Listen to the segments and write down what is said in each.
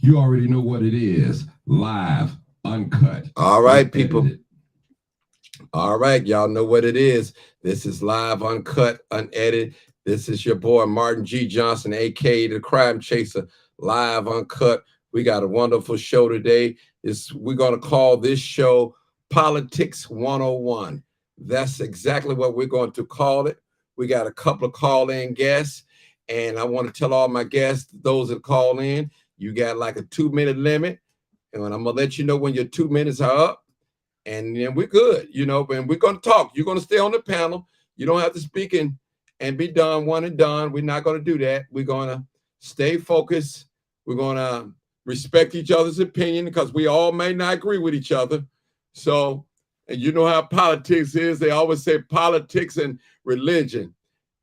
You already know what it is. Live, uncut. All right, people. All right, y'all know what it is. This is live, uncut, unedited. This is your boy Martin G. Johnson, aka the Crime Chaser, live, uncut. We got a wonderful show today. We're gonna call this show Politics 101. That's exactly what we're going to call it. We got a couple of call-in guests, and I want to tell all my guests, those that call in, you got like a 2-minute limit, and I'm gonna let you know when your 2 minutes are up. And then we're good, and we're going to talk. You're going to stay on the panel. You don't have to speak and be done, one and done. We're not going to do that. We're going to stay focused. We're going to respect each other's opinion because we all may not agree with each other. So, and you know how politics is. They always say politics and religion.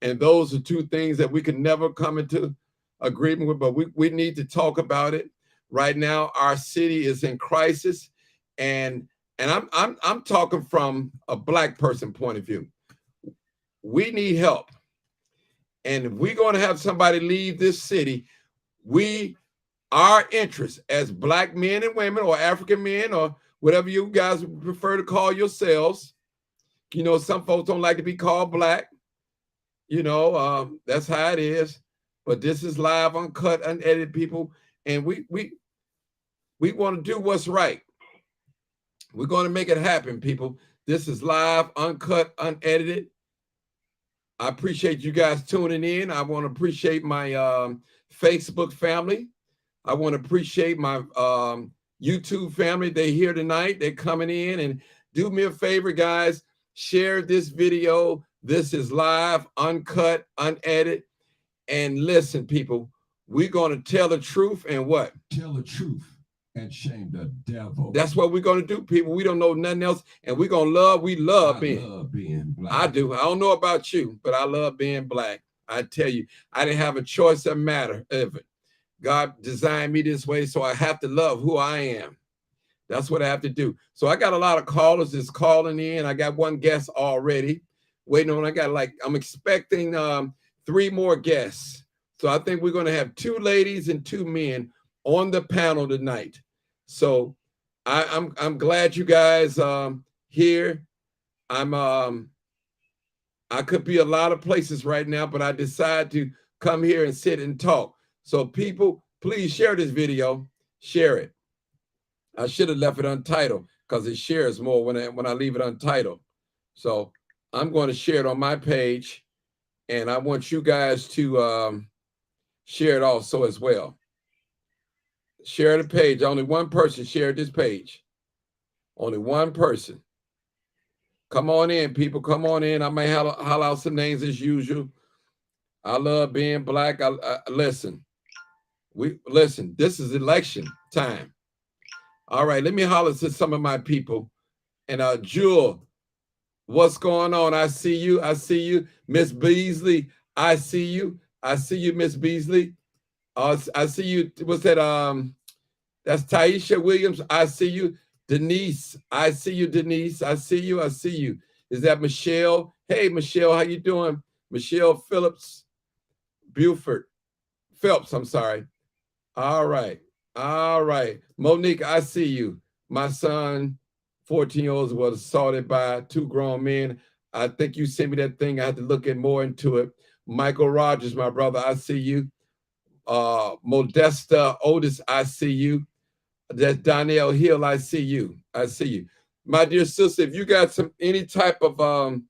And those are two things that we can never come into agreement with, but we need to talk about it. Right now, our city is in crisis, and I'm talking from a Black person point of view. We need help. And if we're going to have somebody leave this city, our interest as Black men and women or African men or whatever you guys prefer to call yourselves, some folks don't like to be called Black. That's how it is. But this is live, uncut, unedited, people. And we want to do what's right. We're going to make it happen, people. This is live, uncut, unedited. I appreciate you guys tuning in. I want to appreciate my Facebook family. I want to appreciate my YouTube family. They're here tonight. They're coming in. And do me a favor, guys. Share this video. This is live, uncut, unedited. And listen, people, we're going to tell the truth and what? Tell the truth. And shame the devil. That's what we're going to do, people. We don't know nothing else. And we're going to love being. Love being Black. I do. I don't know about you, but I love being Black. I tell you, I didn't have a choice of matter of it. God designed me this way, so I have to love who I am. That's what I have to do. So I got a lot of callers that's calling in. I got one guest already waiting on. I'm expecting 3 more guests. So I think we're going to have 2 ladies and 2 men on the panel tonight. So I'm glad you guys here. I could be a lot of places right now, but I decided to come here and sit and talk. So people, please share this video. Share it. I should have left it untitled because it shares more when I leave it untitled. So I'm going to share it on my page, and I want you guys to share it also as well. Share the page. Only one person shared this page. Only one person. Come on in, people. Come on in. I may holler out some names as usual. I love being Black. Listen. Listen. This is election time. All right. Let me holler to some of my people. And Jewel, what's going on? I see you. I see you. Miss Beasley, I see you. I see you, Miss Beasley. I see you. What's that? That's Taisha Williams. I see you. Denise. I see you, Denise. I see you. I see you. Is that Michelle? Hey, Michelle, how you doing? Michelle Phillips. Buford. Phelps, I'm sorry. All right. All right. Monique, I see you. My son, 14 years old, was assaulted by 2 grown men. I think you sent me that thing. I had to look more into it. Michael Rogers, my brother, I see you. Modesta Otis, I see you. That's Donnell Hill, I see you. I see you. My dear sister, if you got any type of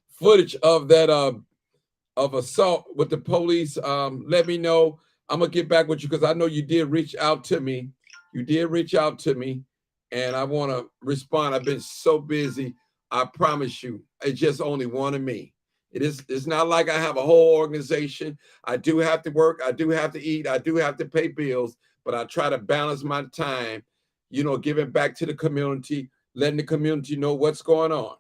footage of that of assault with the police, let me know. I'm gonna get back with you because I know you did reach out to me. You did reach out to me, and I want to respond. I've been so busy. I promise you, it's just only one of me. It's not like I have a whole organization. I do have to work. I do have to eat. I do have to pay bills, but I try to balance my time, giving back to the community, letting the community know what's going on.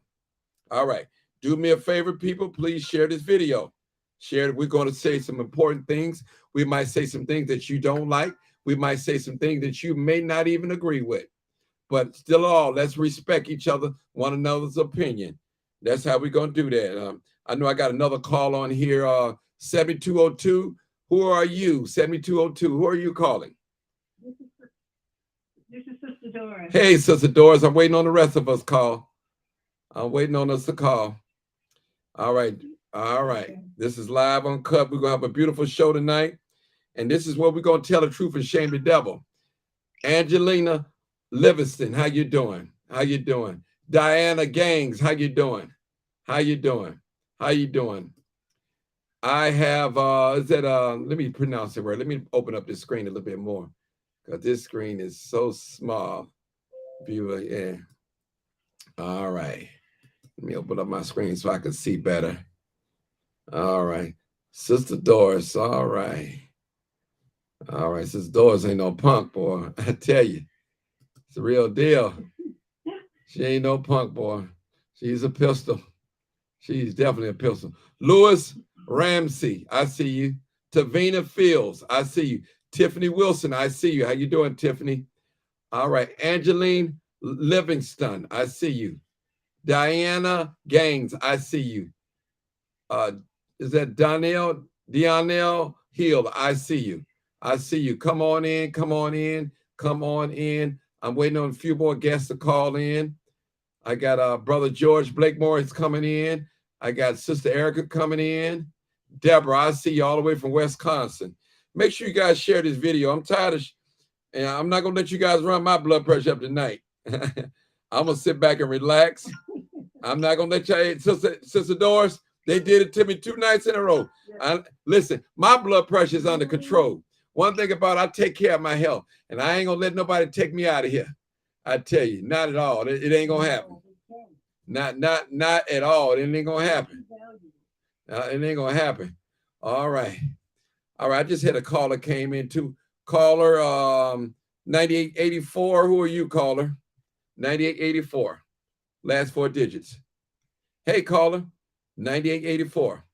All right. Do me a favor, people. Please share this video. Share it. We're going to say some important things. We might say some things that you don't like. We might say some things that you may not even agree with. But still let's respect each other, one another's opinion. That's how we're going to do that. I know I got another call on here, 7202. Who are you? 7202. Who are you calling? This is Sister Doris. Hey, Sister Doris, I'm waiting on the rest of us call. I'm waiting on us to call. All right. All right. This is Live Uncut. We're going to have a beautiful show tonight. And this is where we're going to tell the truth and shame the devil. Angelina Livingston, how you doing? How you doing? Diana Gangs, how you doing? How you doing? How you doing? I have, let me pronounce it right. Let me open up this screen a little bit more because this screen is so small. Viewer, yeah. All right. Let me open up my screen so I can see better. All right. Sister Doris, all right. All right, Sister Doris ain't no punk, boy. I tell you, it's the real deal. She ain't no punk, boy. She's a pistol. She's definitely a pistol. Louis Ramsey, I see you. Tavina Fields, I see you. Tiffany Wilson, I see you. How you doing, Tiffany? All right. Angeline Livingston, I see you. Diana Gangs, I see you. Is that Donnell Hill? I see you. I see you. Come on in. Come on in. Come on in. I'm waiting on a few more guests to call in. I got Brother George Blakemore is coming in. I got Sister Erica coming in. Deborah, I see you all the way from Wisconsin. Make sure you guys share this video. I'm tired of, and I'm not going to let you guys run my blood pressure up tonight. I'm going to sit back and relax. I'm not going to let y'all, Sister Doris, they did it to me 2 nights in a row. Listen, my blood pressure is under control. One thing about it, I take care of my health, and I ain't going to let nobody take me out of here. I tell you, not at all. It ain't going to happen. Not at all. It ain't going to happen. It ain't going to happen. All right. All right. I just had a caller came in too. Caller 9884. Who are you, caller? 9884. Last 4 digits. Hey, caller. 9884.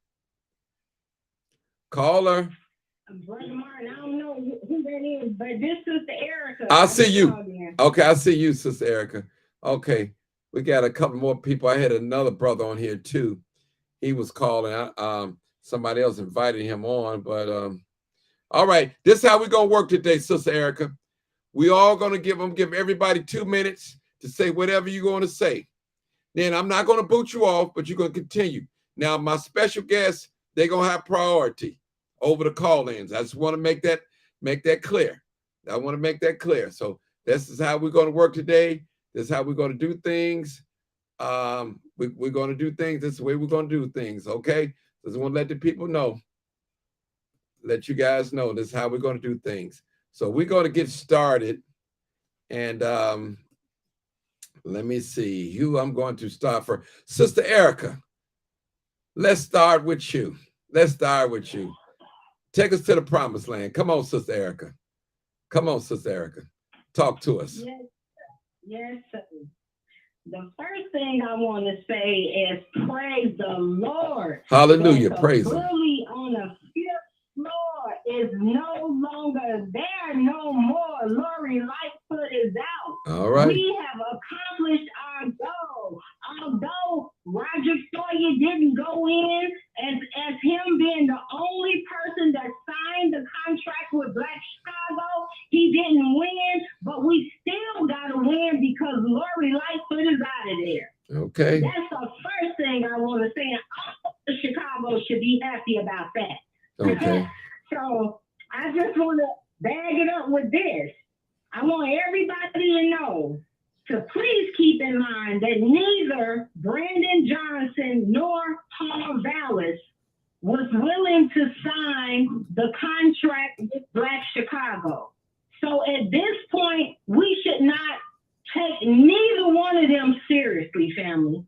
Caller. Brother Martin, I don't know who that is, but this is Sister Erica. I see you. Okay, I see you, Sister Erica. Okay, we got a couple more people. I had another brother on here too. He was calling. Somebody else invited him on, but all right. This is how we're gonna work today, Sister Erica. We all gonna give everybody 2 minutes to say whatever you're gonna say. Then I'm not gonna boot you off, but you're gonna continue. Now, my special guests, they're gonna have priority over the call-ins. I just want to make that clear. I want to make that clear. So this is how we're going to work today. This is how we're going to do things. We're going to do things. This is the way we're going to do things. Okay. Just want to let the people know. Let you guys know this is how we're going to do things. So we're going to get started. And let me see who I'm going to start for. Sister Erica, let's start with you. Let's start with you. Take us to the promised land. Come on, Sister Erica. Come on, Sister Erica. Talk to us. Yes, sir. The first thing I want to say is praise the Lord. Hallelujah. Praise Him. Bully on the 5th floor is no longer there no more. Lori Lightfoot is out. All right. We have accomplished our goal. Although Roger Sawyer didn't go in as him being the only person that signed the contract with Black Chicago, he didn't win, but we still got to win because Lori Lightfoot is out of there. Okay. That's the first thing I want to say. And all of Chicago should be happy about that. Okay. So I just want to bag it up with this. I want everybody to know to please keep in mind that neither Brandon Johnson nor Paul Vallis was willing to sign the contract with Black Chicago. So at this point, we should not take neither one of them seriously, family.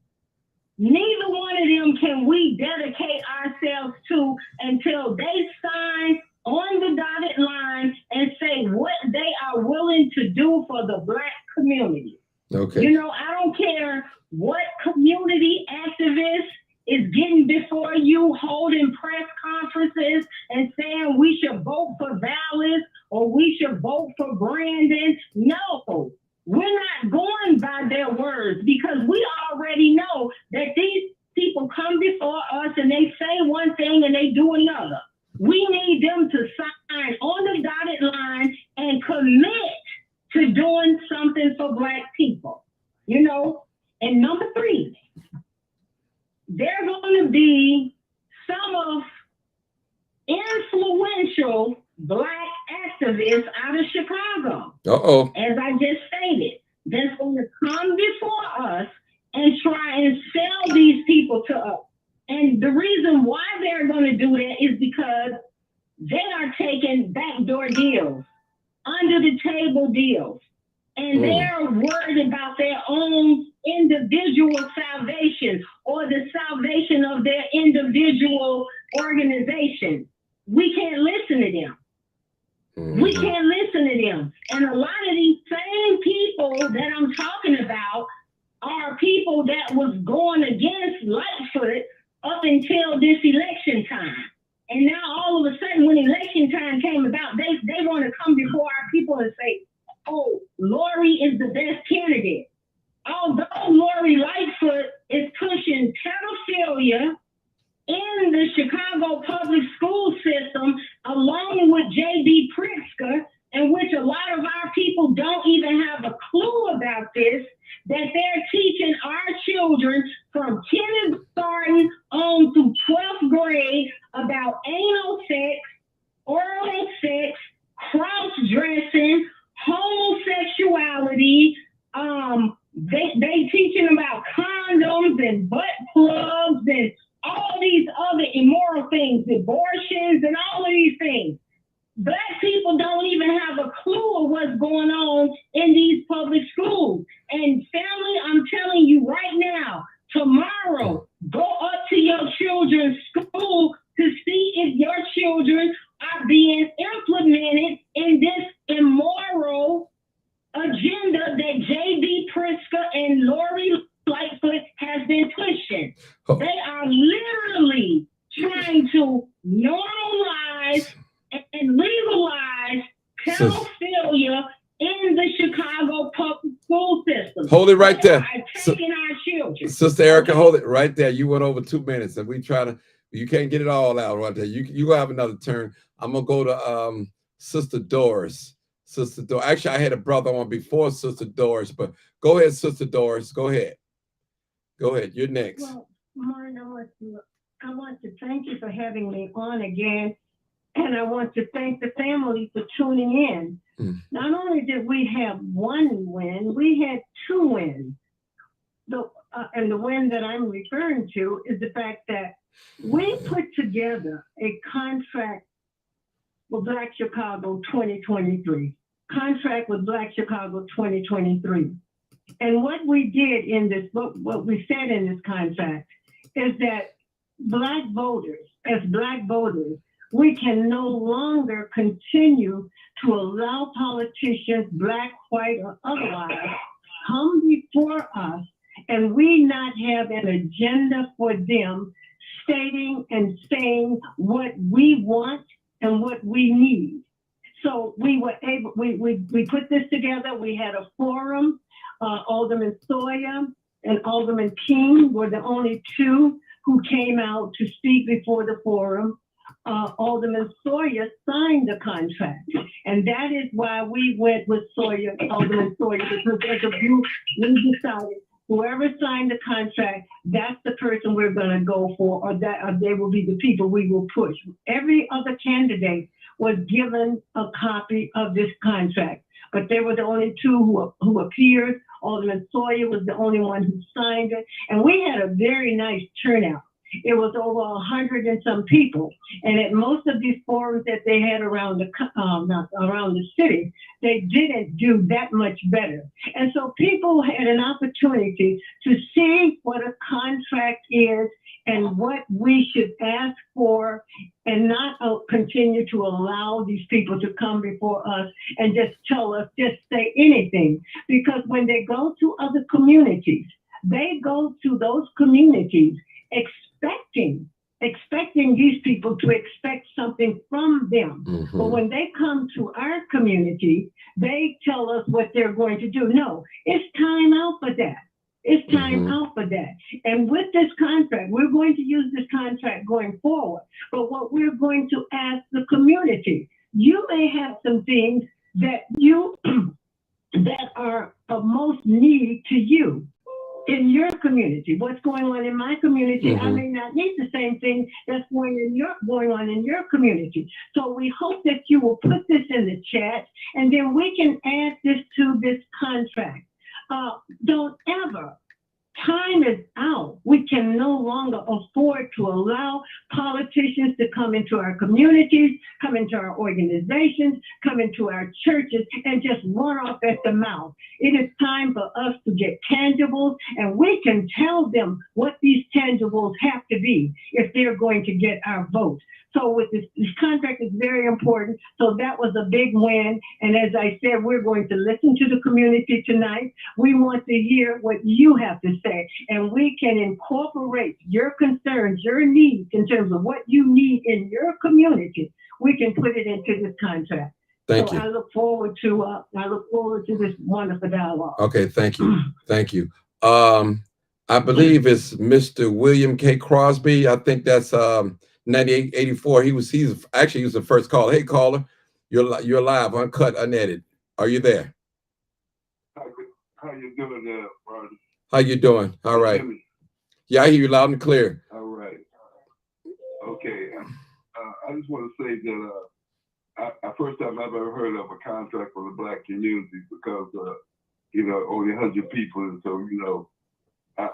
Neither one of them can we dedicate ourselves to until they sign on the dotted line and say what they are willing to do for the Black community. Okay. You know, I don't care what community activist is getting before you, holding press conferences and saying we should vote for Vallis or we should vote for Brandon. No, we're not going by their words because we already know that these people come before us and they say one thing and they do another. We need them to sign on the dotted line and commit to doing something for Black people, you know. And number 3, they're going to be some of influential Black activists out of Chicago. Uh-oh. As I just stated, that's going to come before us and try and sell these people to us. And the reason why they're going to do that is because they are taking backdoor deals, under the table deals, and they're worried about their own individual salvation or the salvation of their individual organization. We can't listen to them. We can't listen to them. And a lot of these same people that I'm talking about are people that was going against Lightfoot up until this election time. And now all of a sudden, when election time came about, they want to come before our people and say, oh, Lori is the best candidate. Although Lori Lightfoot is pushing pedophilia in the Chicago public school system, along with J.B. Pritzker, in which a lot of our people don't even have a clue about this, that they're teaching our children from kindergarten on to 12th grade about anal sex, oral sex, cross-dressing, homosexuality. They teaching about condoms and butt plugs and all these other immoral things, abortions and all of these things. Black people don't even have a clue of what's going on in these public schools. And family, I'm telling you right now, tomorrow, go up to your children's school to see if your children are being implemented in this immoral agenda that J.B. Pritzker and Lori Lightfoot has been pushing. They are literally trying to normalize and legalize pedophilia in the Chicago public school system. Hold it right there. Taking our children. Sister Erica, hold it right there. You went over 2 minutes and we try to, you can't get it all out right there. You gonna have another turn. I'm gonna go to Sister Doris. Sister Doris. Actually, I had a brother on before Sister Doris, but go ahead, Sister Doris. Go ahead. Go ahead. You're next. Well, Martin, I want to thank you for having me on again. And I want to thank the family for tuning in. Not only did we have one win, we had 2 wins. And the win that I'm referring to is the fact that we put together a contract with Black Chicago 2023. Contract with Black Chicago 2023. And what we did in this book, what we said in this contract, is that Black voters, as Black voters, we can no longer continue to allow politicians, Black, white, or otherwise, come before us and we not have an agenda for them stating and saying what we want and what we need. So we were able, we put this together. We had a forum. Alderman Sawyer and Alderman King were the only 2 who came out to speak before the forum. Alderman Sawyer signed the contract, and that is why we went with Sawyer, Alderman Sawyer, because as a group, we decided whoever signed the contract, that's the person we're going to go for, or they will be the people we will push. Every other candidate was given a copy of this contract, but they were the only 2 who appeared. Alderman Sawyer was the only one who signed it, and we had a very nice turnout. It was over 100 and some people, and at most of these forums that they had around the city, they didn't do that much better. And so people had an opportunity to see what a contract is and what we should ask for, and not continue to allow these people to come before us and just tell us, just say anything. Because when they go to other communities, they go to those communities expecting these people to expect something from them. But when they come to our community, they tell us what they're going to do. No, it's time out for that. It's time out for that. And with this contract, we're going to use this contract going forward. But what we're going to ask the community, you may have some things that you that are of most need to you in your community. What's going on in my community, I may not need the same thing that's going on in your community. So we hope that you will put this in the chat, and then we can add this to this contract. Don't ever. Time is out. We can no longer afford to allow politicians to come into our communities, come into our organizations, come into our churches, and just run off at the mouth. It is time for us to get tangibles, and we can tell them what these tangibles have to be if they're going to get our vote. So with this contract is very important. So that was a big win. And as I said, we're going to listen to the community tonight. We want to hear what you have to say, and we can incorporate your concerns, your needs in terms of what you need in your community. We can put it into this contract. Thank you. I look forward to this wonderful dialogue. Okay, thank you. Thank you. I believe it's Mr. William K. Crosby. I think that's 9884. He was the first caller. Hey, caller, you're live, uncut, unedited. Are you there? How you doing there, brother? How you doing? All right. Yeah, I hear you loud and clear. All right. Okay. I just want to say that first time I've ever heard of a contract for the Black community, because only 100 people, and so I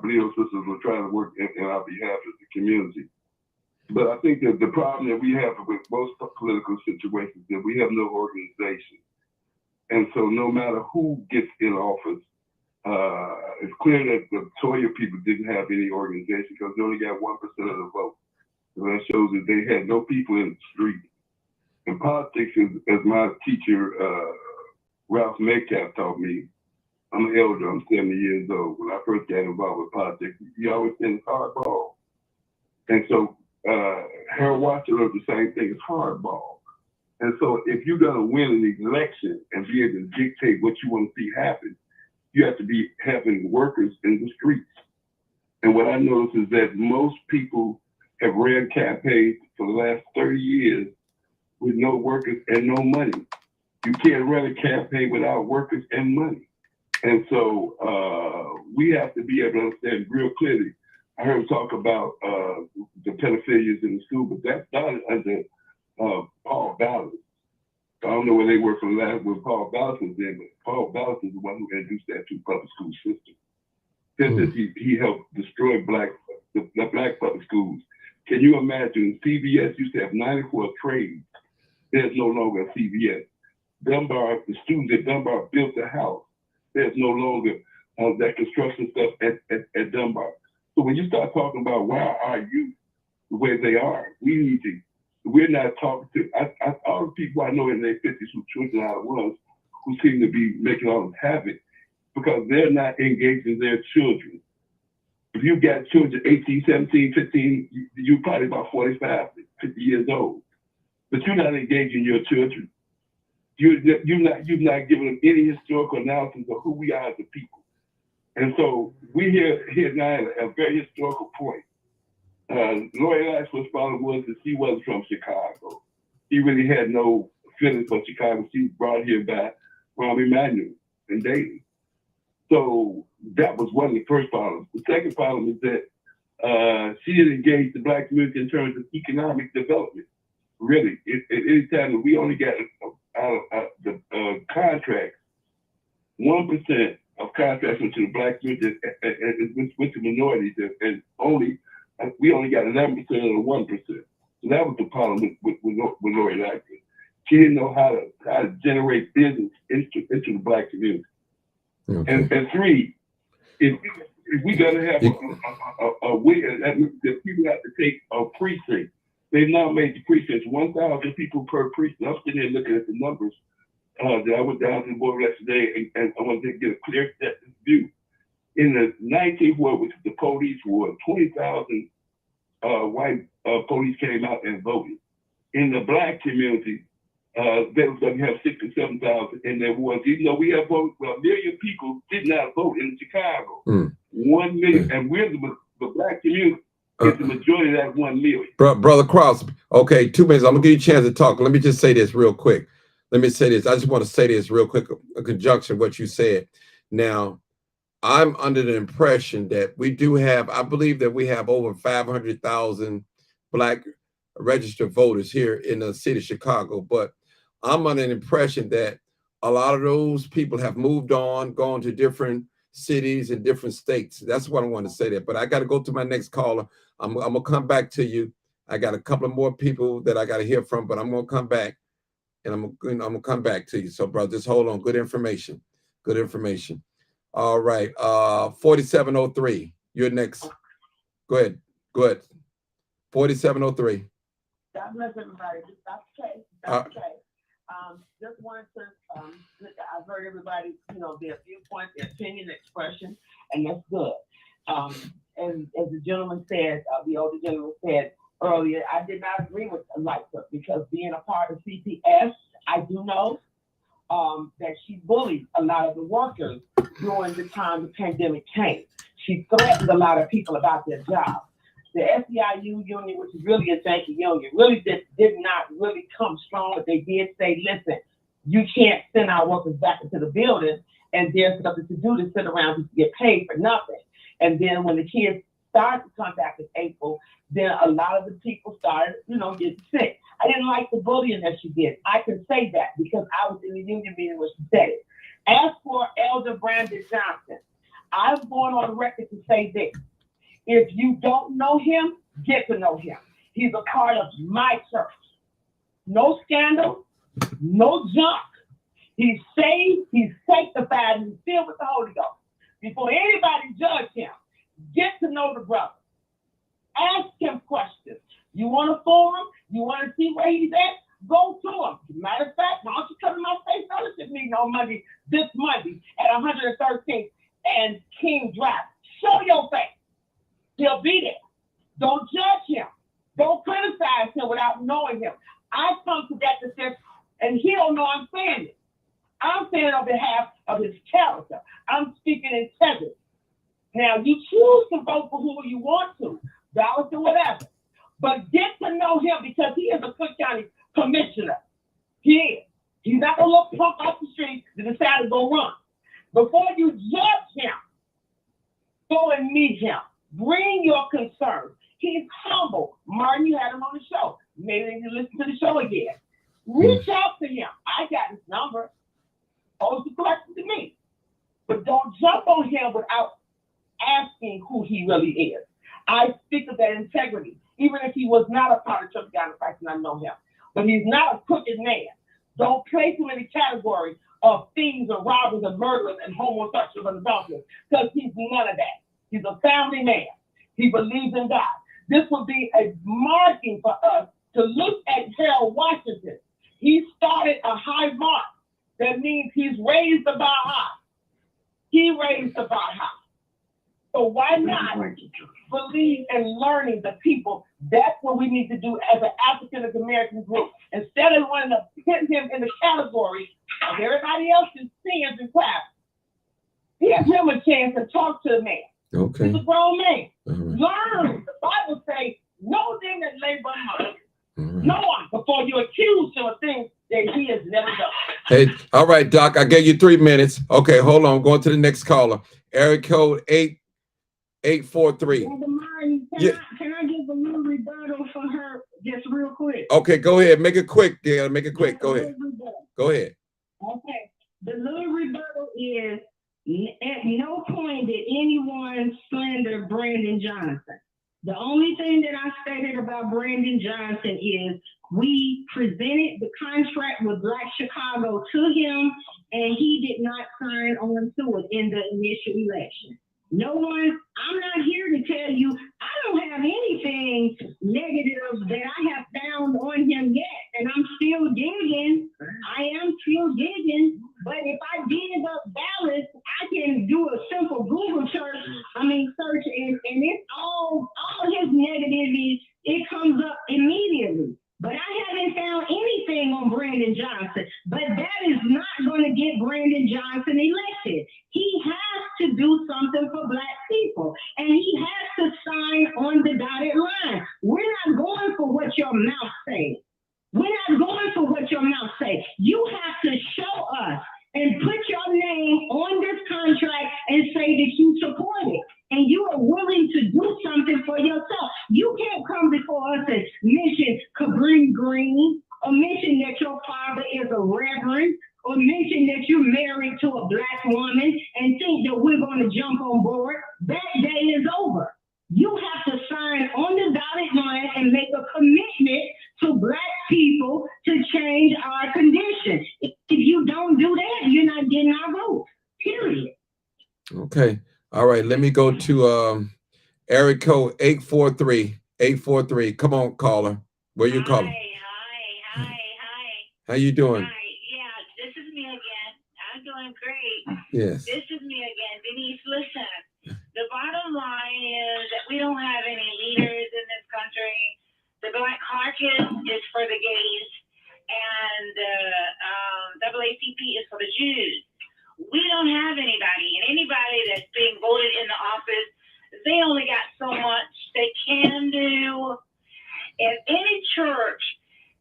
believe those sisters were trying to work in our behalf as a community. But I think that the problem that we have with most political situations is that we have no organization. And so no matter who gets in office, it's clear that the Toya people didn't have any organization because they only got 1% of the vote. So that shows that they had no people in the street. And politics, as my teacher, Ralph Metcalf, taught me, I'm an elder, I'm 70 years old. When I first got involved with politics, he always said it's hardball. And so Harold Washington wrote the same thing, it's hardball. And so if you're gonna win an election and be able to dictate what you want to see happen, you have to be having workers in the streets. And what I noticed is that most people have ran campaigns for the last 30 years with no workers and no money. You can't run a campaign without workers and money. And so we have to be able to understand real clearly. I heard him talk about the pedophilias in the school, but that started under Paul Ballard. I don't know where they were from last when Paul Ballard was there, but Paul Ballard is the one who introduced that to public school system. Since he helped destroy the black public schools. Can you imagine CVS used to have 94 trades? There's no longer a CVS. Dunbar, the students at Dunbar built a house. There's no longer that construction stuff at Dunbar. So when you start talking about why are you the way they are, we're not talking to all the people I know in their 50s who children out of ones who seem to be making all this havoc because they're not engaging their children. If you've got children 18, 17, 15, you're probably about 45, 50 years old, but you're not engaging your children. You're not giving them any historical analysis of who we are as a people. And so we here now at a very historical point. Lori Ashworth's problem was that she wasn't from Chicago. She really had no feelings for Chicago. She was brought here by Rahm Emanuel and Dayton. So that was one of the first problems. The second problem is that she didn't engage the Black community in terms of economic development. Really, at any time that we only got the contracts, 1% of contracts went to the Black community and went to minorities, and we only got 11% of the 1%. So that was the problem with Lori Lightfoot. She didn't know how to generate business into the Black community. Okay. And three, if we gotta have a way that people have to take a precinct. They've now made the precincts 1,000 people per precinct. I'm sitting there looking at the numbers that I went down to the board yesterday, and I wanted to get a clear view. In the 19th ward, which is the police ward, 20,000 white police came out and voted. In the Black community, they was going to have 6,000 to 7,000 in their wards. Even though we have voted, 1 million people did not vote in Chicago. 1 million, and we're the Black community. It's the majority of that 1 million. Brother Crosby, okay, 2 minutes. I'm gonna give you a chance to talk. Let me just say this real quick. let me say this. I just want to say this real quick, a conjunction what you said. Now, I'm under the impression that we do have, I believe that we have over 500,000 Black registered voters here in the city of Chicago, but I'm under the impression that a lot of those people have moved on, gone to different cities and different states. That's what I want to say there. But I got to go to my next caller. I'm going to come back to you. I got a couple of more people that I got to hear from, but I'm going to come back. And I'm gonna come back to you. So, bro, just hold on. Good information. Good information. All right. 4703. You're next. Go ahead. Go ahead. 4703. God bless everybody. That's okay. Just wanted to, I've heard everybody, their viewpoint, their opinion, expression, and that's good. And as the gentleman said, the older gentleman said earlier, I did not agree with Eliza because being a part of CPS, I do know that she bullied a lot of the workers during the time the pandemic came. She threatened a lot of people about their jobs. The SEIU union, which is really a thank you union, really did not really come strong, but they did say, listen, you can't send our workers back into the building and there's nothing to do to sit around to get paid for nothing. And then when the kids started to come back in April, then a lot of the people started, getting sick. I didn't like the bullying that she did. I can say that because I was in the union meeting when she said it. As for Elder Brandon Johnson, I'm going on the record to say this. If you don't know him, get to know him. He's a part of my church. No scandal, no junk. He's saved, he's sanctified, and he's filled with the Holy Ghost. Before anybody judge him, get to know the brother. Ask him questions. You want to forum? You want to see where he's at? Go to him. Matter of fact, why don't you come to my faith fellowship meeting on Monday, this Monday at 113th and King Drive. Show your face. He'll be there. Don't judge him. Don't criticize him without knowing him. I come to that defense, and he don't know I'm saying it. I'm saying on behalf of his character. I'm speaking integrity. Now, you choose to vote for who you want to, balance or whatever. But get to know him because he is a Cook County commissioner. He is. He's not going to look punk off the street to decide to go run. Before you judge him, go and meet him. Bring your concerns. He's humble. Martin, you had him on the show. Maybe you listen to the show again. Reach out to him. I got his number. Pose the question to me. But don't jump on him without asking who he really is. I speak of that integrity, even if he was not a part of Church of God in Christ and I know him. But he's not a crooked man. Don't place him in the category of thieves and robbers and murderers and homosexuals and adulterers because he's none of that. He's a family man. He believes in God. This will be a marking for us to look at Harold Washington. He started a high mark. That means he's raised the bar high. He raised the bar high. So why not believe in learning the people? That's what we need to do as an African American group. Instead of wanting to put him in the category of everybody else's sins and crap, give him a chance to talk to the man. Okay. He's a grown man. Right. Learn. The Bible says, no thing that labor must. No one before you accuse him of things that he has never done. Hey, all right, Doc, I gave you 3 minutes. Okay, hold on. Going to the next caller. Area code 8843. Can I give a little rebuttal for her just real quick? Okay, go ahead. Make it quick, dear. Make it quick. Go ahead. Go ahead. Okay. The little rebuttal is at no point did anyone slander Brandon Johnson. The only thing that I stated about Brandon Johnson is we presented the contract with Black Chicago to him, and he did not sign on to it in the initial election. No one, I'm not here to tell you, I don't have anything negative that I have found on him yet, and I'm still digging. I am still digging, but if I dig up ballots, I can do a simple Google search, and it's all his negativity, it comes up immediately. But I haven't found anything on Brandon Johnson. But that is not going to get Brandon Johnson elected. He has to do something for Black people. And he has to sign on the dotted line. We're not going for what your mouth says. We're not going for what your mouth says. You have reference or mention that you're married to a black woman and think that we're going to jump on board, that day is over. You have to sign on the dotted line and make a commitment to black people to change our condition. If you don't do that, you're not getting our vote, period. Okay. All right. Let me go to area code 843. Come on, caller. Where you calling? Hi. How you doing? Hi, yeah, this is me again. I'm doing great. Yes. This is me again. Denise, listen. The bottom line is that we don't have any leaders in this country. The Black Caucus is for the gays, and AACP is for the Jews. We don't have anybody, and anybody that's being voted in the office, they only got so much they can do. If any church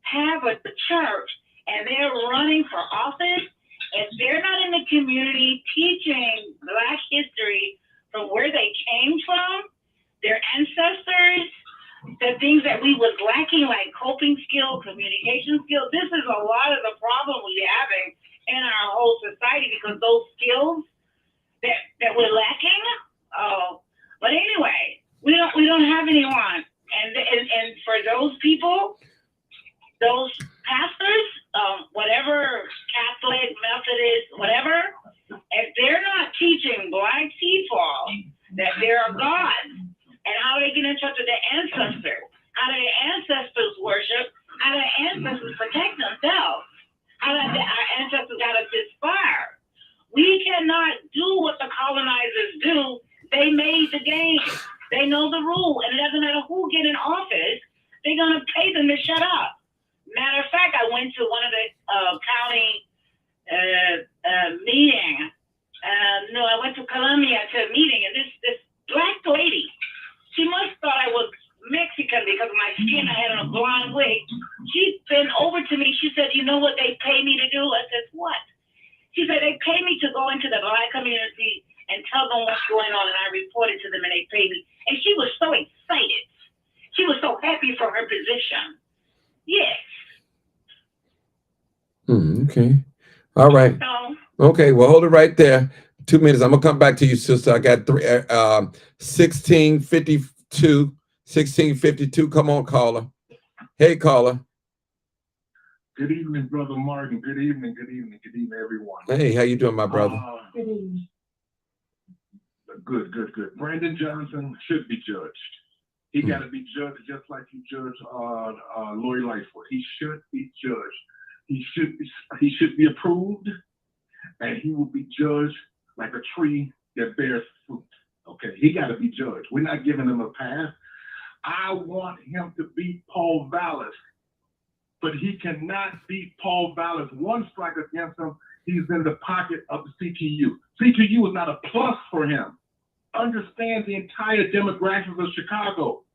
have a church and they're running for office, if they're not in the community teaching Black history from where they came from, their ancestors, the things that we was lacking, like coping skill, communication skill, this is a lot of the problem we're having in our whole society, because those skills that we're lacking. But anyway, we don't have anyone. And for those people, those pastors, whatever, Catholic, Methodist, whatever, if they're not teaching Black people that there are gods and how they get in touch with their ancestors, how do their ancestors worship, how do their ancestors protect themselves, how do our ancestors got us inspired. We cannot do what the colonizers do. They made the game. They know the rule, and it doesn't matter who get in office, they're gonna pay them to shut up. Matter of fact, I went to one of the county meeting. No, I went to Columbia to a meeting, and this Black lady, she must thought I was Mexican because of my skin. I had on a blonde wig. She bent over to me. She said, "You know what they pay me to do?" I said, "What?" She said, "They pay me to go into the Black community and tell them what's going on, and I reported to them, and they pay me." And she was so excited. She was so happy for her position. Yes. Okay. All right. So, Okay. Well, hold it right there. 2 minutes. I'm gonna come back to you, sister. I got 1652. Come on, caller. Hey, caller. Good evening, Brother Martin. Good evening, everyone. Hey, how you doing, my brother? Good. Brandon Johnson should be judged. He got to be judged just like you judge Lori Lightfoot. He should be judged. He should be approved, and he will be judged like a tree that bears fruit. Okay, he got to be judged. We're not giving him a pass. I want him to beat Paul Vallis, but he cannot beat Paul Vallis. One strike against him, he's in the pocket of the CTU. CTU is not a plus for him. Understand the entire demographics of Chicago.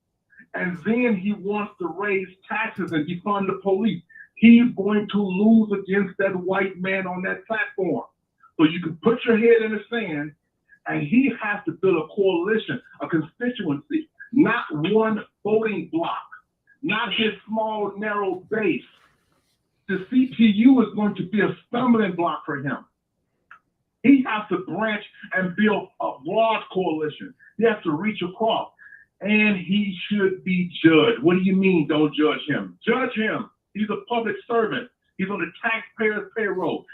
And then he wants to raise taxes and defund the police. He's going to lose against that white man on that platform. So you can put your head in the sand, and he has to build a coalition, a constituency, not one voting block, not his small, narrow base. The CTU is going to be a stumbling block for him. He has to branch and build a broad coalition. He has to reach across, and he should be judged. What do you mean, don't judge him? Judge him. He's a public servant. He's on the taxpayer's payroll.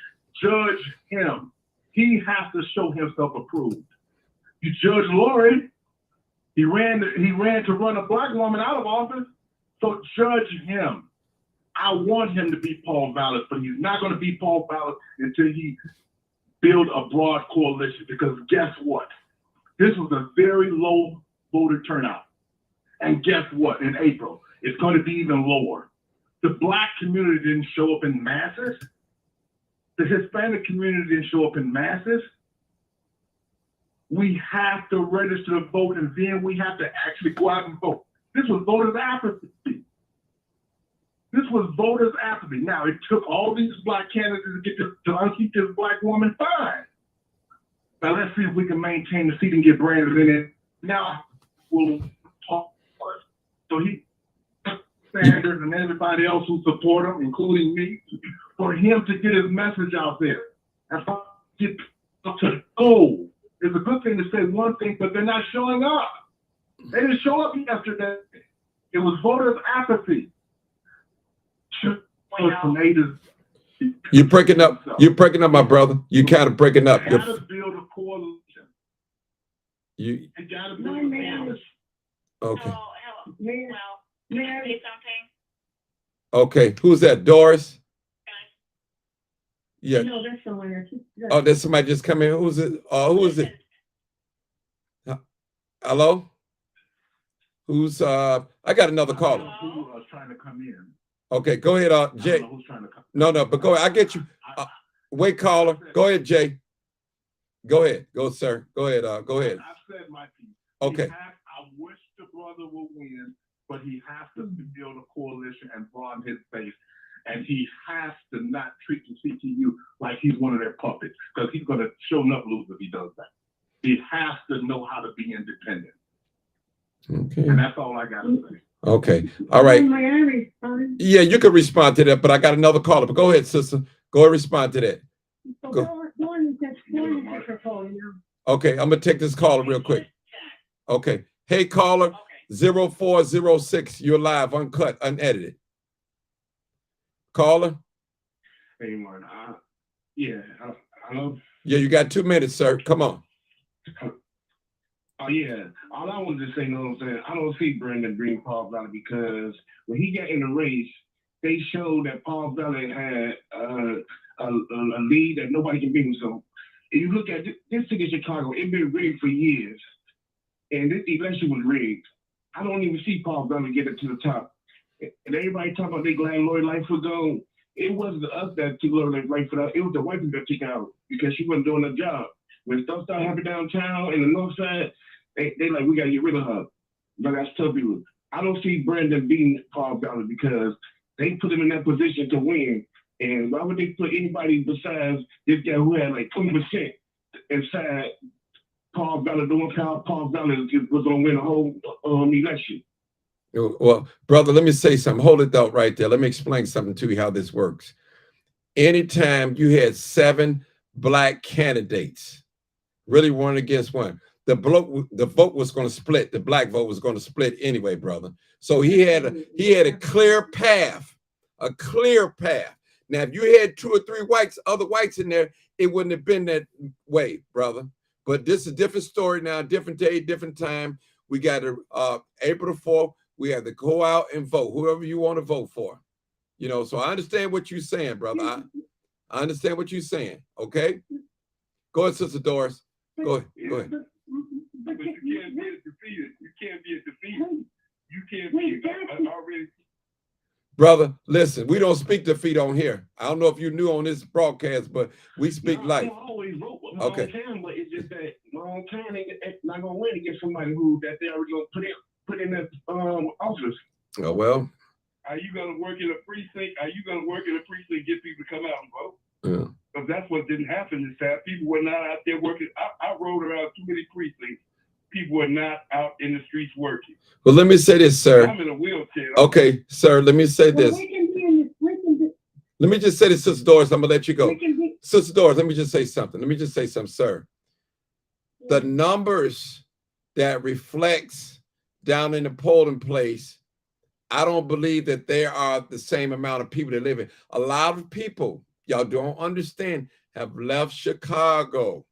Judge him. He has to show himself approved. You judge Lori. He ran to run a Black woman out of office. So judge him. I want him to beat Paul Vallis, but he's not going to beat Paul Vallis until he build a broad coalition, because guess what? This was a very low voter turnout. And guess what? In April, it's going to be even lower. The Black community didn't show up in masses. The Hispanic community didn't show up in masses. We have to register to vote, and then we have to actually go out and vote. This was voters' apathy. This was voters' apathy. Now, it took all these Black candidates to get to unseat this Black woman. Fine. Now, let's see if we can maintain the seat and get Brandon in it. Now, we'll talk first. So Sanders and everybody else who support him, including me, for him to get his message out there and for get people to the goal. It's a good thing to say one thing, but they're not showing up. They didn't show up yesterday. It was voters' apathy. You're breaking up. You're breaking up, my brother. You kind of breaking up. You gotta build a coalition. You gotta build a coalition. okay? Hello. Mayor, Well, Mayor, can I say something? Okay. Who's that? Doris? Yeah. no, that's someone else. Oh, there's somebody just come in. Who's it? Who is it? Hello? Who's I got another caller. Who was trying to come in? Okay, go ahead, Jay. Who's trying to come? No, but go ahead. I get you. Wait, caller. Go ahead, Jay. Go ahead. Go, sir. Go ahead. Go ahead. I said my piece. Okay. I wish the brother will win, but he has to build a coalition and broaden his base. And he has to not treat the CTU like he's one of their puppets, because he's going to show enough lose if he does that. He has to know how to be independent. Okay. And that's all I got to say. Okay. All right. May I respond? Yeah, you can respond to that, but I got another caller. But go ahead, sister. Go ahead, respond to that. Go. Go on the microphone now. Okay, I'm gonna take this caller real quick. Okay. Hey, caller, 0406. You're live, uncut, unedited. Caller. Hey, Martin. Hello. Yeah, you got 2 minutes, sir. Come on. Oh, yeah. All I wanted to say, you know what I'm saying? I don't see Brandon Green Paul Valley, because when he got in the race, they showed that Paul Valley had a lead that nobody can beat him. So if you look at this city of Chicago, it's been rigged for years. And this election was rigged. I don't even see Paul Valley get it to the top. And everybody talking about they glad Lori Lightfoot gone. It wasn't us that took Lori Lightfoot out. It was the white people that took her out because she wasn't doing her job. When stuff started happening downtown in the north side, they like, we got to get rid of her. But that's tough people. I don't see Brandon beating Paul Valley because they put him in that position to win. And why would they put anybody besides this guy who had like 20% inside Paul Valley, doing Paul Valley was going to win the whole election? Well, brother, let me say something. Hold it out right there. Let me explain something to you how this works. Anytime you had 7 black candidates really one against one, the vote was going to split. The black vote was going to split anyway, brother. So he had a clear path, a clear path. Now, if you had 2 or 3 other whites in there, it wouldn't have been that way, brother. But this is a different story now, different day, different time. We got April the 4th. We have to go out and vote, whoever you want to vote for. You know, so I understand what you're saying, brother. I understand what you're saying. Okay? Go ahead, Sister Doris. Go ahead. But you can't be defeated. You can't be defeated. You can't be already. Brother, listen, we don't speak defeat on here. I don't know if you knew on this broadcast, but we speak life. I always vote with my Okay. own time, but it's just that my own time ain't not going to win against somebody who that they already going to put in that office. Oh, well. Are you going to work in a precinct? Are you going to work in a precinct, get people to come out and vote? Yeah. Because that's what didn't happen this time. People were not out there working. I rode around too many precincts. People were not out in the streets working. Well, let me say this, sir. I'm in a wheelchair. Okay, sir, let me say this. Well, Let me just say this, Sister Doris. I'm going to let you go. Sister Doris, let me just say something. Sir. The numbers that reflects down in the polling place, I don't believe that there are the same amount of people that live in. A lot of people, y'all don't understand, have left Chicago.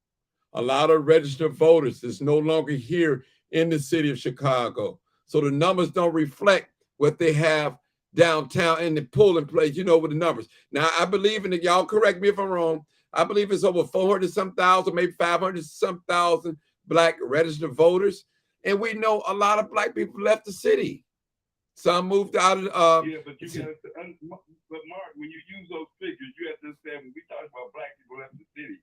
A lot of registered voters is no longer here in the city of Chicago. So the numbers don't reflect what they have downtown in the polling place, you know, with the numbers. Now, I believe in it. Y'all correct me if I'm wrong. I believe it's over 400-some thousand, maybe 500-some thousand black registered voters. And we know a lot of black people left the city. Some moved out of yeah, but you got to, but Mark, when you use those figures, you have to understand when we talk about black people left the city.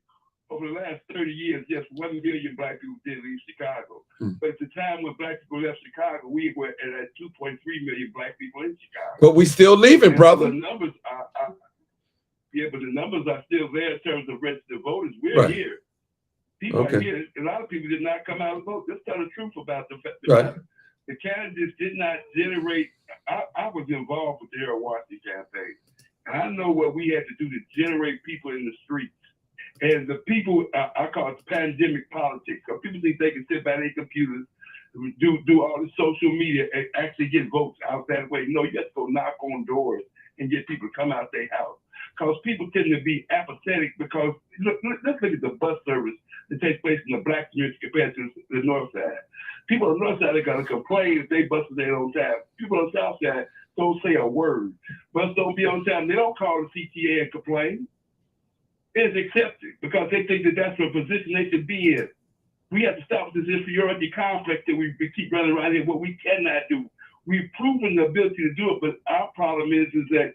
Over the last 30 years, yes, 1 million black people did leave Chicago. But at the time when black people left Chicago, we were at 2.3 million black people in Chicago. But we still leaving, brother. The numbers are but the numbers are still there in terms of registered voters. We're Right. here. People are here. A lot of people did not come out and vote. Let's tell the truth about the fact that the candidates did not generate. I was involved with the Harold Washington campaign. I know what we had to do to generate people in the streets. And the people, I call it pandemic politics. So people think they can sit by their computers, do all the social media, and actually get votes out that way. No, you have to go knock on doors and get people to come out their house. Because people tend to be apathetic because, let's look at the bus service that takes place in the black community compared to the north side. People on the north side are going to complain if they buses they don't have. People on the south side don't say a word. Bus don't be on time. They don't call the CTA and complain. It's accepted because they think that that's the position they should be in. We have to stop this inferiority complex that we keep running around here, what we cannot do. We've proven the ability to do it, but our problem is that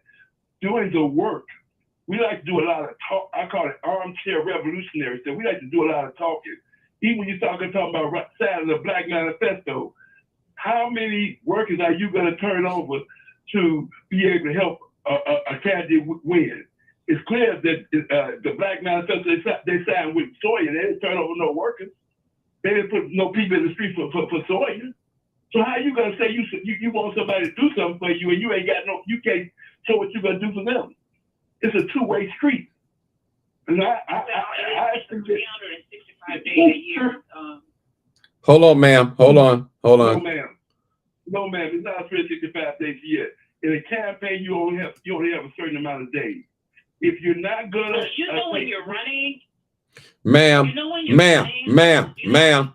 doing the work, we like to do a lot of talk. I call it armchair revolutionary stuff. We like to do a lot of talking. Even when you start talking about signing the Black Manifesto, how many workers are you going to turn over to be able to help a candidate win? It's clear that the Black Manifesto they signed with Sawyer, they didn't turn over no workers. They didn't put no people in the street for Sawyer. So how you gonna say you want somebody to do something for you and you ain't got you can't show what you're gonna do for them? It's a two-way street. And I think 365 days a year. Hold on, ma'am. Hold on. No, ma'am. It's not 365 days a year. In a campaign, you only have a certain amount of days. If you're not gonna, So you know when you're running. Ma'am, You know when you're ma'am, running, ma'am, you know- ma'am,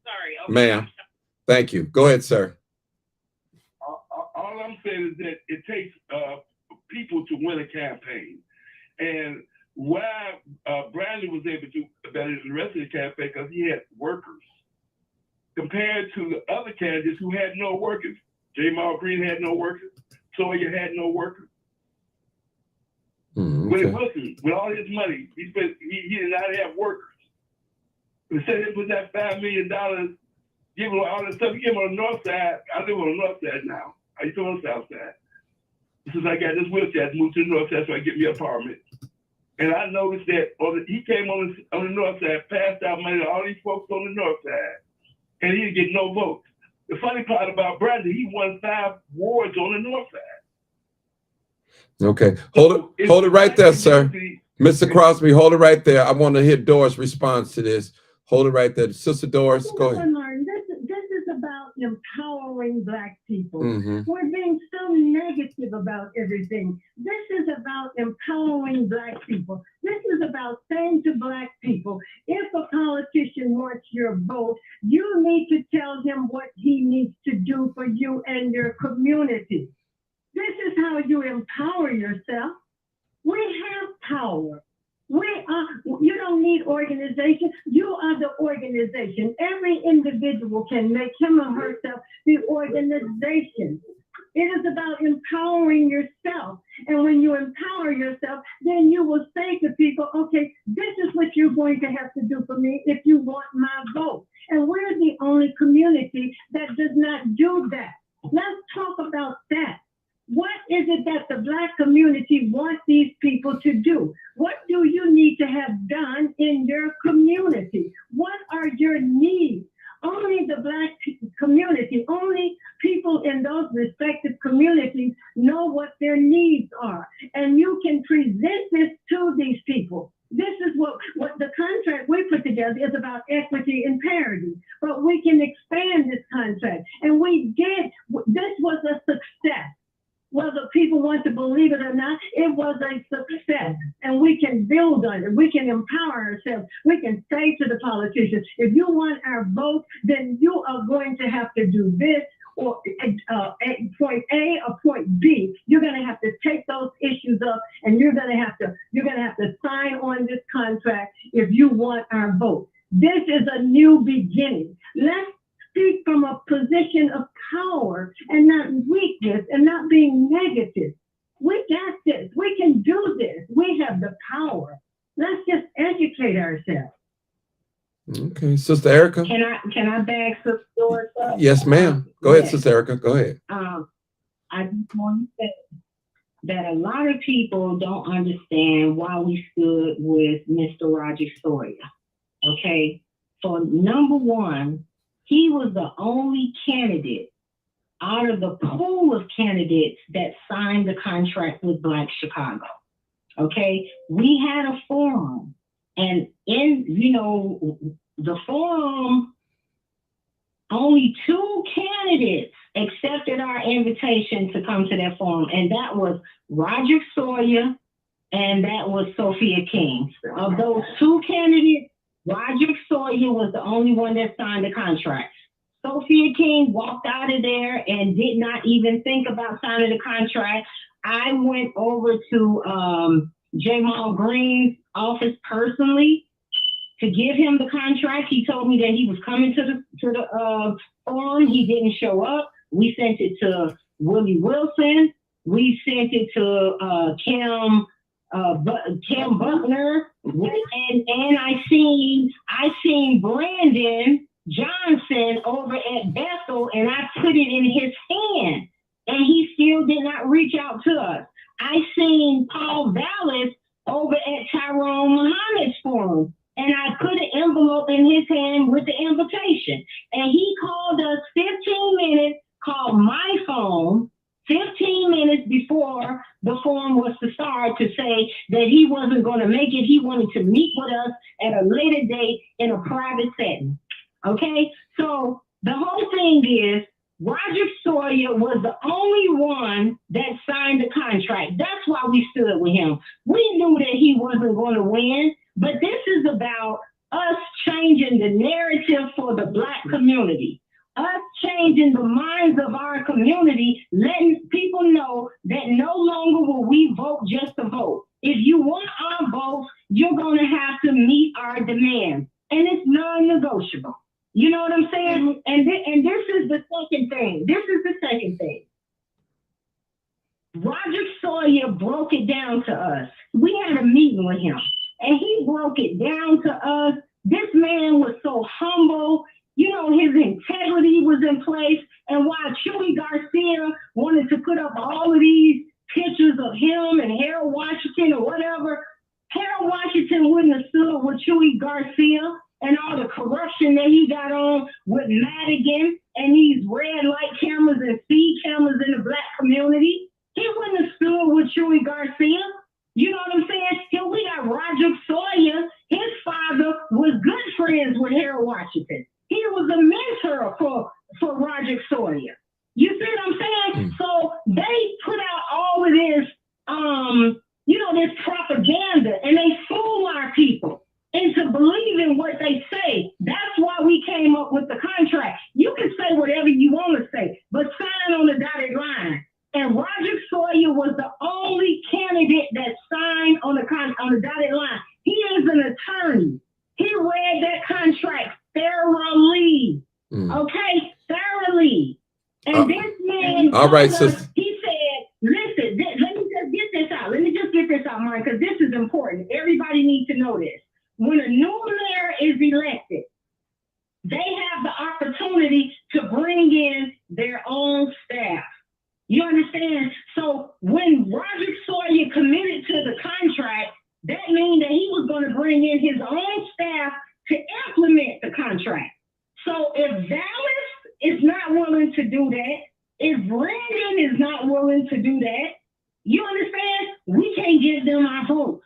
Sorry. Okay. ma'am. Thank you. Go ahead, sir. all I'm saying is that it takes people to win a campaign, and why Bradley was able to do better than the rest of the campaign because he had workers compared to the other candidates who had no workers. Jamal Green had no workers. Sawyer had no workers. Okay. Wilson, with all his money, he did not have workers. Instead of put that $5 million, give him all this stuff, give him on the north side. I live on the north side now. I used to on the south side. Since I got this wheelchair, I moved to the north side so I get me an apartment. And I noticed that he came on the north side, passed out money to all these folks on the north side, and he didn't get no votes. The funny part about Bradley, he won 5 wards on the north side. Okay. Hold it right there, sir. Mr. Crosby, hold it right there. I want to hear Doris' response to this. Hold it right there. Sister Doris, go ahead. This is about empowering Black people. Mm-hmm. We're being so negative about everything. This is about empowering Black people. This is about saying to Black people, if a politician wants your vote, you need to tell him what he needs to do for you and your community. This is how you empower yourself. We have power. You don't need organization. You are the organization. Every individual can make him or herself the organization. It is about empowering yourself. And when you empower yourself, then you will say to people, okay, this is what you're going to have to do for me if you want my vote. And we're the only community that does not do that. Let's talk about that. What is it that the Black community wants these people to do? What do you need to have done in your community? What are your needs? Only the Black community, only people in those respective communities know what their needs are. And you can present this to these people. This is what the contract we put together is about, equity and parity. But we can expand this contract. And we did. This was a success. Whether people want to believe it or not, it was a success. And we can build on it. We can empower ourselves. We can say to the politicians, if you want our vote, then you are going to have to do this, or point A or point B. You're going to have to take those issues up, and you're going to have to sign on this contract if you want our vote. This is a new beginning. Let's speak from a position of power and not weakness and not being negative. We got this. We can do this. We have the power. Let's just educate ourselves. Okay, Sister Erica. Can I bag Sister Doris up? Yes, ma'am. Go ahead, Sister Erica. Go ahead. I just want to say that a lot of people don't understand why we stood with Mr. Roger Sawyer. Okay, so number one, he was the only candidate out of the pool of candidates that signed the contract with Black Chicago. Okay, we had a forum, and in the forum, only 2 candidates accepted our invitation to come to that forum, and that was Roderick Sawyer and that was Sophia King. Of those 2 candidates, Roderick Sawyer was the only one that signed the contract. Sophia King walked out of there and did not even think about signing the contract. I went over to Jamal Green's office personally to give him the contract. He told me that he was coming to the forum. He didn't show up. We sent it to Willie Wilson. We sent it to Kim Butler, and I seen Brandon Johnson over at Bethel, and I put it in his hand, and he still did not reach out to us. I seen Paul Vallis over at Tyrone Muhammad's forum, and I put an envelope in his hand with the invitation, and he called us 15 minutes, called my phone 15 minutes before the forum was to start to say that he wasn't going to make it. He wanted to meet with us at a later date in a private setting. Okay, so the whole thing is Roderick Sawyer was the only one that signed the contract. That's why we stood with him. We knew that he wasn't going to win, but this is about us changing the narrative for the Black community, us changing the minds of our community, letting people know that no longer will we vote just to vote. If you want our votes, you're going to have to meet our demands, and it's non-negotiable. You know what I'm saying? And this is the second thing. This is the second thing. Roderick Sawyer broke it down to us. We had a meeting with him, and he broke it down to us. This man was so humble. You know, his integrity was in place. And while Chuy Garcia wanted to put up all of these pictures of him and Harold Washington or whatever, Harold Washington wouldn't have stood with Chuy Garcia and all the corruption that he got on with Madigan and these red light cameras and speed cameras in the Black community. He wouldn't have stood with Chuy Garcia. You know what I'm saying? Here we got Roderick Sawyer. His father was good friends with Harold Washington. He was a mentor for Roderick Sawyer. You see what I'm saying? So they put out all of this, this propaganda, and they fool our people into believing what they say. That's why we came up with the contract. You can say whatever you want to say, but sign on the dotted line. And Roderick Sawyer was the only candidate that signed on the dotted line. He is an attorney. He read that contract thoroughly. Okay, thoroughly. And this man, all right, sis. He said, listen, let me just get this out. Let me just get this out, Mike, because this is important. Everybody needs to know this. When a new mayor is elected, they have the opportunity to bring in their own staff. You understand? So when Roderick Sawyer committed to the contract, that means that he was going to bring in his own staff to implement the contract. So if Dallas is not willing to do that, if Brandon is not willing to do that, you understand? We can't give them our votes.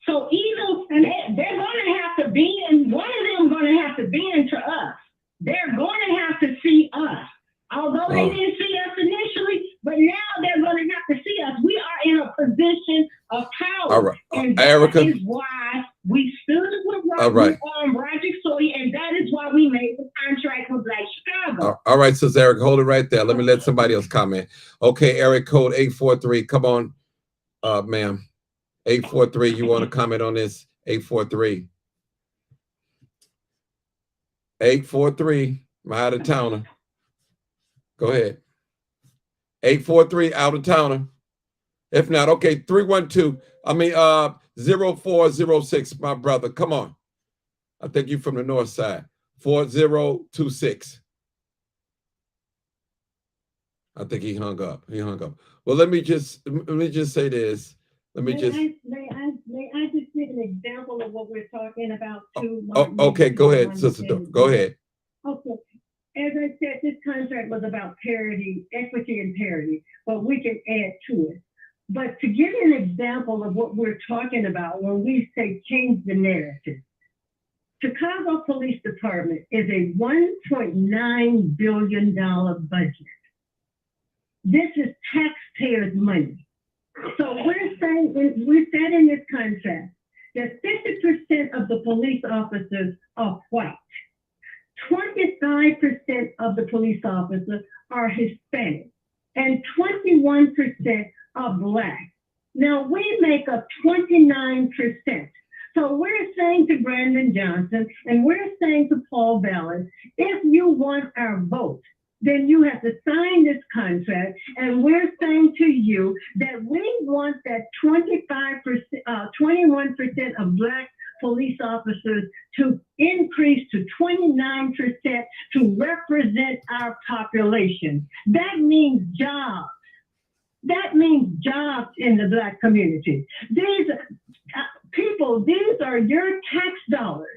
So they're going to have to be, and one of them going to have to be into us. They're going to have to see us. Although they didn't see us initially, but now they're going to have to see us. We are in a position of power. All right. And that Erica, is why we stood with Roderick Sawyer, and that is why we made the contract with Black Chicago. all right, Sis Eric, hold it right there. Let me let somebody else comment. Okay, Eric, code 843. Come on, ma'am. 843, you want to comment on this? 843. 843, my out of towner. Go ahead. 843, out of towner. If not, okay, 0406, my brother. Come on. I think you're from the north side. 4026. I think he hung up. Well, let me just say this. May I just give an example of what we're talking about too? Okay, go ahead, Sister. Go ahead. Okay. As I said, this contract was about parity, equity and parity, but we can add to it. But to give you an example of what we're talking about when we say change the narrative, Chicago Police Department is a $1.9 billion budget. This is taxpayers' money. So we're saying, we said in this contract that 50% of the police officers are white. 25% of the police officers are Hispanic, and 21% are Black. Now we make up 29%. So we're saying to Brandon Johnson, and we're saying to Paul Ballard, if you want our vote, then you have to sign this contract. And we're saying to you that we want that 21% of Black police officers to increase to 29% to represent our population. That means jobs. That means jobs in the Black community. These people, these are your tax dollars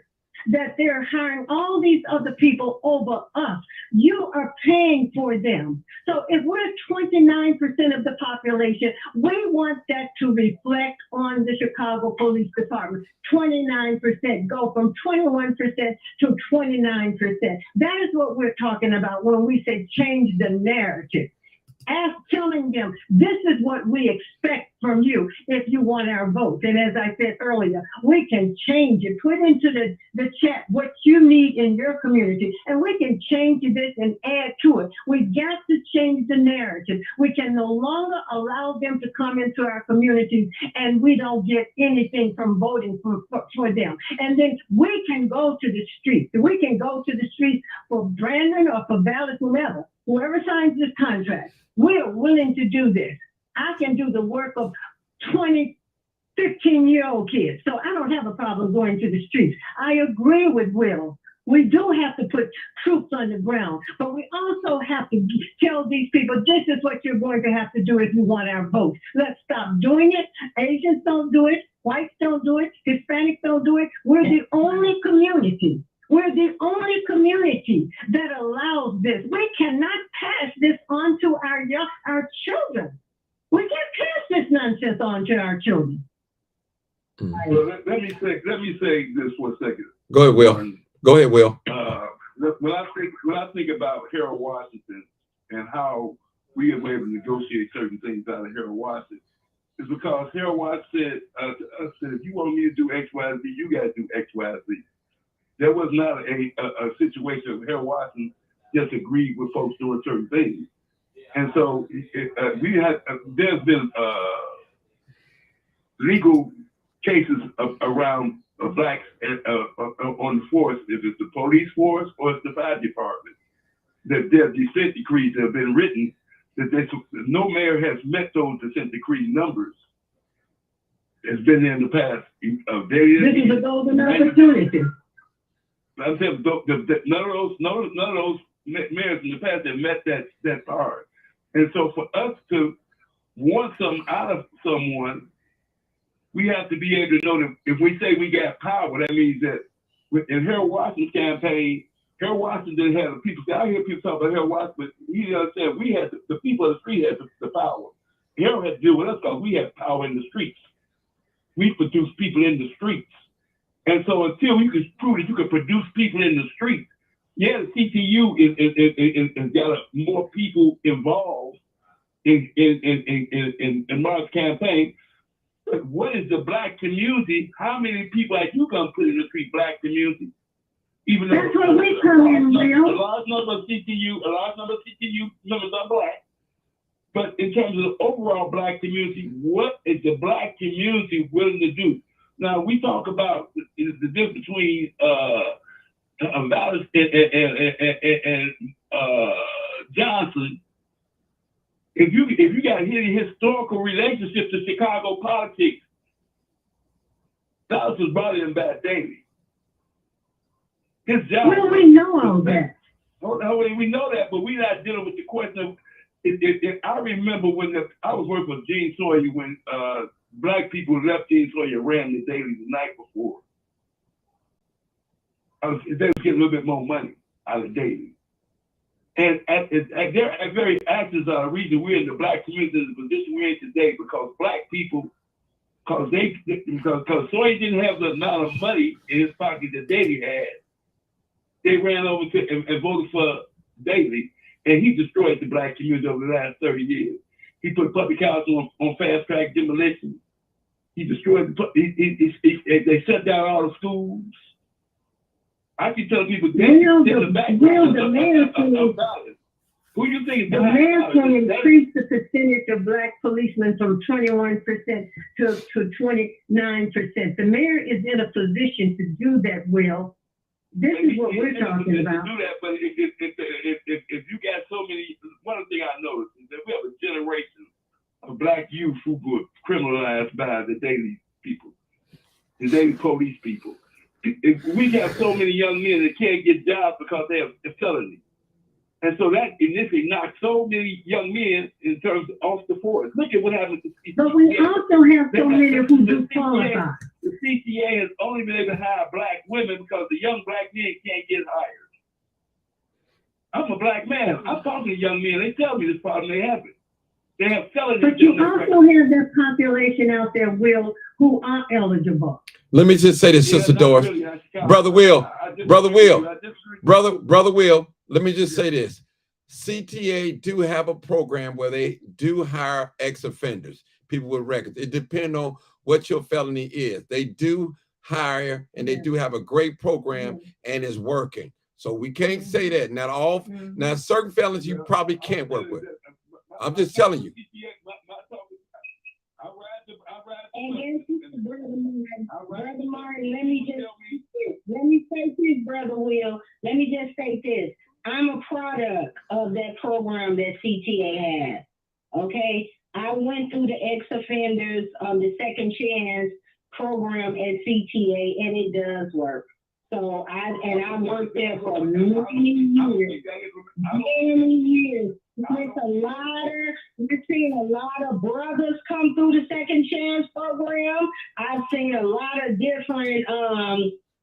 that they're hiring all these other people over us. You are paying for them. So if we're 29% of the population, we want that to reflect on the Chicago Police Department. 29%, go from 21% to 29%. That is what we're talking about when we say change the narrative. As telling them, this is what we expect from you if you want our vote. And as I said earlier, we can change it. Put into the chat what you need in your community, and we can change this and add to it. We got to change the narrative. We can no longer allow them to come into our communities and we don't get anything from voting for them. And then we can go to the streets. We can go to the streets for Brandon or for Ballard, whoever signs this contract. We're willing to do this. I can do the work of 20, 15-year-old kids. So I don't have a problem going to the streets. I agree with Will. We do have to put troops on the ground, but we also have to tell these people, this is what you're going to have to do if you want our vote. Let's stop doing it. Asians don't do it. Whites don't do it. Hispanics don't do it. We're the only community. We're the only community that allows this. We cannot pass this on to our children. We can't pass this nonsense on to our children. Well, let me say this for a second. Go ahead, Will. Go ahead, Will. When I think about Harold Washington and how we were able to negotiate certain things out of Harold Washington, it's because Harold Washington said, if you want me to do X, Y, Z, you got to do X, Y, Z. There was not a situation where Harold Washington just agreed with folks doing certain things. And so there's been legal cases around Blacks on the force, if it's the police force or it's the fire department, that there are dissent decrees that have been written that no mayor has met those dissent decree numbers. It's been there in the past. This is a golden opportunity. I'm saying none of those mayors in the past have met that bar. And so for us to want something out of someone, we have to be able to know that if we say we got power, that means that in Harold Washington's campaign, Harold Washington had the people. I hear people talk about Harold Washington, but he said we had the people of the street had the power. Harold had to deal with us because we had power in the streets. We produce people in the streets. And so until you can prove that you can produce people in the streets, yeah, the CTU is got more people involved in Mark's campaign. But what is the Black community? How many people are you gonna put in the street? Black community, even that's where we come in, Will. A large number of CTU members are Black. But in terms of the overall Black community, what is the Black community willing to do? Now we talk about the difference between Vallis and Johnson. If you got any historical relationship to Chicago politics, Vallis was brought in by Daley. His job. Well, we know all that. We know that, but we're not dealing with the question of. I remember when I was working with Gene Sawyer when Black people left Gene Sawyer, ran the Daily the night before. They was getting a little bit more money out of Daily. And their very actions are the reason we're in the black community in the position we're in today, because black people, because Soy didn't have the amount of money in his pocket that Daley had. They ran over to and voted for Daley, and he destroyed the black community over the last 30 years. He put public housing on fast track demolition. He destroyed they shut down all the schools. I keep telling people, the mayor who you think is the mayor can increase the percentage of black policemen from 21% to 29%. The mayor is in a position to do that, Will. This is what we're talking about. Do that, but if you got so many, one thing I noticed is that we have a generation of black youth who were criminalized by the Daley people, the Daley police people. If we have so many young men that can't get jobs because they have a felony. And so that initially knocked so many young men in terms of off the force. Look at what happened to CTA. But we also have so many who do qualify. The CTA has only been able to hire black women because the young black men can't get hired. I'm a black man. I'm talking to young men. They tell me this problem they have it. They have felonies. But you also have that population out there, Will, who are eligible. Let me just say this, Sister Doris. Really, Brother Will, Brother Will, let me just say this. CTA do have a program where they do hire ex-offenders, people with records. It depends on what your felony is. They do hire, and they do have a great program, and it's working. So we can't say that. Not all, now certain felons you probably can't work with. I'm just telling you. And then, Brother Martin, let me say this, Brother Will. Let me just say this. I'm a product of that program that CTA has. Okay, I went through the ex-offenders, the second chance program at CTA, and it does work. So I worked there for many years. We've seen a lot of brothers come through the second chance program. I've seen a lot of different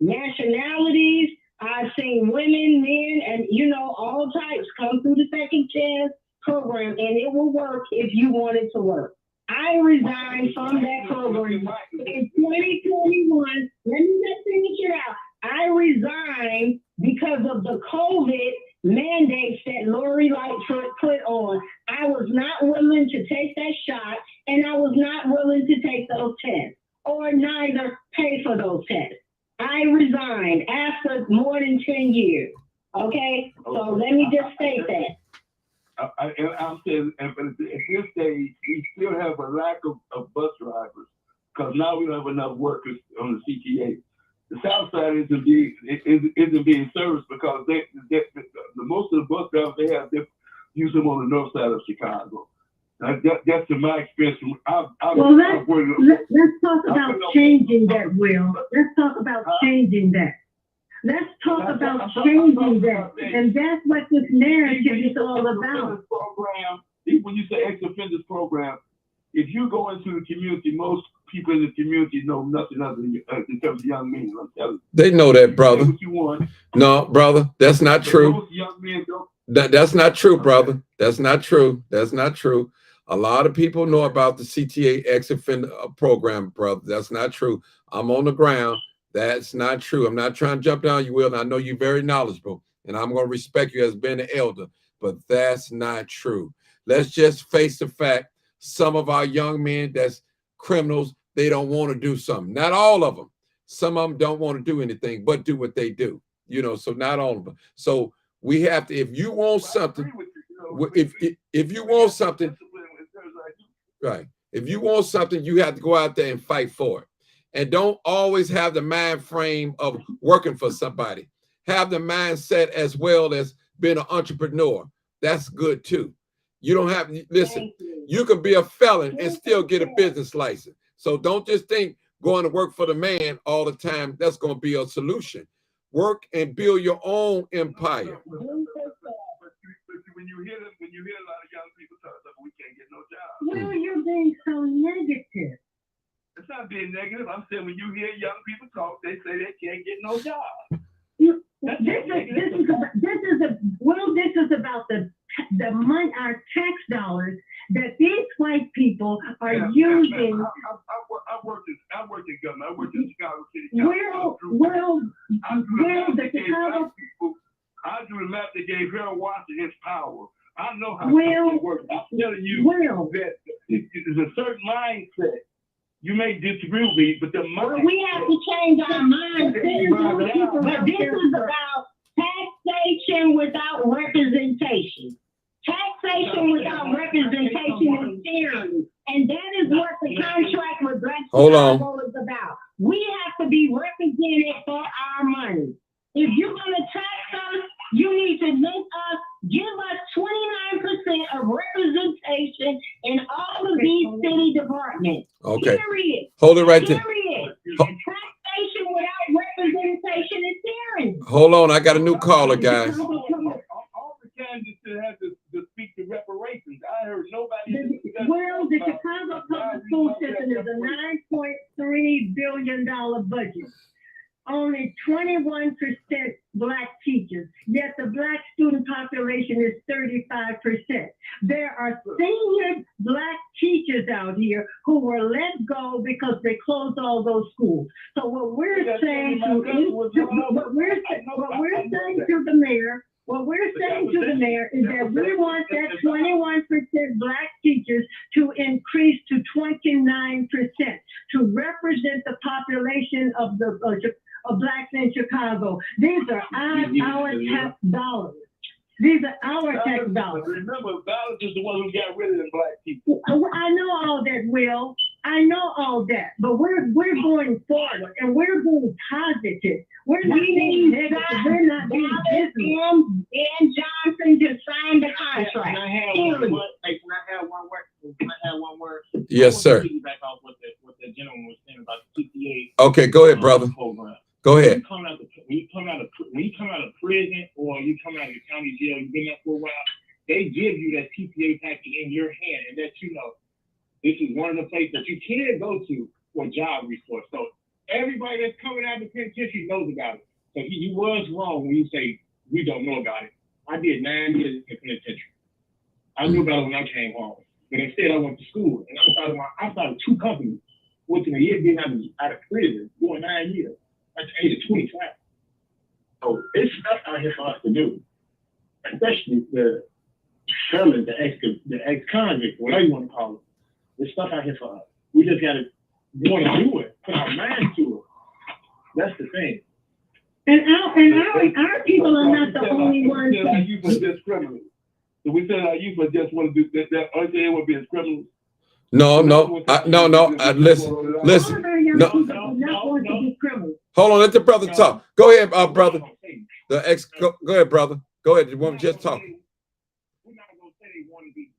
nationalities. I've seen women, men, and all types come through the second chance program, and it will work if you want it to work. I resigned from that program in 2021. Let me just finish it out. I resigned because of the COVID mandates that Lori Lightfoot put on. I was not willing to take that shot, and I was not willing to take those tests, or neither pay for those tests. I resigned after more than 10 years. Okay? So let me just state that. I'm saying, at this stage, we still have a lack of bus drivers because now we don't have enough workers on the CTA. The South Side isn't being serviced because most of the bus drivers they have, they use them on the north side of Chicago. That's in my experience. Let's talk about changing that, Will. Let's talk about changing that. Let's talk about changing that. And that's what this narrative is all about. When you say ex-offenders program, if you go into the community, most people in the community know nothing other than in terms of young men. I'm telling you. They know that, brother. What you want. No, brother, that's not true. Most young men don't. That's not true, brother. That's not true. That's not true. A lot of people know about the CTA ex-offender program, brother. That's not true. I'm on the ground. That's not true. I'm not trying to jump down you, Will. And I know you're very knowledgeable, and I'm going to respect you as being an elder, but that's not true. Let's just face the fact, some of our young men that's criminals, they don't want to do something. Not all of them. Some of them don't want to do anything but do what they do. So not all of them. So we have to, if you want something, if you want something, right. If you want something, you have to go out there and fight for it. And don't always have the mind frame of working for somebody. Have the mindset as well as being an entrepreneur. That's good too. You don't have, listen, you can be a felon and still get a business license. So don't just think going to work for the man all the time, that's going to be a solution. Work and build your own empire. But when you hear a lot of young people talk about we can't get no job. Well, you're being so negative. It's not being negative. I'm saying when you hear young people talk, they say they can't get no job. This is about the money, our tax dollars that these white people are using. I worked in government. I worked in Chicago City. The Chicago people. I do the map that gave Harold Washington his power. I know how it works. I'm telling you that there's a certain mindset. You may disagree with me, but the mindset. We have to change our mindset. But this is about taxation without representation. Taxation without representation is tyranny. And that is what the contract with Black Chicago is about. We have to be represented for our money. If you're going to tax us, you need to give us 29% of representation in all of these city departments. Okay. Period. Hold it right there. Period. Taxation without representation is tyranny. Hold on. I got a new caller, guys. All the candidates have to speak to reparations. I heard nobody. The Chicago Public School System is a $9.3 billion budget. Only 21% Black teachers, yet the Black student population is 35%. There are senior Black teachers out here who were let go because they closed all those schools. So what we're saying to the mayor is that we want that 21% Black teachers to increase to 29% to represent the population of the Blacks in Chicago. These are our tax dollars. These are our tax dollars. Remember, Ballard is the one who got rid of the Black people. I know all that, Will. I know all that. But we're going forward and we're being positive. We're not being negative. We're not being business. And Johnson just signed the contract. Can I have one word? Yes, sir. Back off what the gentleman was saying about the TPA. Okay, go ahead, brother. Program. Go ahead. When you come out of prison or you come out of the county jail, you've been there for a while, they give you that TPA package in your hand and let you know this is one of the places that you can go to for job resource. So everybody that's coming out of the penitentiary knows about it. So you was wrong when you say we don't know about it. I did 9 years in the penitentiary. I knew about it when I came home. But instead I went to school and I started 2 companies within a year getting out of prison, doing 9 years. At the age of 25. So it's stuff out here for us to do, especially the felons, the ex-convicts, whatever you want to call them. There's stuff out here for us. We just got to want to do it, put our mind to it. That's the thing. And our people are not the only ones. Our youth are just criminals. So we said our youth are just want to do that. Aren't they want to be as criminals? No. Listen. Hold on, let the brother talk. Go ahead, brother. Go ahead, brother. Go ahead. You want to just talk? We're not gonna say they want to be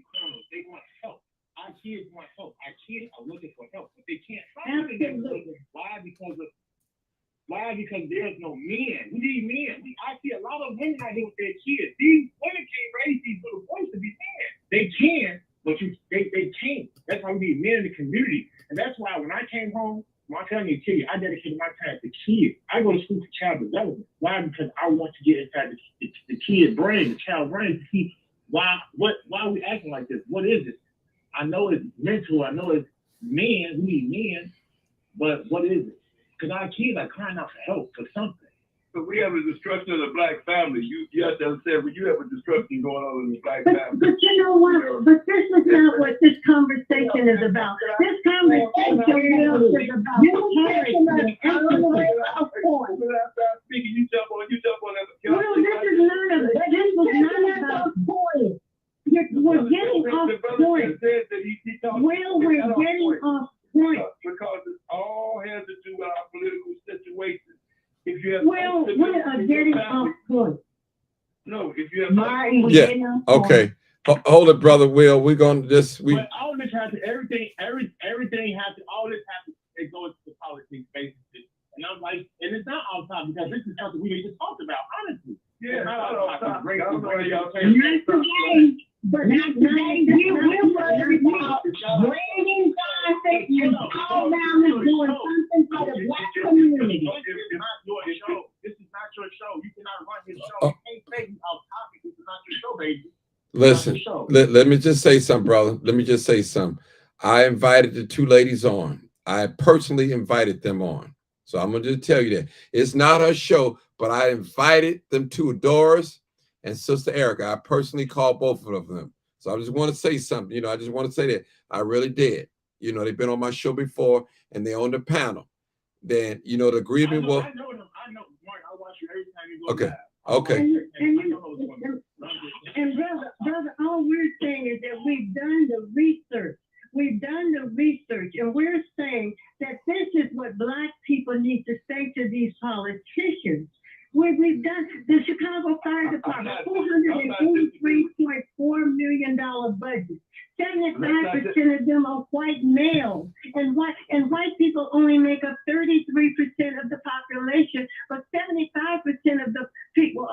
criminals. They want help. Our kids want help. Our kids are looking for help, but they can't find it. Why? Because there's no men. We need men. I see a lot of women out here with their kids. These women can't raise these little boys to be men. They can, but they can't. That's why we need men in the community. And that's why when I came home, my family tell you, I dedicated my time to kids. I go to school for child development. Why? Because I want to get inside the kid brain, the child brain, to see why are we acting like this? What is it? I know it's mental. I know it's men. We need men. But what is it? Because our kids are crying out for help, for something. So we have a destruction of the Black family. You have to understand, when you have a destruction going on in the Black family. But you know what? But this is not what this conversation is about. This conversation is about speaking, you jump on that. Well, this was not about point. We're getting off point. Well, we're getting off point. Because it all has to do with our political situation. If you have we are getting off point. No, if you have Martin, we're yeah. getting off point. Okay. Hold it, brother Will. We're going to this. But all this has to, everything has to, all this has to, it goes to politics, basically. And I'm like, and it's not all time because this is something we just talked about, honestly. Yeah, But not today. We're worried about Brandon Johnson and all down there doing something for the Black community. It's Listen, let me just say something, brother. Let me just say something. I invited the two ladies on. I personally invited them on. So I'm going to just tell you that. It's not her show, but I invited them to Doris and Sister Erica. I personally called both of them. So I just want to say something. You know, I just want to say that. I really did. You know, they've been on my show before, and they're on the panel. Then, you know, the agreement was... I know them. I know, Mark. I watch you every time you go Okay. live. Okay. And brother, all we're saying is that we've done the research. We've done the research, and we're saying that this is what Black people need to say to these politicians. We've done the Chicago Fire Department, $483.4 million budget. 75% of them are white males, and white people only make up 33% of the population, but 75% of the people,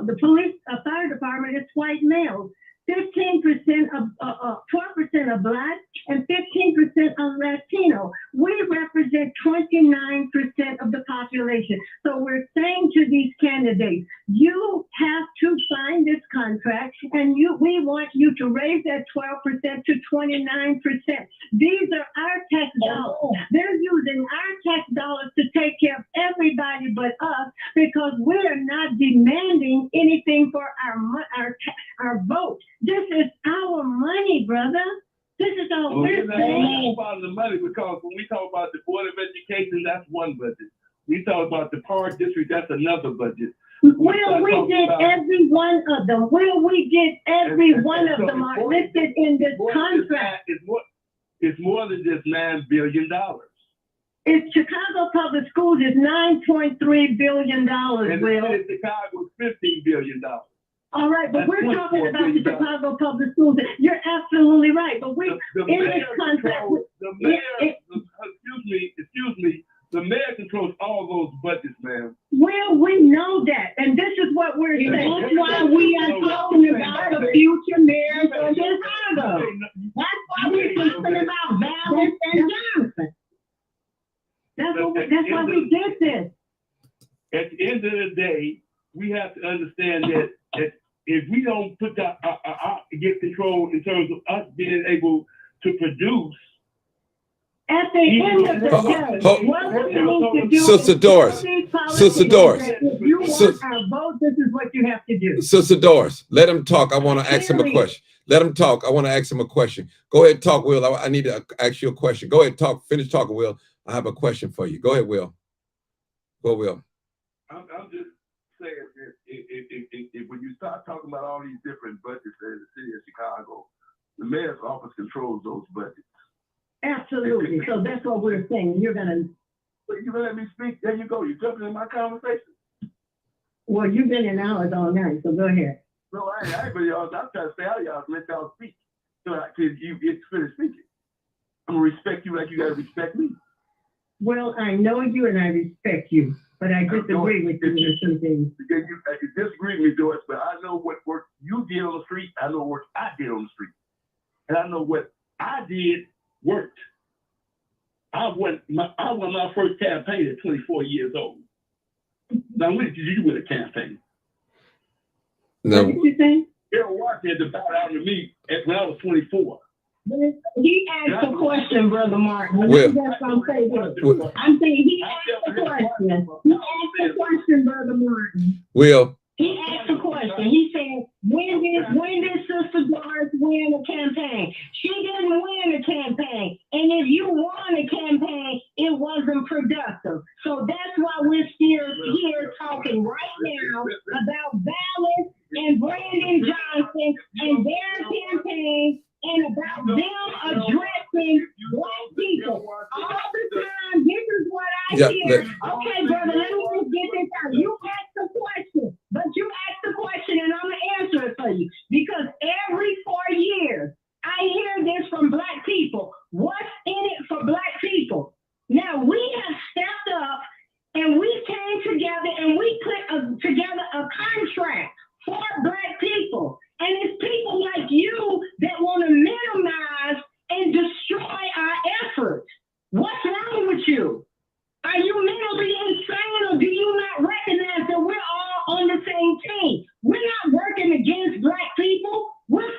the police, fire department is white males. 15% of 12% are Black, and 15% are Latino. We represent 29% of the population. So we're saying to these candidates, you have to sign this contract, and we want you to raise that 12% to 29%. These are our tax dollars. They're using our tax dollars to take care of everybody but us, because we are not demanding anything for our vote. This is our money, brother. This is all we're saying. About the money, because when we talk about the Board of Education, that's one budget. We talk about the Power District, that's another budget. Well, we did every one of them. Well, we did every one of them are listed in this contract. It's more than just $9 billion. It's Chicago Public Schools is $9.3 billion. And Will. Chicago is $15 billion. All right, but we're talking about the Chicago Public Schools. You're absolutely right. But we in this contract. Excuse me. The mayor controls all those budgets, man. Well, we know that, and this is what we're saying. That's why we are talking about the future mayors of Chicago. That's why we're talking about Vallis and Johnson. That's why we did this. At the end of the day, we have to understand that if we don't put get control in terms of us being able to produce. At the end of the day, what we need to do Sister Doris, if you want our vote, this is what you have to do. Sister Doris, let him talk. I want to ask him a question. Let him talk. I want to ask him a question. Go ahead, talk, Will. I need to ask you a question. Go ahead, talk. Finish talking, Will. I have a question for you. Go ahead, Will. Go, Will. I'm just saying, if when you start talking about all these different budgets in the city of Chicago, the mayor's office controls those budgets. Absolutely. So that's what we're saying. You're gonna let me speak. There you go. You're jumping in my conversation. Well, you've been in ours all night, so go ahead. No, I ain't been y'all. I'm trying to stay out of y'all to let y'all speak. So you get finished speaking. I'm gonna respect you like you gotta respect me. Well, I know you and I respect you, but I disagree with you on some things. Because you disagree with me, Doris, but I know what work you did on the street. I know what I did on the street, and I know what I did worked. I won my first campaign at 24 years old. Now, when did you win a campaign? No. What did you say? Errol Washington had to bow down to me when I was 24. He asked a question, Brother Martin. Will. That's what I'm saying. I'm saying he asked a question. He asked a question, Brother Martin. Will. He asked a question. He said, when did Sister Doris win a campaign? She didn't win a campaign. And if you won a campaign, it wasn't productive. So that's why we're still here talking right now about Vallis and Brandon Johnson and their campaign and about them addressing Black people. All the time, this is what I hear. Okay, brother, let me just get this out. You asked the question, but you asked the question and I'm going to answer it for you. Because every 4 years, I hear this from Black people. What's in it for Black people? Now, we have stepped up and we came together and we put together a contract for Black people. And it's people like you that want to minimize and destroy our efforts. What's wrong with you? Are you mentally insane, or do you not recognize that we're all on the same team? We're not working against Black people. We're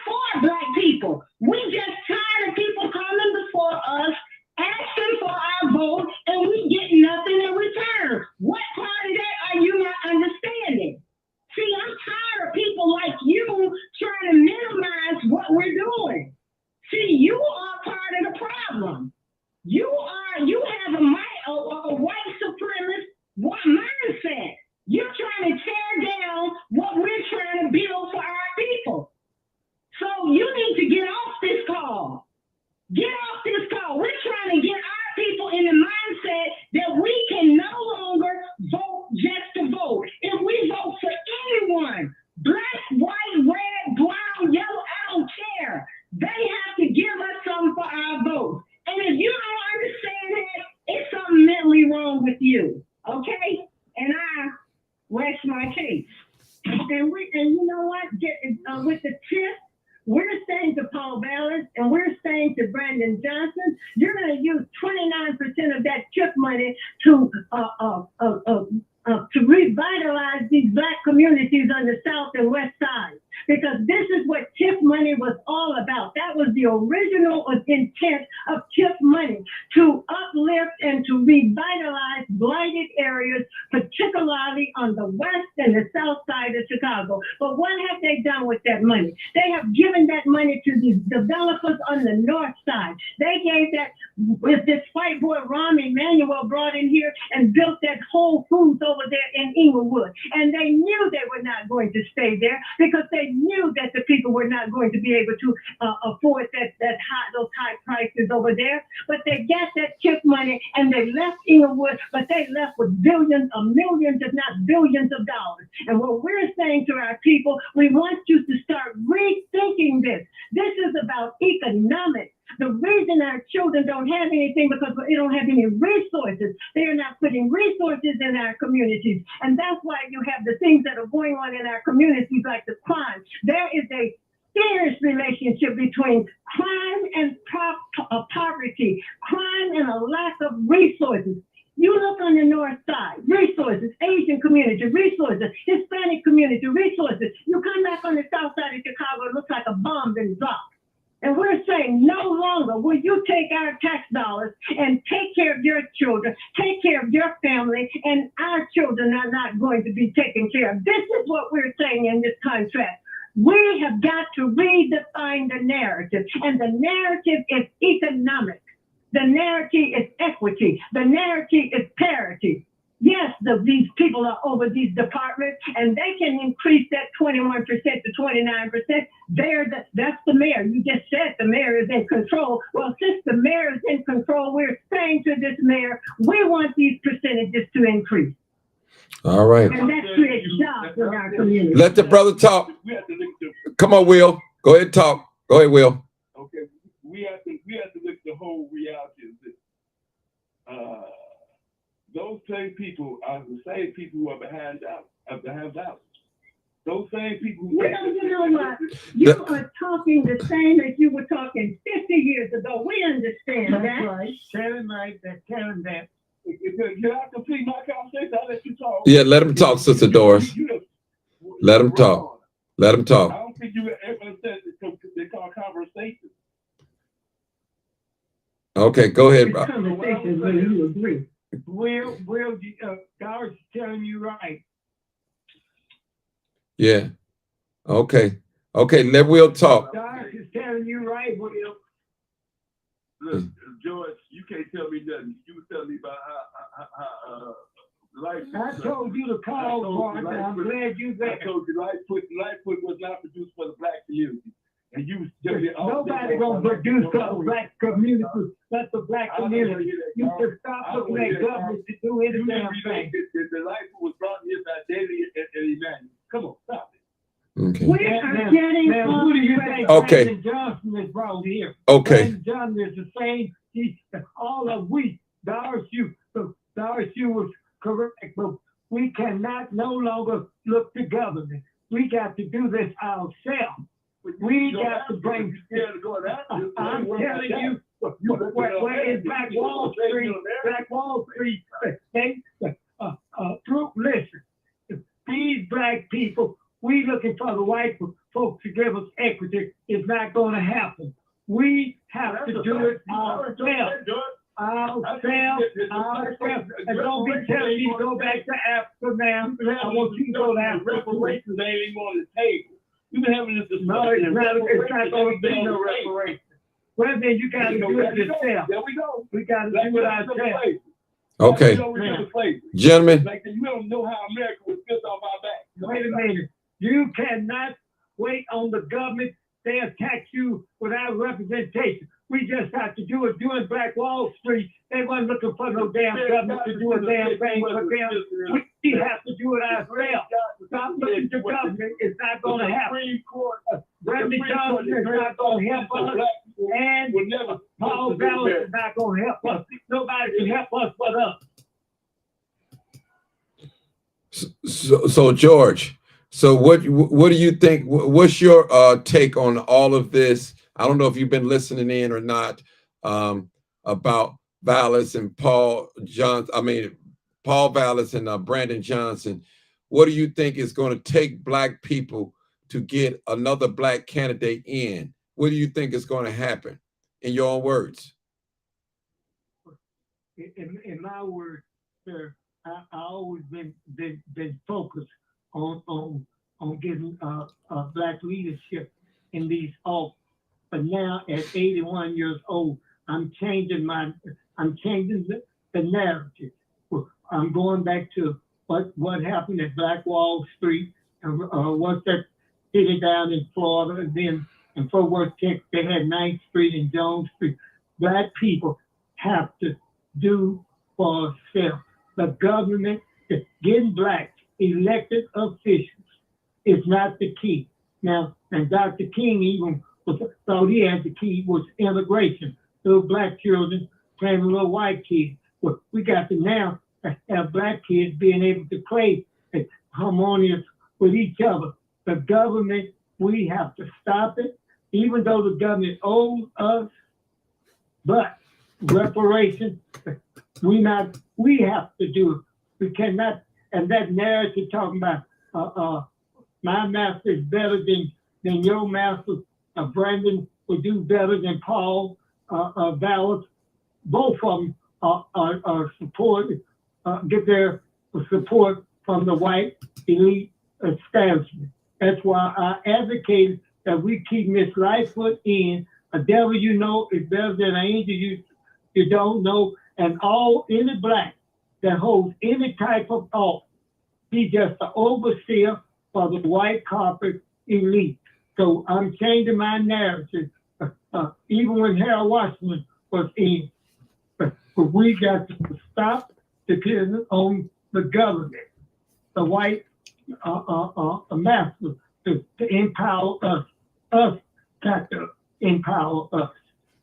to revitalize these Black communities on the South and West Side. Because this is what TIF money was all about. That was the original intent of TIF money, to uplift and to revitalize blighted areas, particularly on the west and the south side of Chicago. But what have they done with that money? They have given that money to these developers on the north side. They gave that, with this white boy Rahm Emanuel brought in here and built that Whole Foods over there in Inglewood. And they knew they were not going to stay there because they knew that the people were not going to be able to afford those high prices over there. But they got that TIF money and they left Inglewood, but they left with billions of millions, if not billions of dollars. And what we're saying to our people, we want you to start rethinking this. This is about economics. The reason our children don't have anything because they don't have any resources. They are not putting resources in our communities. And that's why you have the things that are going on in our communities like the crime. There is a serious relationship between crime and poverty, crime and a lack of resources. You look on the north side, resources, Asian community, resources, Hispanic community, resources. You come back on the south side of Chicago, it looks like a bomb been dropped. And we're saying no longer will you take our tax dollars and take care of your children, take care of your family, and our children are not going to be taken care of. This is what we're saying in this contract. We have got to redefine the narrative, and the narrative is economic. The narrative is equity. The narrative is parity. Yes, these people are over these departments, and they can increase that 21% to 29%. That's the mayor. You just said the mayor is in control. Well, since the mayor is in control, we're saying to this mayor, we want these percentages to increase. All right. And that creates jobs in our community. Let the brother talk. Come on, Will. Go ahead and talk. Go ahead, Will. Okay, we have to look at the whole reality of this. Those same people are the same people who are behind ballots. Those same people who you know what? You are talking the same as you were talking 50 years ago. We understand that. That's right. Telling right that, telling that. You have to see my conversation. I'll let you talk. Yeah, let him talk, Sister Doris. Let him talk. Let him talk. I don't think you ever said they call conversation. Okay, go ahead, bro. Conversations where you agree. Will, Doris is telling you right. Yeah. Okay. Okay, let Will talk. Doris is telling you right, Will. Look, George, you can't tell me nothing. You tell me about how life. I told you to call, Martha. I'm glad you there. I told you Lightfoot was not produced for the Black community. And you nobody gonna produce for the Black community. That's the Black community. You should stop looking at government to do any damn thing. The Lightfoot was brought here by Daily and Emmanuel. Come on, stop it. Okay. We are getting now, who do you think Okay. Brandon Johnson is brought here? Okay. Brandon Johnson is the same. Doris, you was correct, but we cannot no longer look to government. We got to do this ourselves. We got to bring. I'm telling you, where is Black Wall Street? Black Wall Street. Listen, these Black people, we looking for the white folks to give us equity. It's not going to happen. We have to do it ourselves. And don't be telling me to go back to Africa now. I want you to go to Africa. Reparations ain't even on the table. You've been having this discussion. No, it's not going to be no reparation. Well, then you got to do it yourself. There we go. We got to do it ourselves. Okay. Gentlemen. Like you don't know how America was built on our back. Wait a minute. You cannot wait on the government. They attack you without representation. We just have to do it. Doing Black Wall Street, they weren't looking for no damn government to do a damn thing for them. We have to do it ourselves. Stop looking to government. It's not going to happen. Brandon Johnson is not going to help us. And Paul Ballard is not going to help us. Nobody can help us but us. So George, so what do you think? What's your take on all of this? I don't know if you've been listening in or not, about Vallis and Paul Johnson. I mean, Paul Vallis and Brandon Johnson, what do you think is going to take black people to get another black candidate in? What do you think is going to happen, in your own words? In my words, sir, I always been focused on getting black leadership in these offices. But now at 81 years old, I'm changing the narrative. I'm going back to what happened at Black Wall Street and what's that city down in Florida, and then in Fort Worth, Texas, they had 9th Street and Jones Street. Black people have to do for themselves. The government, getting black elected officials is not the key. Now, and Dr. King even thought he had the key was immigration. Little black children playing with little white kids. Well, we got to now have black kids being able to play harmonious with each other. The government, we have to stop it, even though the government owes us, but reparations, we have to do it. We cannot, and that narrative talking about my master is better than your master, Brandon will do better than Paul Vallis. Both of them are supported, get their support from the white elite establishment. That's why I advocated that we keep Miss Lightfoot in. A devil you know is better than an angel you don't know, and any black that holds any type of office, he's just an overseer for the white carpet elite. So I'm changing my narrative. Even when Harold Washington was in, but we got to stop depending on the government, the white master to empower us. Us got to empower us.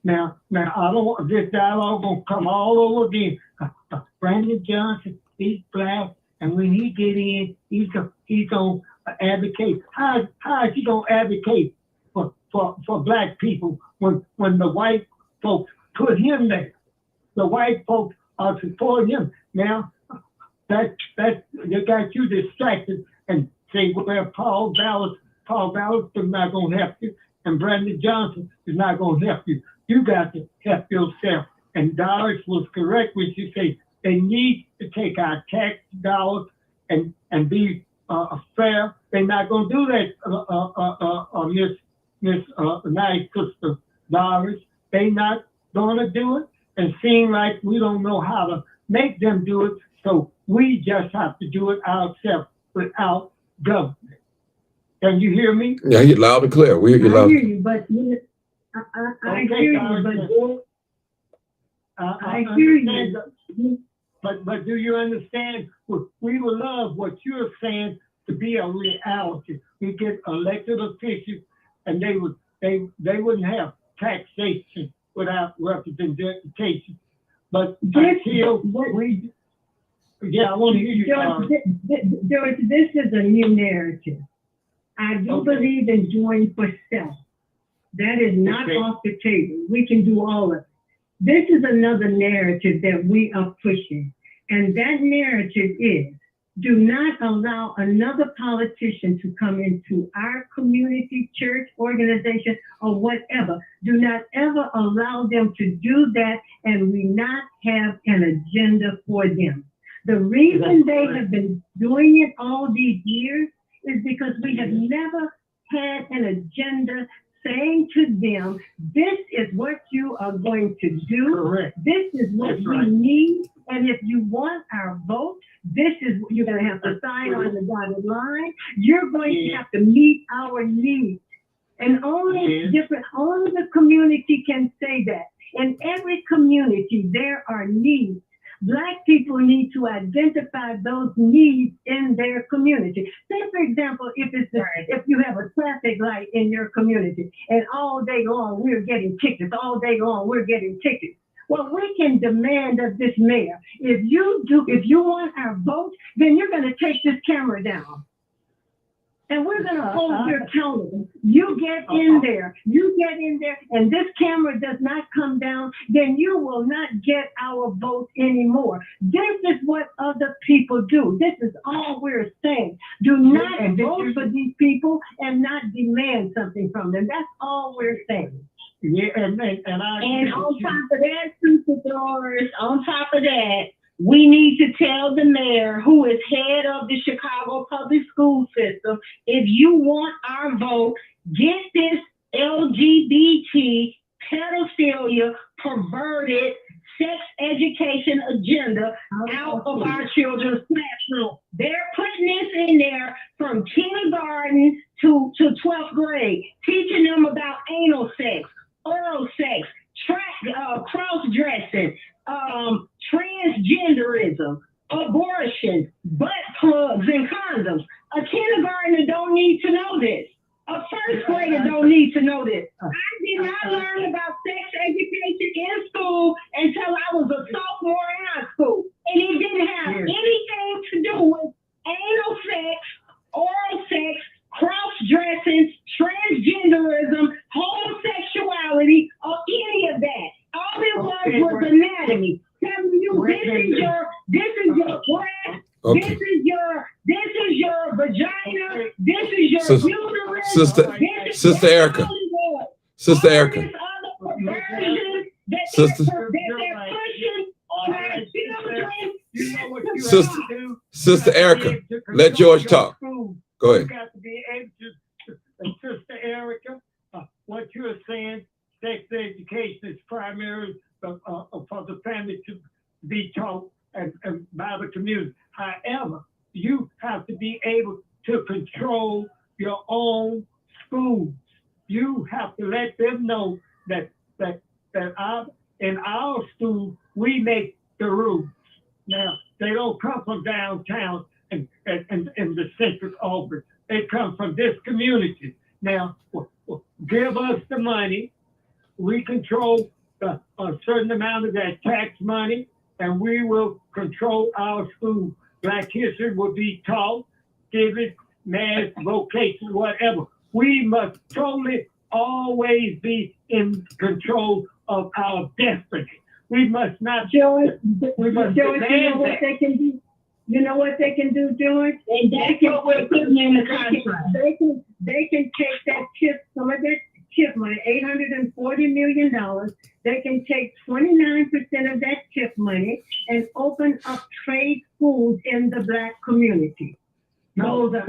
Now I don't want this dialogue gonna come all over again. Brandon Johnson, he's black, and when he get in, he's gonna advocate. How is he gonna advocate for black people when the white folks put him there? The white folks are supporting him. Now that they got you distracted and say, well, Paul Vallis is not gonna help you, and Brandon Johnson is not gonna help you. You got to help yourself. And Doris was correct when she said they need to take our tax dollars and be fair. They're not going to do that, Miss Nice Sister Doris. They're not going to do it, and seem like we don't know how to make them do it. So we just have to do it ourselves without government. Can you hear me? Yeah, you're loud and clear. We hear you loud. I hear you, but I hear you, but I hear you. But do you understand? We would love what you're saying to be a reality. We get elected officials, and they wouldn't have taxation without representation. But until we, I want to hear you. George, this is a new narrative. I do believe in doing for self. That is not off the table. We can do all of it. This is another narrative that we are pushing. And that narrative is, do not allow another politician to come into our community, church, organization, or whatever. Do not ever allow them to do that and we not have an agenda for them. The reason they have been doing it all these years is because we have never had an agenda saying to them, this is what you are going to do. Correct. This is what we need. And if you want our vote, this is what you're going to have to sign on the dotted line. You're going to have to meet our needs. And only the community can say that. In every community, there are needs. Black people need to identify those needs in their community. Say, for example, if you have a traffic light in your community and all day long we're getting tickets, well, we can demand of this mayor, if you want our vote, then you're going to take this camera down. And we're gonna hold you accountable. You get in there, and this camera does not come down, then you will not get our vote anymore. This is what other people do. This is all we're saying. Do not vote for these people and not demand something from them. That's all we're saying. Yeah, and on top of that, Super Doors, on top of that, we need to tell the mayor, who is head of the Chicago public school system, if you want our vote, get this LGBT, pedophilia, perverted, sex education agenda out of our children's classroom. They're putting this in there from kindergarten to 12th grade, teaching them about anal sex, oral sex, cross-dressing, transgenderism, abortion, butt plugs and condoms. A kindergartner don't need to know this. A first grader don't need to know this. I did not learn about sex education in school until I was a sophomore in high school. And it didn't have anything to do with anal sex, oral sex, cross-dressing, transgenderism, homosexuality, or any of that. All it was anatomy. Telling you this is your breast, this is your vagina, this is your uterus. Sister Erica. Sister Erica. Sister Erica, let George talk. Go ahead. You got to be able to, Sister Erica, what you're saying, sex education is primary for the family to be taught and by the community. However, you have to be able to control your own schools. You have to let them know that in our school we make the rules. Now they don't come from downtown and the central Auburn. They come from this community. Now give us the money. We control a certain amount of that tax money, and we will control our school. Black history will be taught, civics, math, vocation, whatever. We must totally always be in control of our destiny. We must not. George, you know what they can do? You know what they can do, George? And that's what we're putting in the contract. They can take that some of that TIF money, $840 million. They can take 29% of that TIF money and open up trade schools in the Black community. No, give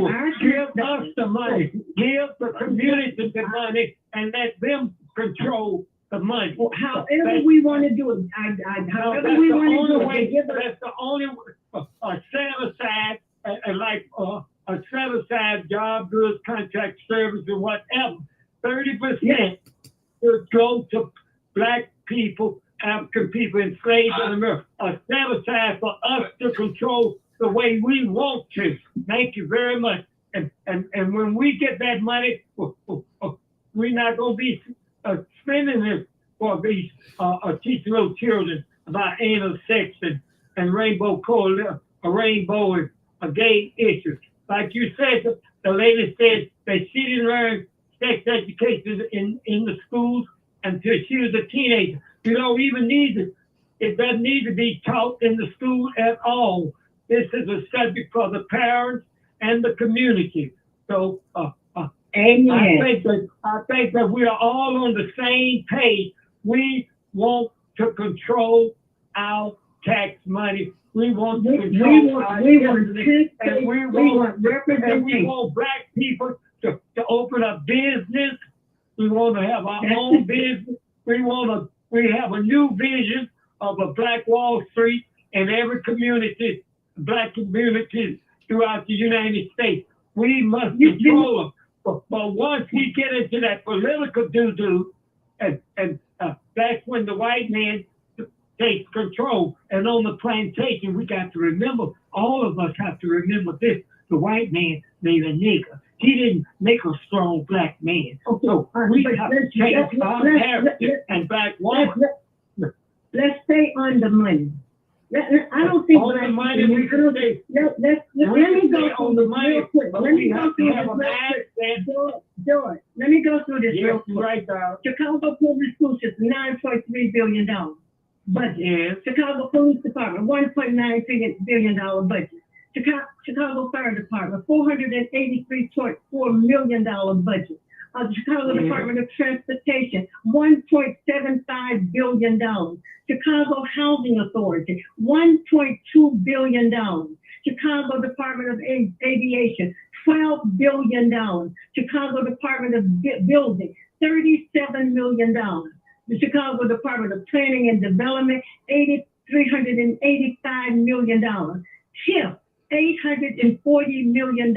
us the money. Give the community the money and let them control the money. Well, however we want to do it. However we want to do it. That's the only way. Set aside, a set aside job, goods, contract, service, and whatever. 30% should go to Black people, African people enslaved in America. A set aside for us to control the way we want to. Thank you very much. And when we get that money, we're not going to be spending it for these teaching little children about anal sex and rainbow and gay issues. Like you said, the lady said that she didn't learn sex education in the schools until she was a teenager. You don't even need it. It doesn't need to be taught in the school at all. This is a subject for the parents and the community. So Amen. I think that we are all on the same page. We want to control our tax money. We want to control our business, and we want Black people to open a business. We want to have our own business. We have a new vision of a Black Wall Street in every community, Black communities throughout the United States. We must control them. But once we get into that political doo-doo, and that's when the white man takes control. And on the plantation, we got to remember, all of us have to remember this. The white man made a nigger. He didn't make a strong Black man. So we have to change our heritage and Black woman. Let's stay on the money. I don't think All the black money people we need could to- say, let me go on the money, real quick. but Let me we go have to through have this a real quick. mindset. George, let me go through this real Yes, quick. right, Doc. Chicago Public Schools is $9.3 billion budget. Yes. Chicago Police Department, $1.9 billion budget. Chicago Fire Department, $483.4 million budget. Chicago Department of Transportation, $1.75 billion. Chicago Housing Authority, $1.2 billion. Chicago Department of Aviation, $12 billion. Chicago Department of Building, $37 million. The Chicago Department of Planning and Development, $385 million. TIF, $840 million.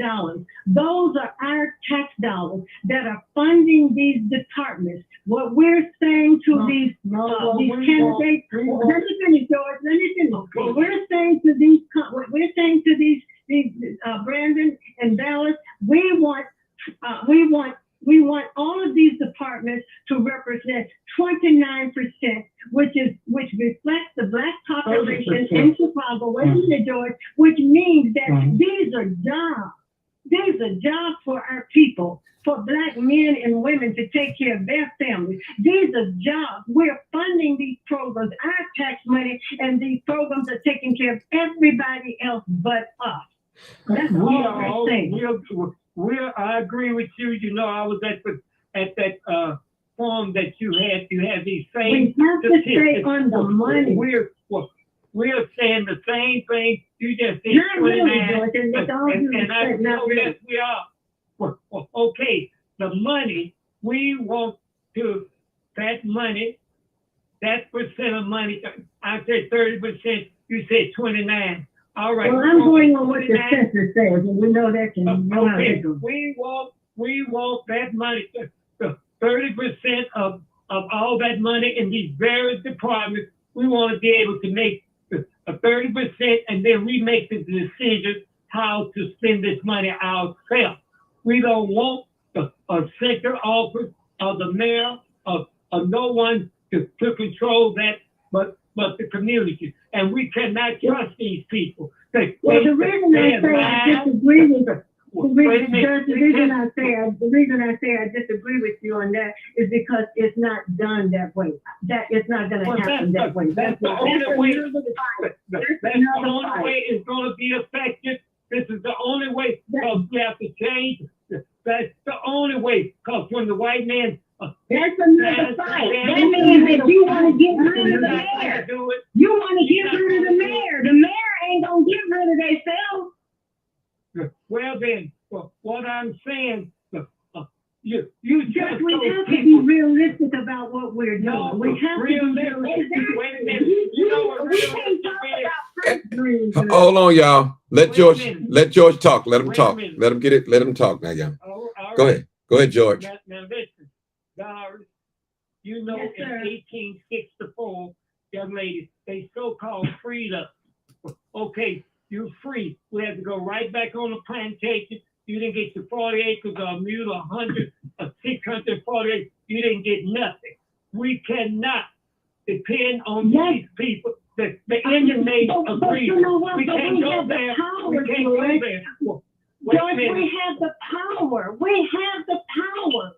Those are our tax dollars that are funding these departments. What we're saying to these candidates, let me finish, George, let me finish. What we're saying to these, Brandon and Dallas, we want all of these departments to represent 29%, which reflects the black population in Chicago. Wait a minute, George, which means that these are jobs. These are jobs for our people, for black men and women to take care of their families. These are jobs. We're funding these programs, our tax money, and these programs are taking care of everybody else but us. That's all we're saying. I agree with you. You know, I was at that forum that you had. You had these same. We have to stay on the money. We're saying the same thing. You just said Not really, 29. George, and with all due And I respect, not know really. yes, we are. Well, okay, the money we want to that money, that percent of money. I said 30%. You said 29. All right. Well, I'm going on what the census says, and we know that can know how Okay, to do. we want that money, the 30% of all that money in these various departments. We want to be able to make a 30%, and then we make the decision how to spend this money ourselves. We don't want a center office or the mayor or no one to control that, but the community. And we cannot trust these people. Well, the reason I say I disagree with the reason I say I disagree with you on that is because it's not done that way. That it's not going to happen that way. That's the only way. That's the only way it's going to be effective. This is the only way, because we have to change. That's the only way, because when the white man that's another fight. That means that you want to get rid of the mayor. You want to get rid of the mayor. The mayor ain't gonna get rid of themselves. Well then, what I'm saying, you just we have to be realistic about what we're doing. No, we have to be realistic. Wait a minute. You know what We can't talk about dreams. Hold on, y'all. Let George talk. Let him Wait a talk. minute. Let him get it. Let him talk now, y'all. All Go right. ahead. Go ahead, George. Now listen, Doris, you know, Yes, in sir. 1864, young lady, they so-called freed us. Okay, you're free. We had to go right back on the plantation. You didn't get your 40 acres or a mule, 100 or 640 acres. You didn't get nothing. We cannot depend on these people. The Indian made agreed. You know what? We But can't we go have the there. power, We can't go George. there. Wait a George, minute. we have the power. We have the power.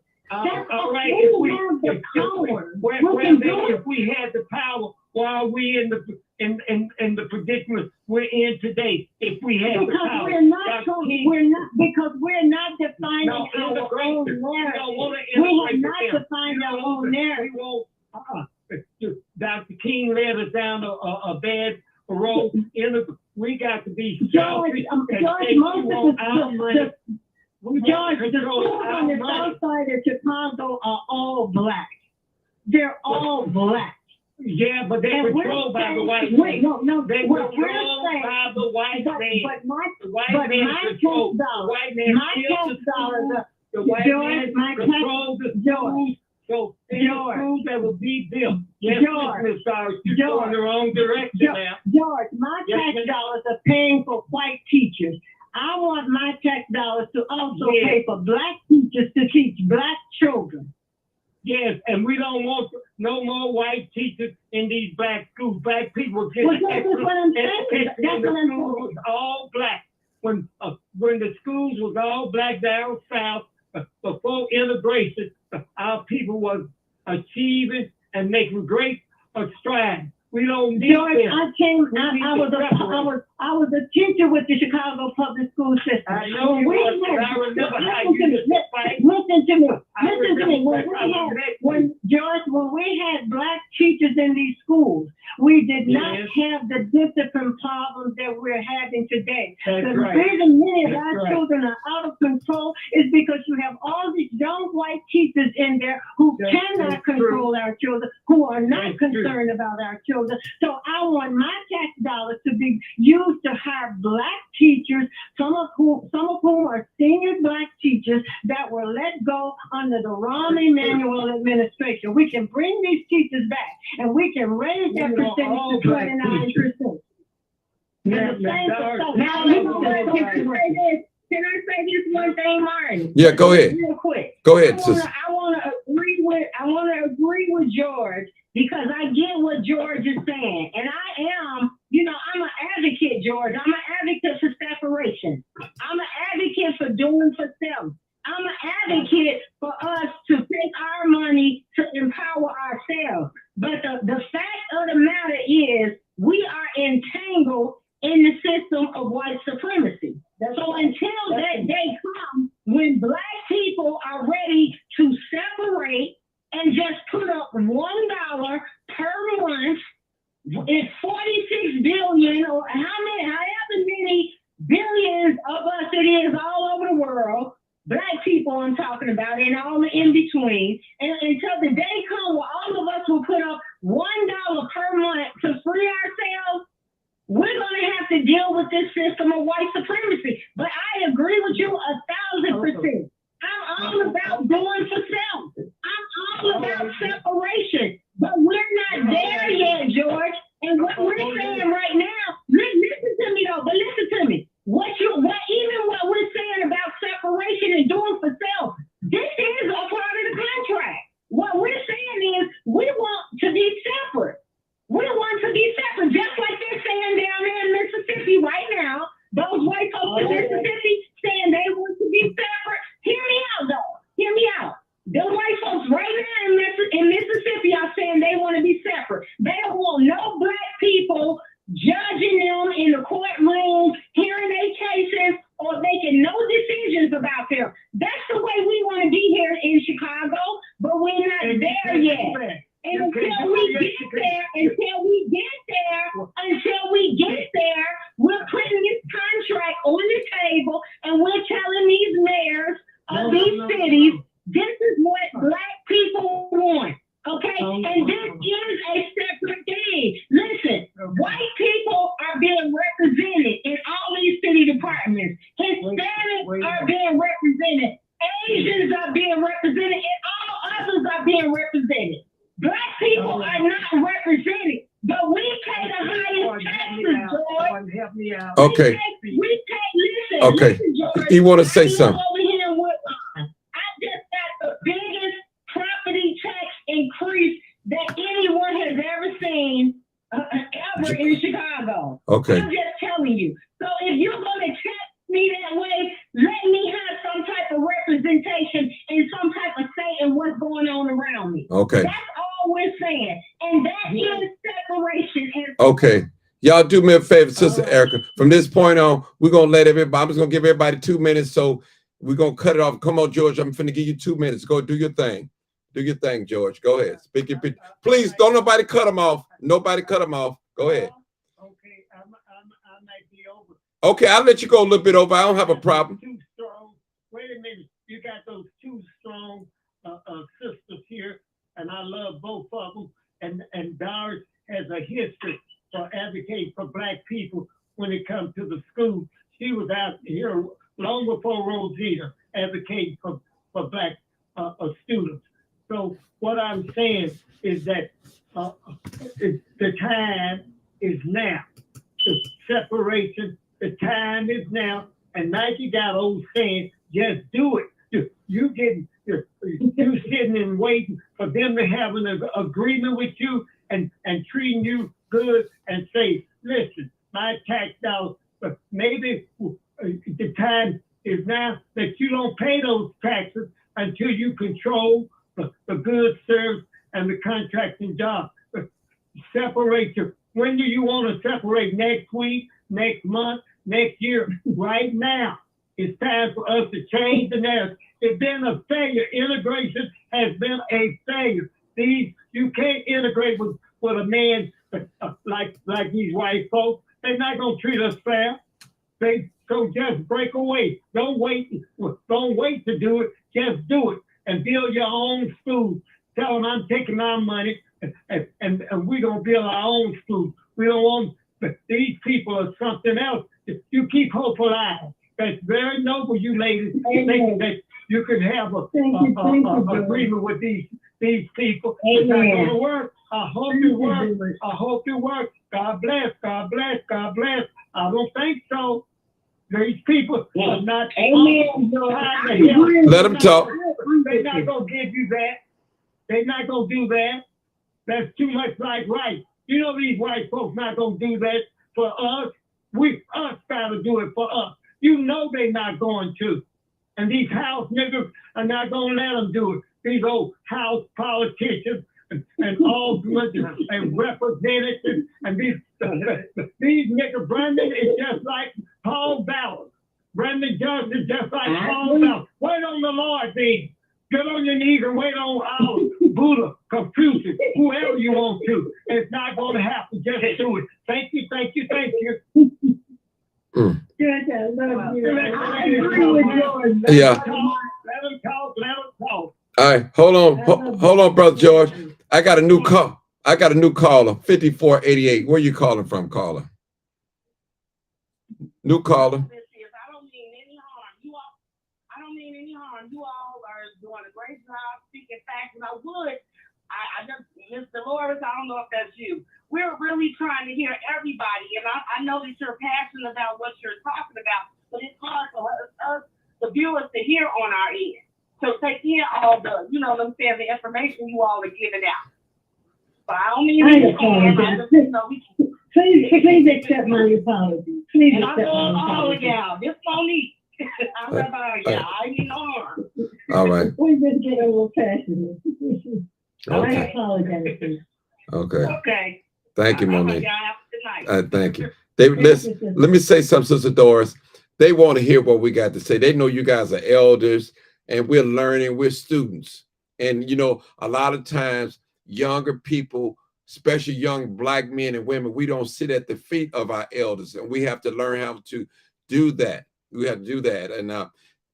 All right, we if we have the power. well, We can do then it. if we had the power, why are we in the predicament we're in today? If we had the Because power, we're not, That's we're not defining No, our own integration. narrative. We don't want to We have integrate not with them. defined our own narrative. We won't. Dr. King led us down a bad road. We got to be George, selfish George, and say we most want of our money. We George, want the control schools our on the money. south side of Chicago are all black. They're all black. Yeah, but they're And we're controlled by the saying- white wait, man. no, They're what controlled we're saying, by the white man. but my The white but man my controls. tax The dollars, white man my steals tax the dollars schools. are The white George, man my tax- controls the schools. So any George. schools that will be built. Yes, George. Ms. Dowers, you're George. going the wrong direction now. George, my Yes, tax ma'am. dollars are paying for white teachers. I want my tax dollars to also Yeah. pay for black teachers to teach black children. Yes, and we don't want no more white teachers in these black schools. Black people get Well, that's what I'm saying. education That's in the what I'm schools was all black. When the schools was all black down south, before integration, our people was achieving and making great strides. We don't need George, this. I was a teacher with the Chicago Public School System. I know you was, but I remember how you used to fight. Listen to me. Listen to me. When When we had black teachers in these schools, we did not Yes. have the discipline problems that we're having today. That's The right. reason many of That's our right. children are out of control is because you have all these young white teachers in there who That's cannot true. control our children, who are not That's true. concerned about our children. So I want my tax dollars to be used to hire black teachers, some of whom are senior black teachers that were let go under the Rahm Emanuel administration. We can bring these teachers back and we can raise that You know, percentage all to black 29%. Now, Now, you know what? Can I say this? Can I say this one thing, Martin? Yeah, go ahead. Real quick. Go ahead, sister. I want to agree with George because I get what George is saying, and I'm an advocate, George. I'm an advocate for separation. I'm an advocate for doing for self. I'm an advocate for us to take our money to empower ourselves. But the fact of the matter is, we are entangled in the system of white supremacy. So until that day comes when black people are ready to separate and just put up $1 per month, it's 46 billion or however many billions of us it is all over the world, black people I'm talking about, and all the in between, and until the day comes where all of us will put up $1 per month to free ourselves, we're going to have to deal with this system of white supremacy. But I agree with you 1,000%. I'm all about doing for self. I'm all about separation. But we're not there yet, George. And what we're saying right now, listen to me though, but listen to me. Even what we're saying about separation and doing for self, this is a part of the contract. What we're saying is we want to be separate. We want to be separate, just like they're saying down there in Mississippi right now. Those white folks in Mississippi saying they want to be separate. Hear me out, though. Hear me out. Those white folks right now in Mississippi are saying they want to be separate. They don't want no black people judging them in the courtroom, hearing their cases, or making no decisions about them. That's the way we want to be here in Chicago, but we're not there yet. And until we get there, we're putting this contract on the table and we're telling these mayors of these cities, this is what black people want. Okay? And this is a separate thing. Listen, white people are being represented in all these city departments. Hispanics are being represented. Asians are being represented. And all others are being represented. Black people are not represented, but we pay the highest taxes, George. Help me out. Okay. Listen, Okay. listen, George. You want to say I live something? over here in Woodlawn. I just got the biggest property tax increase that anyone has ever seen ever in Chicago. Okay. I'm just telling you. So if you're going to tax me that way, let me have some type of representation and some type of say in what's going on around me. Okay. That's all we're saying. And that is separation. And Okay. Y'all do me a favor, Sister Erica. From this point on, we're going to let everybody, I'm just going to give everybody 2 minutes. So we're going to cut it off. Come on, George. I'm finna give you 2 minutes. Go do your thing. Do your thing, George. Go ahead. Speak your pitch. Please don't nobody cut them off. Nobody cut them off. Go ahead. Okay, I might be over. Okay, I'll let you go a little bit over. I don't have a problem. Too strong. Wait a minute. You got those two strong sisters here, and I love both of them. And Doris has a history for advocating for black people when it comes to the school. She was out here long before Rosita advocating for black students. So what I'm saying is that the time is now. The separation, the time is now. And Nike got old saying, just do it. You getting you sitting and waiting for them to have an agreement with you and treating you good and say, listen, my tax dollars, but maybe the time is now that you don't pay those taxes until you control the goods, service, and the contracting job. Separate your, when do you want to separate? Next week, next month, next year? Right now. It's time for us to change the narrative. It's been a failure. Integration has been a failure. You can't integrate with a man like these white folks. They're not gonna treat us fair. So just break away. Don't wait to do it. Just do it and build your own school. Tell them I'm taking my money and we're gonna build our own school. We don't want these people or something else. You keep hope alive. That's very noble, you ladies. Think that you can have a agreement with these people. It's not gonna work. I hope it works. I hope it works. God bless. God bless. God bless. I don't think so. These people are not. Let them talk. They're not gonna give you that. They're not gonna do that. That's too much like right. You know these white folks not gonna do that for us. Us gotta do it for us. You know they're not going to. And these house niggas are not gonna let them do it. These old house politicians and aldermen and representatives and these niggas. Brandon is just like Paul Ballard. Brandon Johnson is just like Paul Ballard. Wait on the Lord, then. Get on your knees and wait on Allah, Buddha, Confucius, whoever you want to. It's not going to happen. Just do it. Thank you, thank you, thank you. Judge, I love you. I agree with yours. Yeah. Let them talk. All right, hold on, Brother George. I got a new caller. 5488. Where you calling from, caller? New caller. You all are doing a great job speaking facts, and I just, Miss Dolores, I don't know if that's you. We're really trying to hear everybody, and I know that you're passionate about what you're talking about, but it's hard for us, the viewers, to hear on our end. So take in all the, you know what I'm saying, the information you all are giving out. But I don't mean Please accept my apology. Please and accept I love my all of apology. y'all. This Monique. I love all y'all. I ain't no harm. All right. We just get a little passionate. I Okay. apologize. Okay. Okay. Thank you, All right, Monique. y'all have a good night. Thank you. Let me say something, Sister Doris. They want to hear what we got to say. They know you guys are elders and we're learning, we're students. And, you know, a lot of times younger people, especially young Black men and women, we don't sit at the feet of our elders, and we have to learn how to do that. We have to do that. And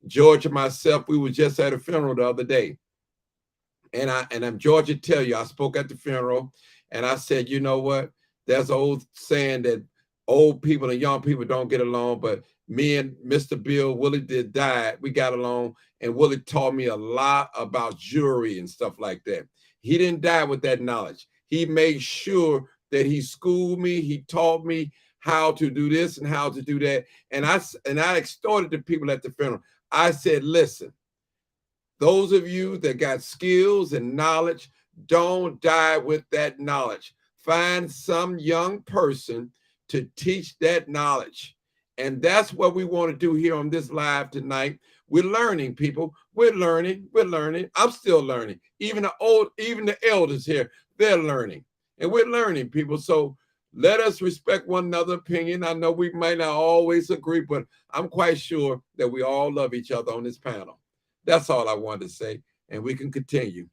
George and myself, we were just at a funeral the other day. And I'm George to tell you, I spoke at the funeral and I said, you know what? There's an old saying that old people and young people don't get along, but me and Mr. Bill, Willie died. We got along, and Willie taught me a lot about jury and stuff like that. He didn't die with that knowledge. He made sure that he schooled me. He taught me how to do this and how to do that. And I exhorted the people at the funeral. I said, listen, those of you that got skills and knowledge, don't die with that knowledge. Find some young person to teach that knowledge. And that's what we want to do here on this live tonight. We're learning, people. We're learning. I'm still learning. Even the elders here, they're learning. And we're learning, people. So let us respect one another's opinion. I know we might not always agree, but I'm quite sure that we all love each other on this panel. That's all I wanted to say, and we can continue.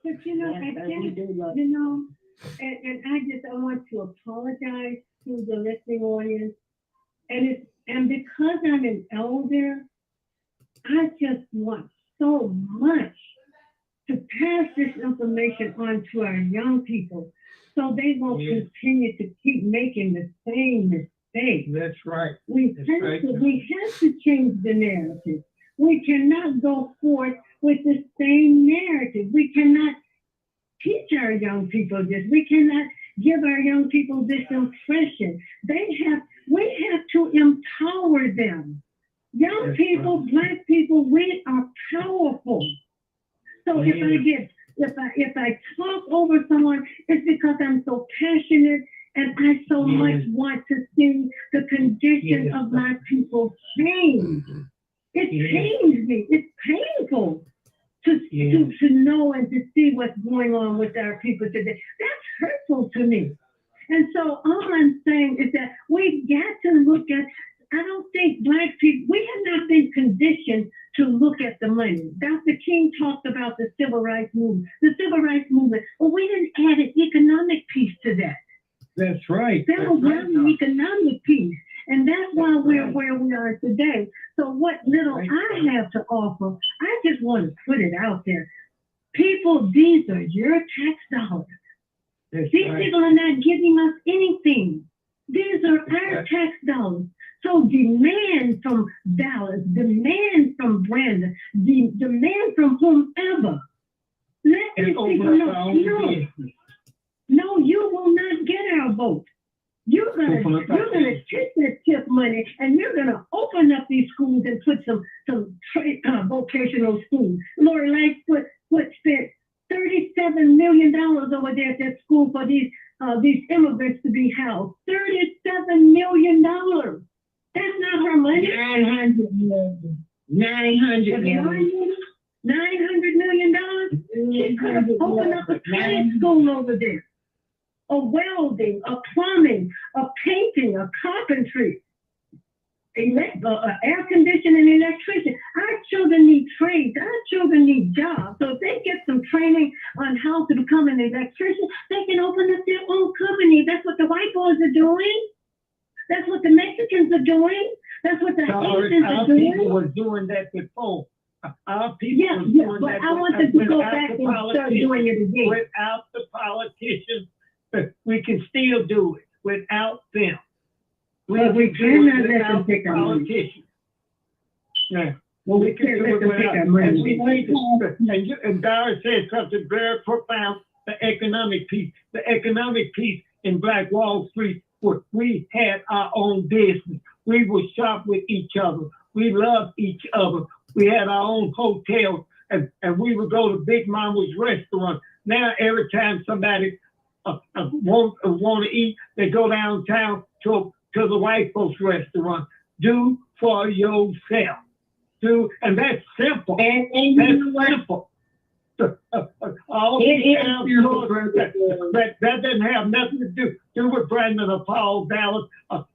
But you know, and I want to apologize to the listening audience. And because I'm an elder, I just want so much to pass this information on to our young people so they won't continue to keep making the same mistake. That's right. We have to change the narrative. We cannot go forth with the same narrative. We cannot teach our young people this. We cannot give our young people this impression. We have to empower them. young people, black people, we are powerful. So if I talk over someone, it's because I'm so passionate and I so much want to see the condition of my people change. It pains me. It's painful to know and to see what's going on with our people today. That's hurtful to me. And so all I'm saying is that we've got to look at, I don't think black people, we have not been conditioned to look at the money. Dr. King talked about the civil rights movement. The civil rights movement, well, we didn't add an economic piece to that. That's right. That was an economic piece. And that's why we're where we are today. So what little I have to offer, I just want to put it out there. People, these are your tax dollars. These people are not giving us anything. These are our tax dollars. So demand from Dallas, demand from Brandon, demand from whomever. Let these people know. No, you will not get our vote. You're gonna take that tip money and you're gonna open up these schools and put some vocational schools. Lori Lightfoot spent $37 million over there at that school for these immigrants to be housed. $37 million. That's not her money. 900 million. $900 million. She could have opened up a trade school over there. A welding, a plumbing, a painting, a carpentry, air conditioning, electrician. Our children need trades. Our children need jobs. So if they get some training on how to become an electrician, they can open up their own company. That's what the white boys are doing. That's what the Mexicans are doing. That's what the Haitians are doing. Our people were doing that before. Our people were doing but that. I want them to go back and start doing it again. Without the politicians, we can still do it without them. We cannot let them pick our money. Yeah. Well, we can't let them pick our money. And Dara said something very profound, the economic piece. The economic piece in Black Wall Street, where we had our own business. We would shop with each other. We loved each other. We had our own hotels, and we would go to Big Mama's restaurant. Now, every time somebody want to eat, they go downtown to the white folks restaurant. Do for yourself. And that's simple. And that's simple. All these that doesn't have nothing to do with Brandon or Paul, Dallas.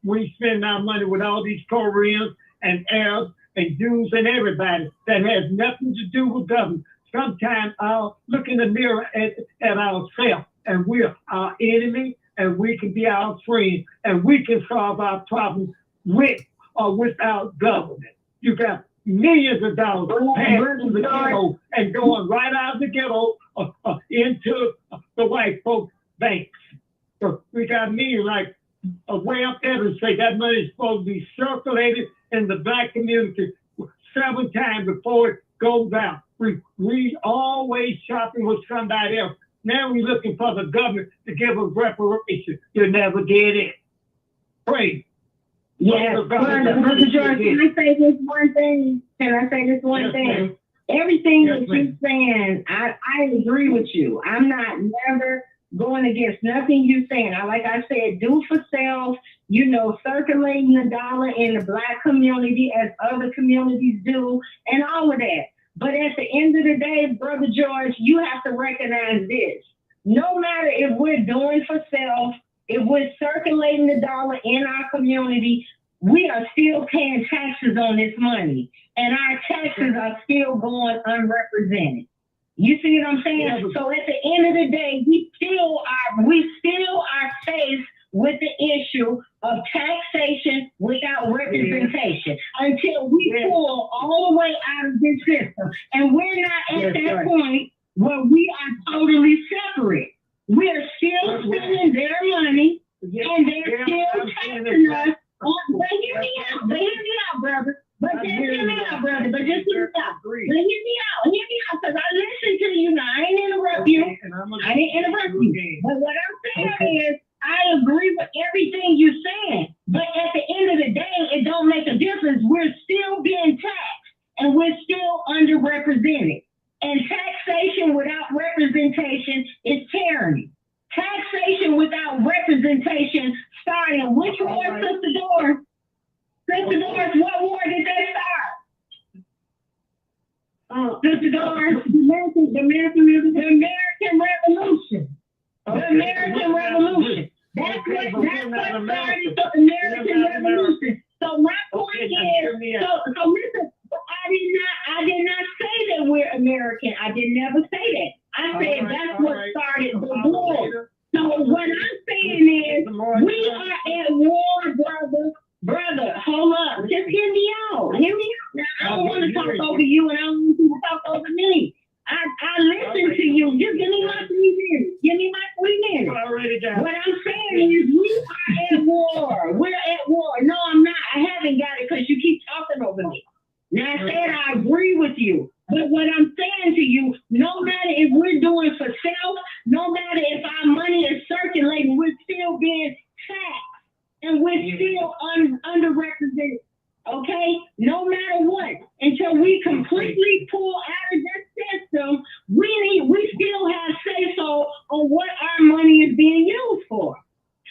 We spend our money with all these Koreans and Arabs and Jews and everybody that has nothing to do with government. Sometimes I'll look in the mirror at ourselves, and we're our enemy, and we can be our friend, and we can solve our problems with or without government. You got millions of dollars passing through the ghetto and going right out of the ghetto into the white folks' banks. So we got millions like way up there to say that money is supposed to be circulated in the black community 7 times before it goes out. We always shopping with somebody else. Now we're looking for the government to give us reparations. You never did it. Pray. Yes, Brother George, can I say this one thing? Everything that you're saying, I agree with you. I'm not never going against nothing you're saying. Like I said, do for self, circulating the dollar in the black community as other communities do, and all of that. But at the end of the day, Brother George, you have to recognize this. No matter if we're doing for self, if we're circulating the dollar in our community, we are still paying taxes on this money. And our taxes are still going unrepresented. You see what I'm saying? Yeah. So at the end of the day, we still are faced with the issue of taxation without representation until we pull all the way out of this system. And we're not at that point where we are totally separate. We're still spending their money and they're still taxing us. But hear me out, brother. But just hear me out, brother. But just hear me out. Because I listen to you now. I ain't interrupt you. I didn't interrupt you. But what I'm saying is, I agree with everything you're saying. But at the end of the day, it don't make a difference. We're still being what war did they start? Sister Doris, the American Revolution. The American Revolution. That's what started the American Revolution. So my point is, so listen, I did not say that we're American. I did never say that. I said that's what started the war. So what I'm saying is, we are at war, brother. Hold up, just hear me out. Now, I don't want to talk over you, and I don't want you to talk over me. I listen to you. Just give me my 3 minutes. Give me my 3 minutes. What I'm saying is, we are at war. We're at war. No, I'm not. I haven't got it because you keep talking over me. Now, I said I agree with you. But what I'm saying to you, no matter if we're doing for self, no matter if our money is circulating, we're still being taxed and we're still underrepresented. Okay? No matter what. Until we completely pull out of this system, we still have say-so on what our money is being used for.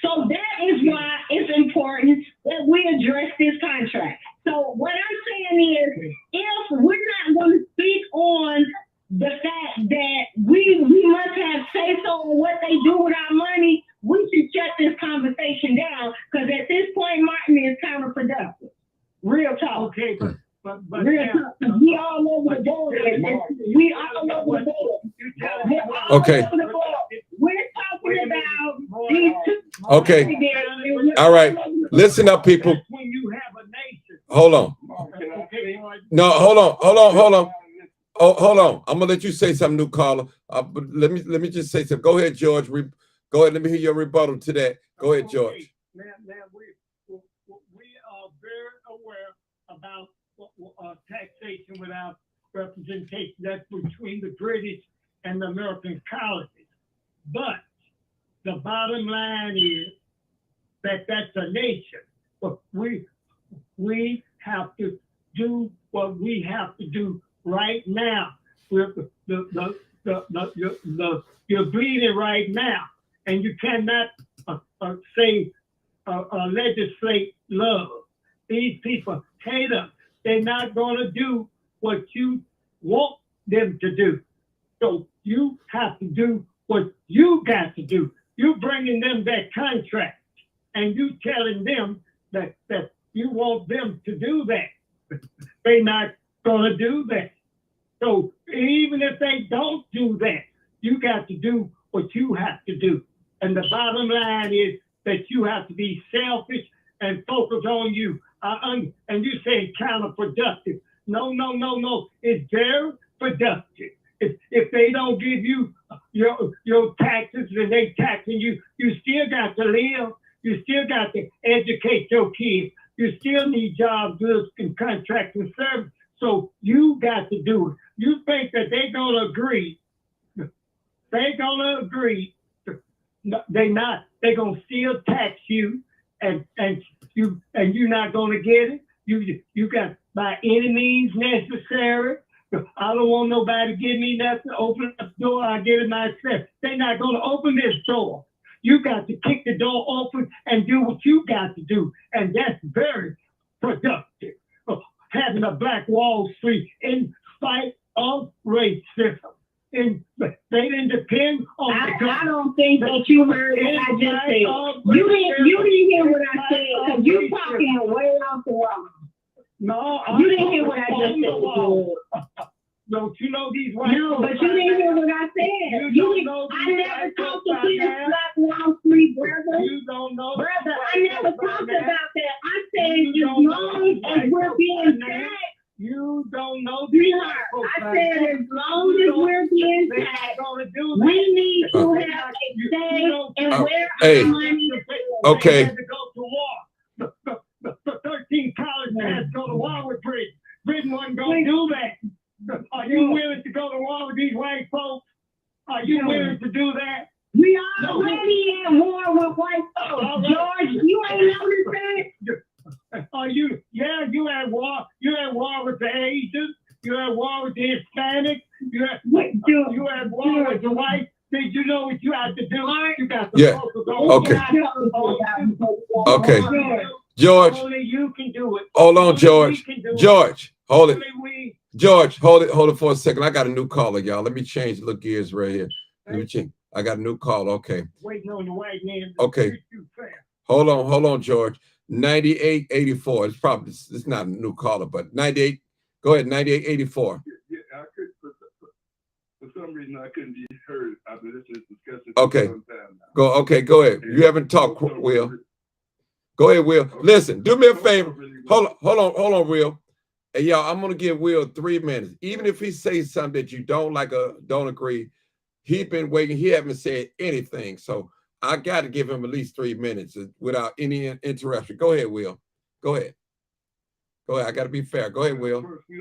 So that is why it's important that we address this contract. So what I'm saying is, if we're not going to speak on the fact that we must have say-so on what they do with our money, we should shut this conversation down, because at this point, Martin is counterproductive. Real talk. Okay, but Real talk. We all over the board. We all over the board. Okay. We're talking about these two. Okay. All right. Listen up, people. when you have a nation. Hold on. Okay. No, hold on. Oh, hold on. I'm gonna let you say something, new caller. But let me just say something. Go ahead, George. Go ahead. Let me hear your rebuttal to that. Go ahead, George. Now we are very aware about taxation without representation. That's between the British and the American colonies. But the bottom line is that that's a nation. But we have to do what we have to do right now. You're bleeding right now, and you cannot legislate love. These people hate us. They're not going to do what you want them to do. So you have to do what you got to do. You're bringing them that contract, and you telling them that you want them to do that. They're not going to do that. So even if they don't do that, you got to do what you have to do. And the bottom line is that you have to be selfish and focus on you. And you say counterproductive. No. It's very productive. If they don't give you your taxes and they taxing you, you still got to live. You still got to educate your kids. You still need jobs, goods, and contracts and service. So you got to do it. You think that they're going to agree. They're going to agree. They're not. They're going to still tax you, and you're not going to get it. You got by any means necessary. I don't want nobody to give me nothing. Open up the door, I get it myself. They're not going to open this door. You got to kick the door open and do what you got to do, and that's very productive. Having a Black Wall Street in spite of racism. And they didn't depend on I don't think that you heard what I just said. You didn't hear what I said, because you talking way off the wall. No, you didn't hear what I just said. Don't you know these white No, but you didn't hear what I said. I never talked about this Black Wall Street, brother. You don't know. Brother, I never talked about that. I said as long as we're being taxed. You don't know these I said as long as we're being taxed, we need to have a say in where our money is. Okay. They had to go to war. The 13 colleges had to go to war with Britain. Britain wasn't going to do that. Are you willing to go to war with these white folks? Are you willing to do that? We are already at war with white folks. George, you ain't noticed that? Are you? Yeah, you at war. You at war with the Asians. You at war with the Hispanics. You at war with the whites. Did you know what you have to do? You got to focus on. Okay. George, Only you can do it. hold on, Only George. we can do it. George, hold it. Only we. George, hold it for a second. I got a new caller, y'all. Let me change the gears right here. Let me change. I got a new call. Okay. Waiting on the white man. Okay. Hold on, George. 9884. It's probably, it's not a new caller, but 98. Go ahead, 9884. Yeah, I could, for some reason, I couldn't be heard. I've been listening to this discussion Okay. for some time now. Go ahead. You haven't talked, Will. Go ahead, Will. Okay. Listen, do me a favor. Hold on, Will. Hey, y'all, I'm gonna give Will 3 minutes. Even if he says something that you don't like or don't agree, he's been waiting. He haven't said anything. So I got to give him at least 3 minutes without any interruption. Go ahead, Will. Go ahead. I got to be fair. Go ahead, Will. First, we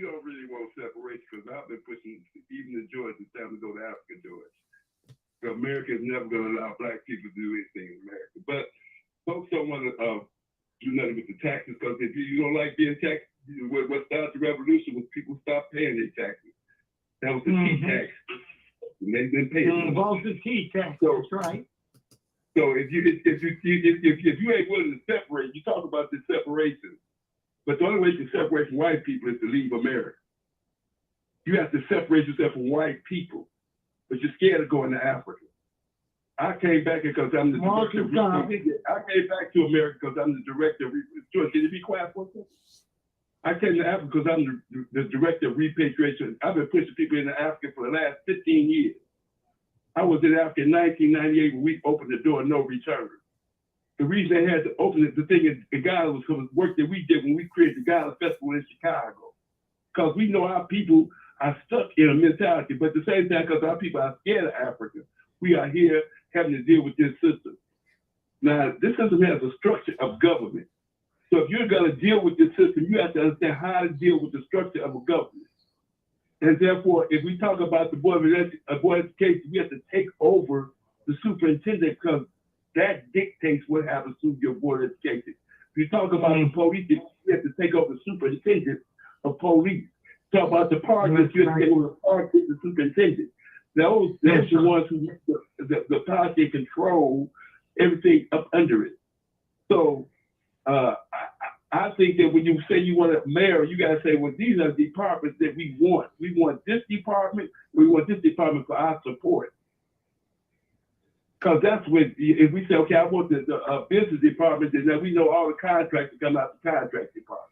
don't really want separation because I've been pushing even the George to time to go to Africa, George. So America is never going to allow black people to do anything in America. But folks don't want to do nothing with the taxes because if you don't like being taxed, what started the revolution was people stopped paying their taxes. That was the tea tax. And they've been paying. Involves the tea tax. That's right. So if you ain't willing to separate, you talk about this separation. But the only way you can separate from white people is to leave America. You have to separate yourself from white people, but you're scared of going to Africa. I came back because I'm the director. I came back to America because I'm the director. George, can you be quiet for a second? I came to Africa because I'm the director of repatriation. I've been pushing people into Africa for the last 15 years. I was in Africa in 1998 when we opened the door, no return. The reason they had to open it, the thing in Ghana was because of the work that we did when we created the Ghana Festival in Chicago. Because we know our people are stuck in a mentality, but at the same time, because our people are scared of Africa, we are here having to deal with this system. Now, this system has a structure of government. So if you're going to deal with this system, you have to understand how to deal with the structure of a government. And therefore, if we talk about the Board of Education, we have to take over the superintendent because that dictates what happens to your Board of Education. If you talk about the police, you have to take over the superintendent of police. Talk about the parties, you have to take over the parties, the superintendent. Those are the ones who make the policy control everything up under it. So I think that when you say you want a mayor, you got to say, well, these are the departments that we want. We want this department. We want this department for our support. Because that's what, if we say, okay, I want the business department, then we know all the contracts come out the contract department.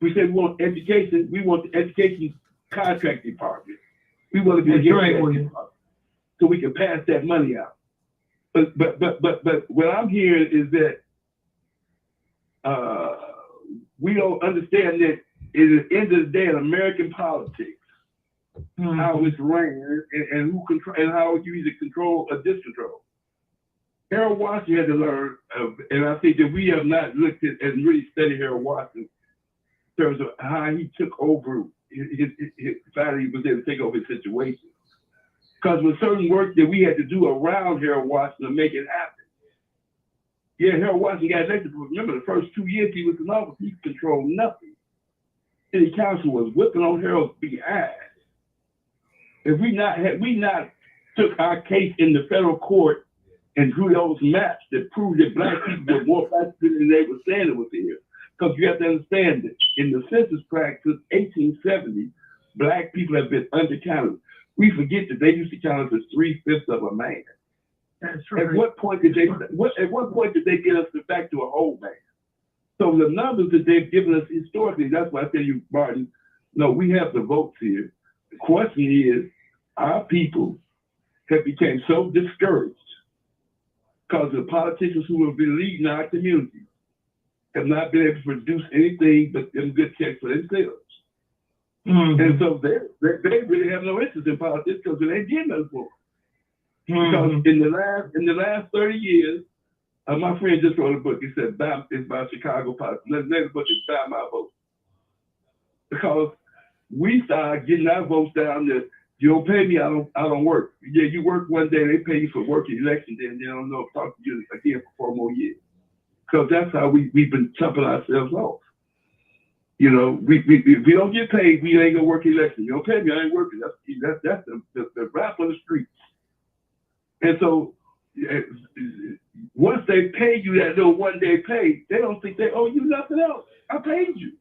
We say we want education, we want the education contract department. We want to be department, so we can pass that money out. But what I'm hearing is that we don't understand that at the end of the day in American politics, how it's ran and who control and how you either control or discontrol. Harold Washington had to learn, and I think that we have not looked at and really studied Harold Washington in terms of how he took over his how he was able to take over his situation. Because with certain work that we had to do around Harold Washington to make it happen. Yeah, Harold Washington got elected, but remember the first 2 years he was in office, he controlled nothing. City council was whipping on Harold's behind. If we not took our case in the federal court and drew those maps that proved that black people were more black than they were saying it was here. Because you have to understand that in the census tract since 1870, black people have been undercounted. We forget that they used to count us as 3/5 of a man. That's right. At what point did they get us back to a whole man? So the numbers that they've given us historically, that's why I tell you, Martin, no, we have the votes here. The question is, our people have become so discouraged because the politicians who have been leading our communities have not been able to produce anything but them good checks for themselves. And so they really have no interest in politics because they ain't getting us for them. Because in the last 30 years, my friend just wrote a book. He said it's about Chicago politics. The name of the book is Buy My Vote. Because we started getting our votes down to, you don't pay me, I don't work. Yeah, you work one day, they pay you for working election day, and they don't know if talk to you again for 4 more years. Because that's how we've been chopping ourselves off. You know, we don't get paid, we ain't gonna work election. You don't pay me, I ain't working. That's the rap on the streets. And so once they pay you that little 1 day pay, they don't think they owe you nothing else. I paid you.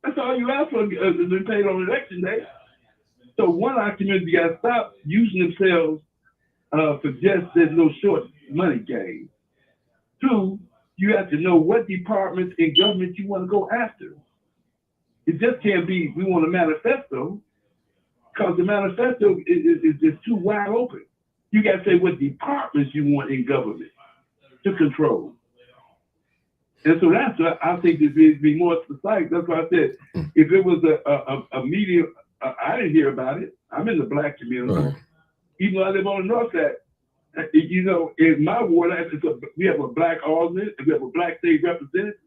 That's all you ask for, to be paid on election day. So one, our community got to stop using themselves for just this little short money game. Two, you have to know what departments in government you want to go after. It just can't be, we want a manifesto, because the manifesto is just too wide open. You got to say what departments you want in government to control. And so that's what I think it'd be more precise. That's why I said, if it was a media, I didn't hear about it. I'm in the Black community. Right. Even though I live on the north side, you know, in my ward, we have a Black alderman, and we have a Black state representative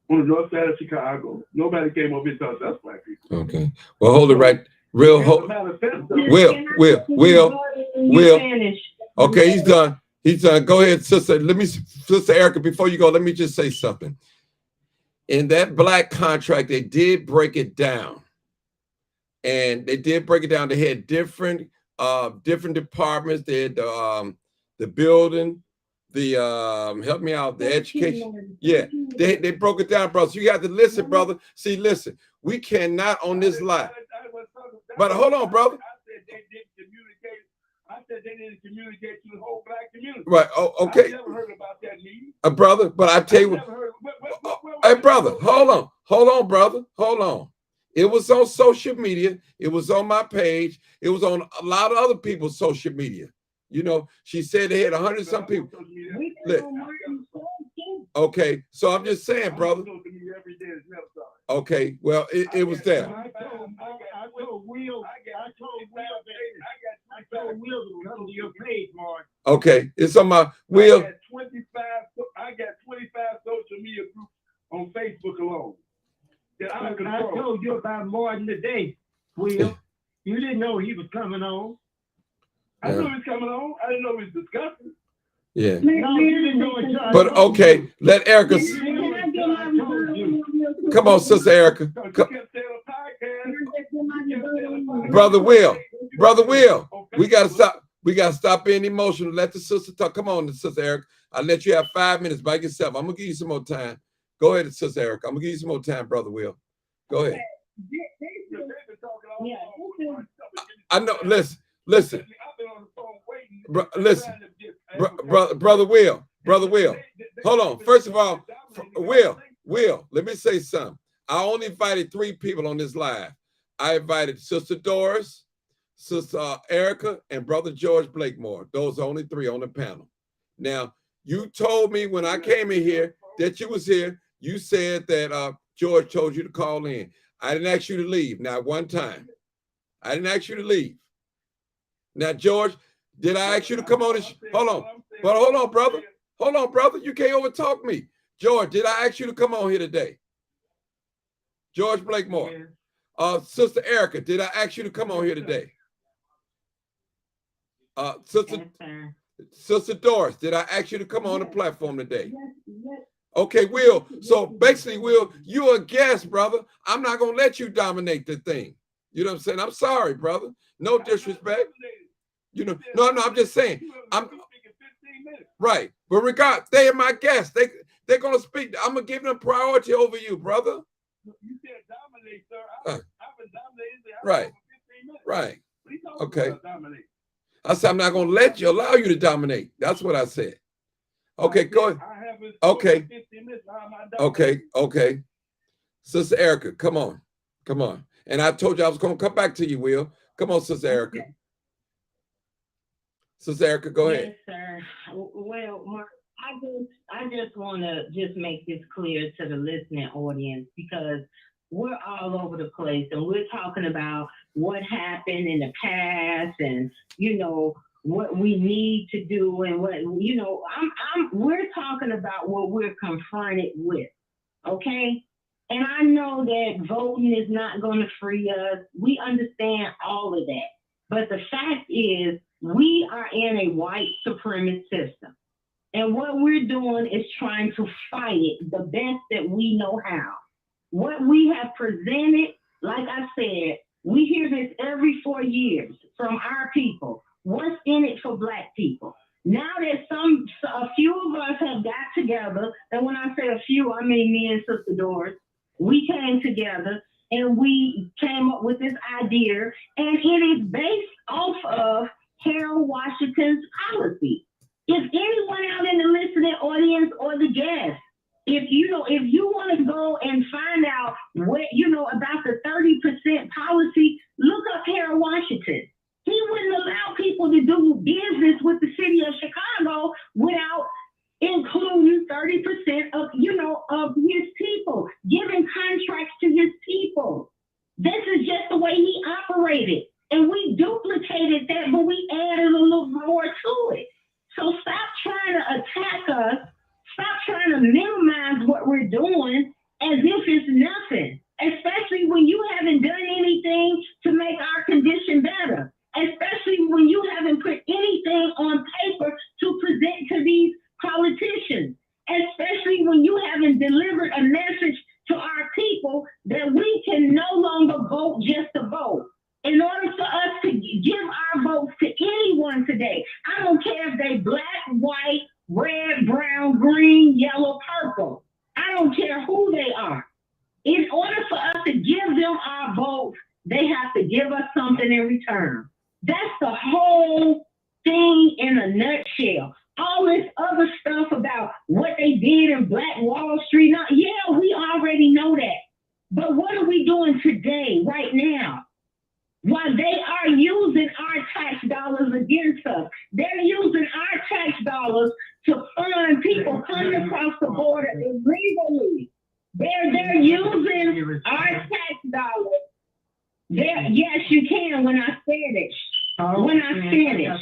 on the north side of Chicago. Nobody came over and talked to us Black people. Okay. Well, hold it right. Will. Okay, he's done. He's done. Go ahead, Sister. Sister Erica, before you go, let me just say something. In that Black contract, they did break it down. And they did break it down. They had different departments. They had the building, the help me out, the education. Yeah, they broke it down, brother. So you got to listen, brother. See, listen, we cannot on this line. But hold on, brother. I said they didn't communicate to the whole Black community. Right. Oh, okay. I never heard about that meeting. Brother, but I tell you what. Hey, brother, hold on, brother, hold on. It was on social media. It was on my page. It was on a lot of other people's social media. You know, she said they had 100-some people. Okay, so I'm just saying, brother. Okay, well, it was there. I told Will to come to your page, Mark. Okay, it's on my Will. I got 25 social media groups on Facebook alone. I told you about Martin today, Will. You didn't know he was coming on. I knew he was coming on. I didn't know he was discussing. Yeah. No, you didn't know it. But okay, let Erica. Come on, Sister Erica. Brother Will, we gotta stop. We gotta stop being emotional. Let the sister talk. Come on, Sister Erica. I'll let you have 5 minutes by yourself. I'm gonna give you some more time. Go ahead, Sister Erica. I'm gonna give you some more time, Brother Will. Go ahead. I know. Listen. Listen, Brother Will. Hold on. First of all, Will. Let me say something. I only invited 3 people on this live. I invited Sister Doris, Sister Erica, and Brother George Blakemore. Those are only 3 on the panel. Now, you told me when I came in here that you was here. You said that George told you to call in. I didn't ask you to leave, not one time. I didn't ask you to leave. Now, George, did I ask you to come on and hold on? But hold on, brother. Hold on, brother. You can't overtalk me. George, did I ask you to come on here today? George Blakemore. Sister Erica, did I ask you to come on here today? Sister Doris, did I ask you to come on the platform today? Okay, Will. So basically, Will, you're a guest, brother. I'm not going to let you dominate the thing. You know what I'm saying? I'm sorry, brother. No disrespect. You know, no, I'm just saying. I'm right. But regard, they are my guests. They're gonna speak. I'm gonna give them priority over you, brother. You said dominate, sir. I've been dominated. Right. Right. Okay. I said I'm not gonna let you allow you to dominate. That's what I said. Okay, go ahead. Okay. Okay. Sister Erica, come on. And I told you I was gonna come back to you, Will. Come on, Sister Erica. Okay. Sister Erica, go ahead. Yes, sir. Well, Mark, I just want to just make this clear to the listening audience, because we're all over the place and we're talking about what happened in the past and, you know, what we need to do and what, you know, we're talking about what we're confronted with. Okay. And I know that voting is not going to free us. We understand all of that. But the fact is, we are in a white supremacist system. And what we're doing is trying to fight it the best that we know how. What we have presented, like I said, we hear this every 4 years from our people. What's in it for Black people? Now that a few of us have got together, and when I say a few, I mean me and Sister Doris, we came together and we came up with this idea, and it is based off of Harold Washington's policy. If anyone out in the listening audience or the guests, if you want to go and find out what about the 30% policy, look up Harold Washington. He wouldn't allow people to do business with the city of Chicago without including 30% of his people, giving contracts to his people. This is just the way he operated. And we duplicated that, but we added a little more to it. So stop trying to attack us. Stop trying to minimize what we're doing as if it's nothing, especially when you haven't done anything to make our condition better, especially when you haven't put anything on paper to present to these politicians, especially when you haven't delivered a message to our people that we can no longer vote just to vote. In order for us to give our votes to anyone today, I don't care if they black, white, red, brown, green, yellow, purple. I don't care who they are. In order for us to give them our votes, they have to give us something in return. That's the whole thing in a nutshell. All this other stuff about what they did in Black Wall Street, yeah, we already know that. But what are we doing today, right now? While they are using our tax dollars against us, they're using our tax dollars to fund people coming across the border illegally. They're using our tax dollars. Yes, you can. When I said it. When I finish.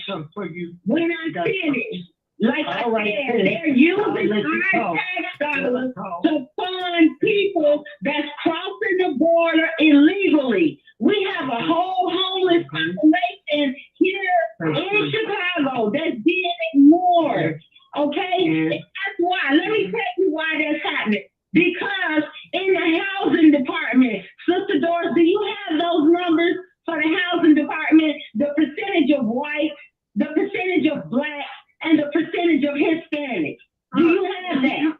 Like I said, they're using our tax dollars to fund people that's crossing the border illegally. We have a whole homeless population here in Chicago that's being ignored. Okay? That's why. Let me tell you why that's happening. Because in the housing department, Sister Doris, do you have those numbers for the housing department? The percentage of white, the percentage of black, and the percentage of Hispanic. Do you have that?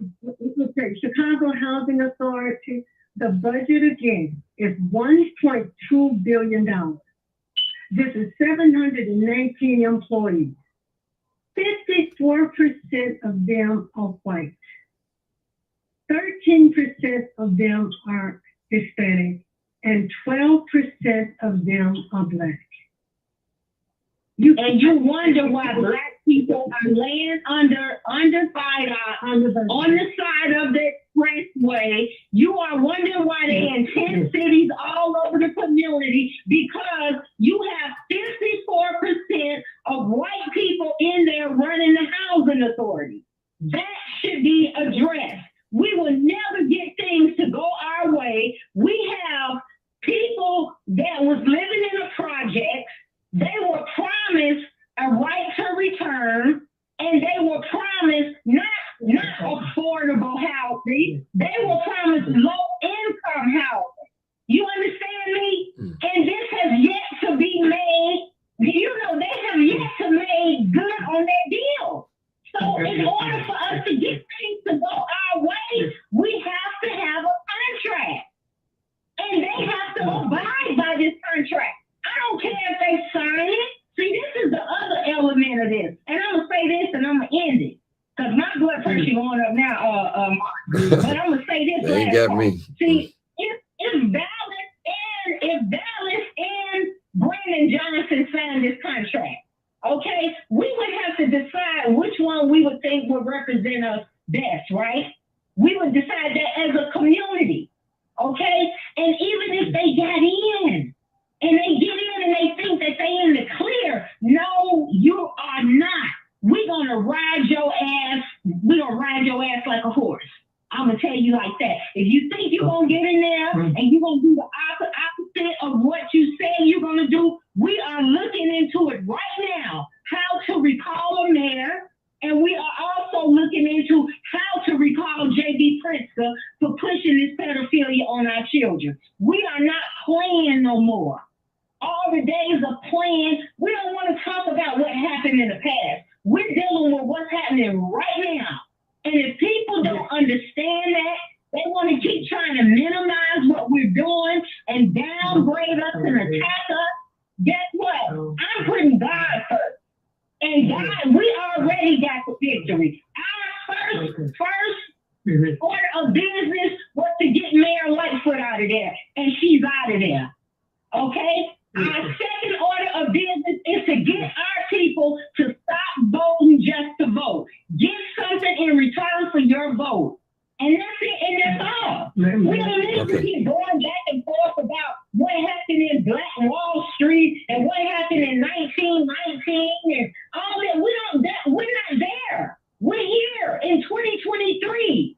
Okay, Chicago Housing Authority, the budget again is $1.2 billion. This is 719 employees. 54% of them are white. 13% of them are Hispanic, and 12% of them are black. And you wonder why black people are laying under side on the side of the expressway. You are wondering why they're in 10 cities all over the community, because you have 54% of white people in there running the housing authority. That should be addressed. We will never get things to go our way. We have people that was living in a project. They were promised a right to return, and they were promised not affordable housing. They were promised low-income housing. You understand me? And this has yet to be made. They have yet to make good on their deal. So in order for us to get things to go our way, we have to have a contract. And they have to abide by this contract. I don't care if they sign it. See, this is the other element of this. And I'm going to say this and I'm going to end it. Because my blood pressure going up now, but I'm going to say this. They ain't got me. See, if Dallas and Brandon Johnson signed this contract, okay, we would have to decide which one we would think would represent us best, right? We would decide that as a community, okay? And even if they got in, and they get in and they think that they in the clear, no, you are not. We're going to ride your ass. We're going to ride your ass like a horse. I'm going to tell you like that. If you think you're going to get in there and you're going to do the opposite of what you say you're going to do, we are looking into it right now, how to recall a mayor. And we are also looking into how to recall J.B. Pritzker for pushing this pedophilia on our children. We are not playing no more. All the days of playing, we don't want to talk about what happened in the past. We're dealing with what's happening right now. And if people don't understand that, they want to keep trying to minimize what we're doing and downgrade us and attack us. Guess what? I'm putting God first. And God, we already got the victory. Our first order of business was to get Mayor Lightfoot out of there. And she's out of there. Okay? Our second order of business is to get our people to stop voting just to vote. Get something in return for your vote. And that's it, and that's all. We don't need to keep going back and forth about what happened in Black Wall Street and what happened in 1919 and all that. We're not there. We're here in 2023.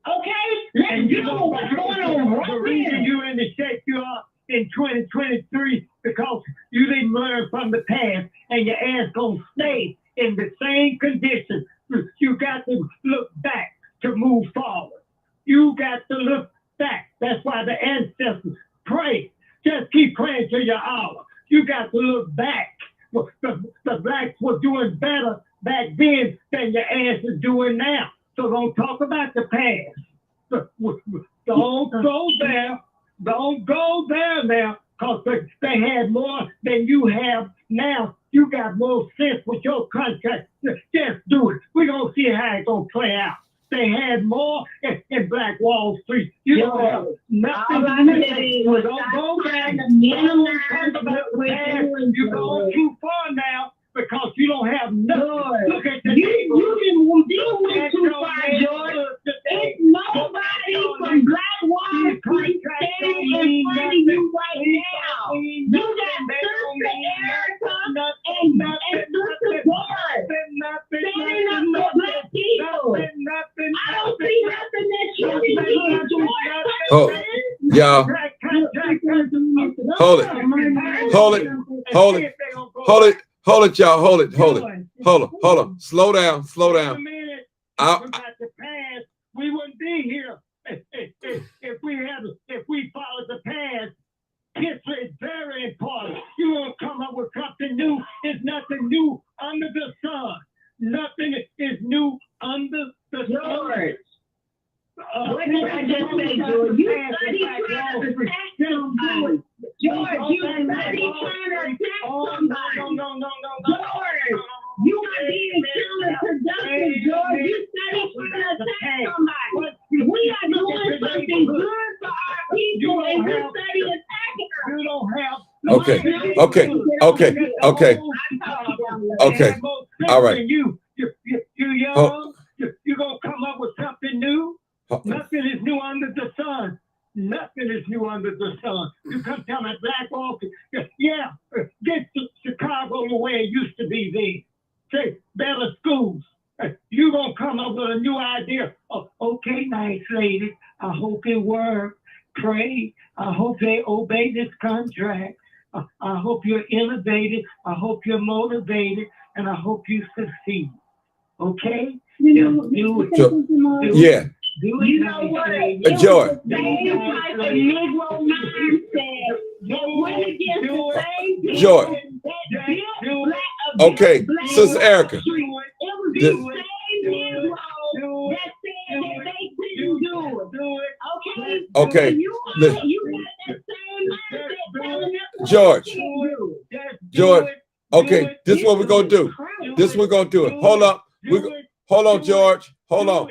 Okay? Let's deal with what's going on right now. The reason you're in the shape you are in 2023 because you didn't learn from the past and your ass gonna stay in the same condition. You got to look back to move forward. You got to look back. That's why the ancestors pray. Just keep praying till your hour. You got to look back. The blacks were doing better back then than your ass is doing now. So don't talk about the past. Don't go there. Don't go there now, because they had more than you have now. You got more sense with your contract. Just do it. We're going to see how it's going to play out. They had more in Black Wall Street. You don't have nothing to say. Don't go back. You're going too far now because you don't have nothing. Look at the You didn't deal with too far, George. It's nobody from Black Wall Street standing in front of you right now. You got Sister Erica and Sister Doris standing up for Black people. I don't see nothing that you can do, George. Oh, y'all. Hold it. Hold it. Hold it. Hold it. Hold it, y'all. Hold it. Hold it. Hold on. Hold on. Slow down. Slow down. We wouldn't be here if we followed the past. History is very important. You won't come up with something new. There's nothing new under the sun. Nothing is new under the sun. What did I just say, George? You study trying to attack somebody. George, you study trying to attack somebody. No. George, you are being counterproductive, George. You study trying to attack somebody. We are doing something good for our people, and you study attacking us. You don't have. Okay. All right. You young. You're gonna come up with something new. Nothing is new under the sun. Nothing is new under the sun. You come tell me Black Wall Street. Yeah, get to Chicago the way it used to be then. Say better schools. You're gonna come up with a new idea. Oh, okay, nice lady. I hope it works. Pray. I hope they obey this contract. I hope you're innovative. I hope you're motivated, and I hope you succeed. Okay? You know, Yeah. You know what? George. The same type of Negro mindset that went against the same people George. that built Black Okay, Sister Erica. It was the same Negro that said that they couldn't do it. Okay? Okay. You got that same mindset telling us George. George. Okay, this is what we're gonna do. This we're gonna do it. Hold up. Hold on, George. Hold on.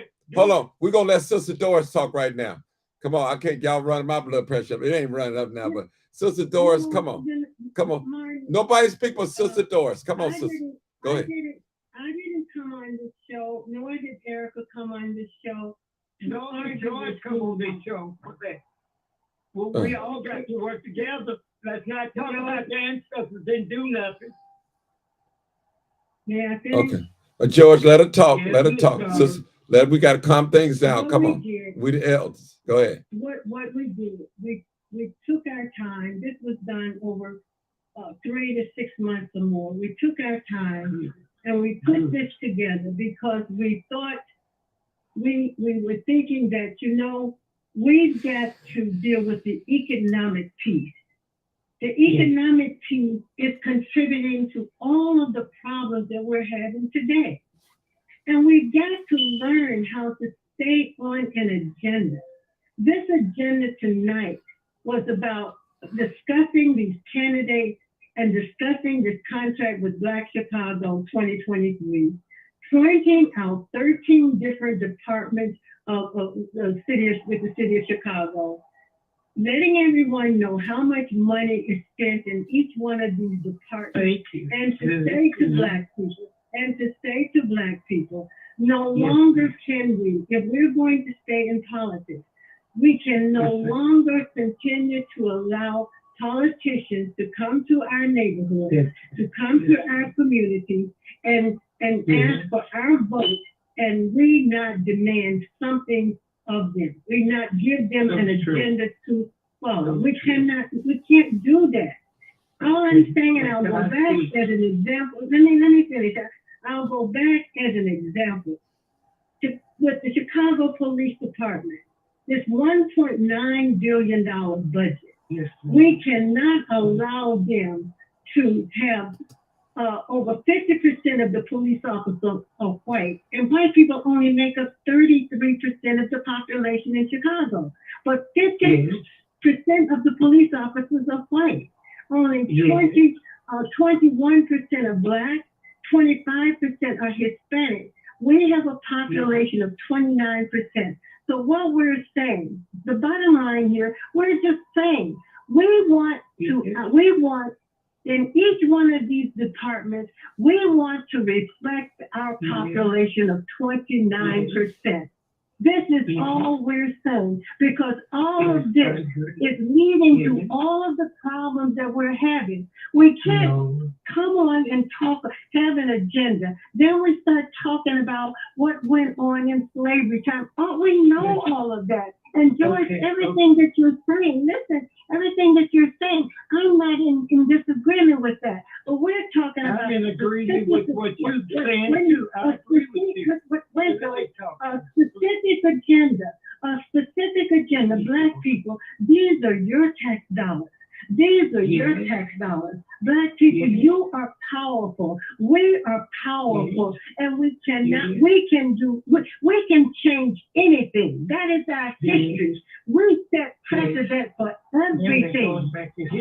We're gonna let Sister Doris talk right now. Come on, I can't y'all running my blood pressure up. It ain't running up now, but Sister Doris, come on. Nobody speak but Sister Doris. Come on, sister. Go ahead. I didn't come on this show, nor did Erica come on this show. No, George come on this show. Well, we all got to work together. Let's not talk about the ancestors didn't do nothing. Yeah, Okay. George, let her talk. Let her talk. Sister, we got to calm things down. Come on. We the elders. Go ahead. What we did, we took our time. This was done over 3 to 6 months or more. We took our time and we put this together because we thought we were thinking that, we've got to deal with the economic piece. The economic piece is contributing to all of the problems that we're having today. And we've got to learn how to stay on an agenda. This agenda tonight was about discussing these candidates and discussing this contract with Black Chicago 2023, pointing out 13 different departments of the city of Chicago, letting everyone know how much money is spent in each one of these departments, and to say to Black people, no longer can we, if we're going to stay in politics, we can no longer continue to allow politicians to come to our neighborhoods, to come to our communities, and ask for our vote, and we not demand something of them. We not give them an agenda to follow. We can't do that. All I'm saying, and I'll go back as an example. Let me finish. I'll go back as an example. With the Chicago Police Department, this $1.9 billion budget, we cannot allow them to have over 50% of the police officers are white, and white people only make up 33% of the population in Chicago. But 50% of the police officers are white. Only 21% are Black, 25% are Hispanic. We have a population of 29%. So what we're saying, the bottom line here, we're just saying, we want in each one of these departments, we want to reflect our population of 29%. This is all we're saying, because all of this is leading to all of the problems that we're having. We can't come on and have an agenda. Then we start talking about what went on in slavery time. Oh, we know all of that. And George, everything that you're saying, listen, everything that you're saying, I'm not in disagreement with that. But we're talking about— I'm in agreement with what you're saying too. I agree with you. A specific agenda, Black people, these are your tax dollars. These are your tax dollars. Black people, you are powerful. We are powerful, and we cannot. We can change anything. That is our history. We set precedent for everything.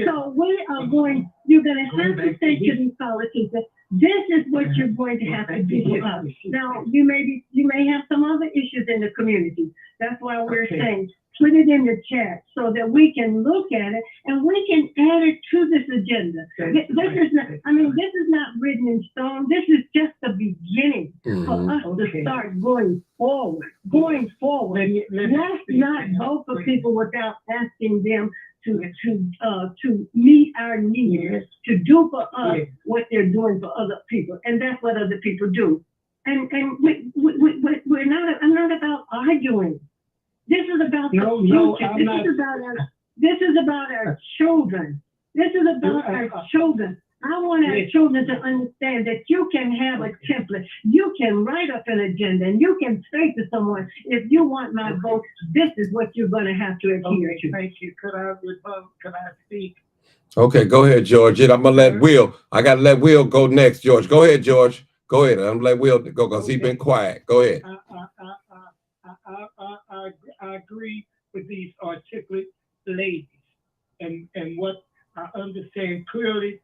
So we are going. You're going to have to say to these politicians, this is what you're going to have to do for us. Now, you may have some other issues in the community. That's why we're saying, put it in the chat so that we can look at it and we can add it to this agenda. This is not written in stone. This is just the beginning for us to start going forward. Let's not vote for people without asking them to meet our needs, to do for us what they're doing for other people, and that's what other people do. And we're not. I'm not about arguing. This is about the future. This is about our children. This is about our children. I want our children to understand that you can have a template. You can write up an agenda, and you can say to someone, if you want my vote, this is what you're going to have to adhere to. Thank you. Could I speak? Okay, go ahead, George. I'm going to let Will. I got to let Will go next, George. Go ahead, George. Go ahead. I'm going to let Will go because he's been quiet. Go ahead. I agree with these articulate ladies and what I understand clearly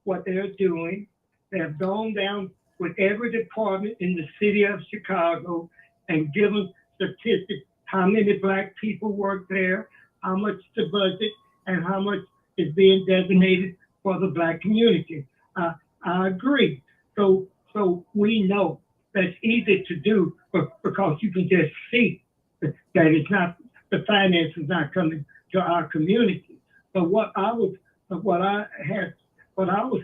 what they're doing. They have gone down with every department in the city of Chicago and given statistics, how many Black people work there, how much the budget, and how much is being designated for the Black community. I agree. So we know that's easy to do because you can just see that it's not, the finances not coming to our community. But what I was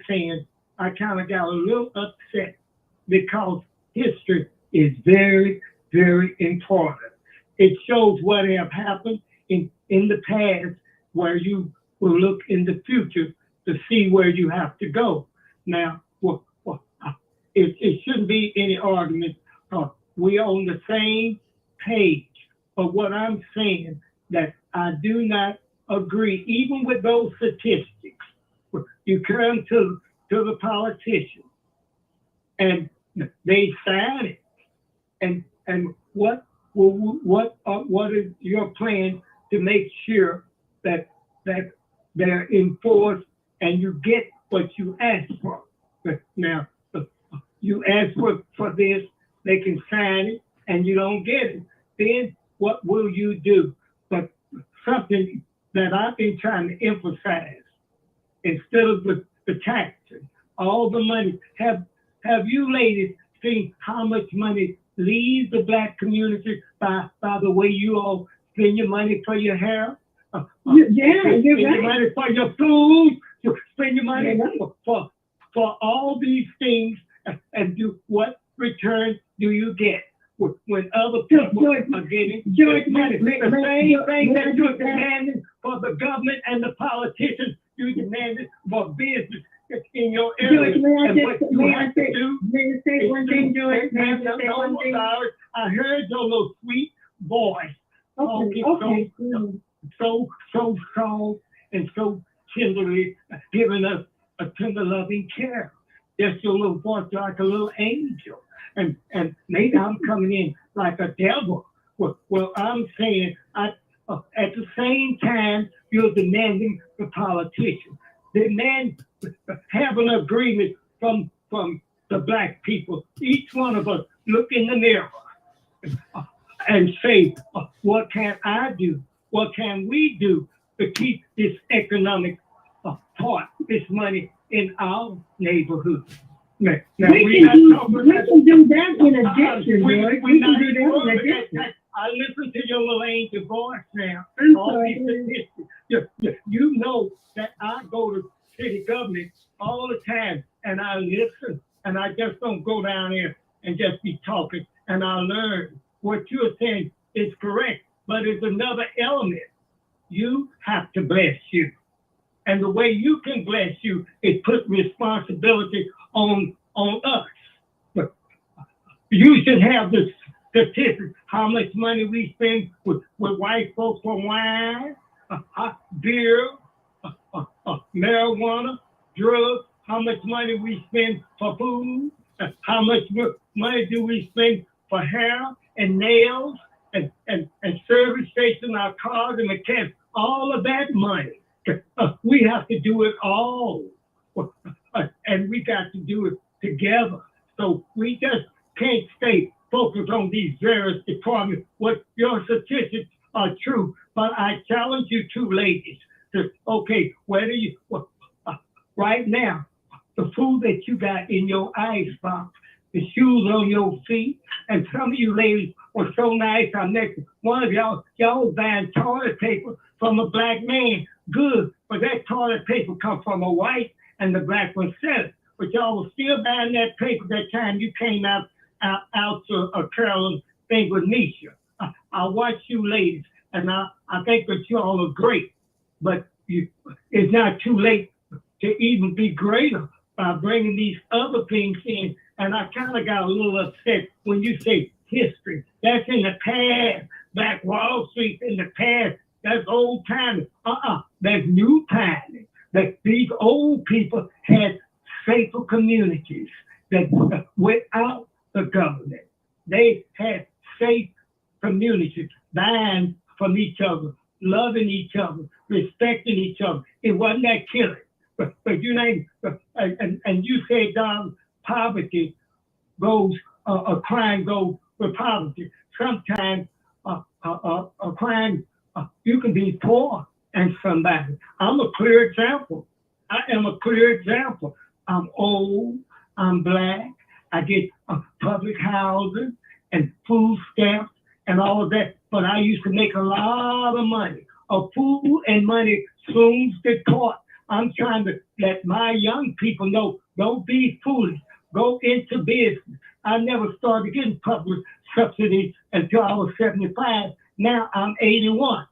saying, I kind of got a little upset because history is very, very important. It shows what have happened in the past, where you will look in the future to see where you have to go. Now, it shouldn't be any argument. We on the same page. But what I'm saying, that I do not agree, even with those statistics, you come to the politicians, and they sign it. And what is your plan to make sure that they're enforced and you get what you ask for? But now, you ask for this, they can sign it, and you don't get it. Then what will you do? But something that I've been trying to emphasize, instead of the taxes, all the money. Have you ladies seen how much money leaves the Black community by the way you all spend your money for your hair? You're spend your right. money for your food. You spend your money for all these things, and do what return do you get when other people are getting money? The same thing that you're demanding for the government and the politicians, you demanded for business in your area. George, may I And just what you may I have to say do one thing, George? May I say one thing? Sorry, I heard your little sweet voice. Okay. So strong and so tenderly giving us a tender loving care. Just your little voice like a little angel. And maybe I'm coming in like a devil. Well, I'm saying at the same time you're demanding the politicians. Have an agreement from the Black people. Each one of us look in the mirror and say, what can I do? What can we do to keep this economic this money in our neighborhood? Now, We can do that in addition, George. We can do that in addition. I listen to your little angel voice now. I'm All sorry. these statistics. You know that I go to city government all the time, and I listen, and I just don't go down there and just be talking, and I learn. What you're saying is correct, but it's another element. You have to bless you. And the way you can bless you is put responsibility on us. But you should have the statistics, how much money we spend with white folks for wine, beer, marijuana, drugs, how much money we spend for food, how much money do we spend for hair and nails and service station, our cars and mechanics, all of that money. We have to do it all. And we got to do it together. So we just can't stay focused on these various departments. What your statistics are true, but I challenge you two ladies to, okay, whether you, right now, the food that you got in your icebox, the shoes on your feet, and some of you ladies were so nice. I met one of y'all was buying toilet paper from a Black man. Good, but that toilet paper come from a white, and the Black one said it. But y'all was still buying that paper that time you came out to a Carolyn thing with Misha. I watch you ladies, and I think that you all are great, but it's not too late to even be greater by bringing these other things in. And I kind of got a little upset when you say history. That's in the past. Black Wall Street in the past. That's old time. That's new time. That these old people had safer communities that without the government. They had safe communities, buying from each other, loving each other, respecting each other. It wasn't that killing. But you know, and you said, poverty goes, a crime goes with poverty. Sometimes a crime, you can be poor and somebody. I'm a clear example. I am a clear example. I'm old, I'm Black, I get public housing and food stamps and all of that, but I used to make a lot of money. Food and money soon get caught. I'm trying to let my young people know, don't be foolish, go into business. I never started getting public subsidies until I was 75. Now I'm 81.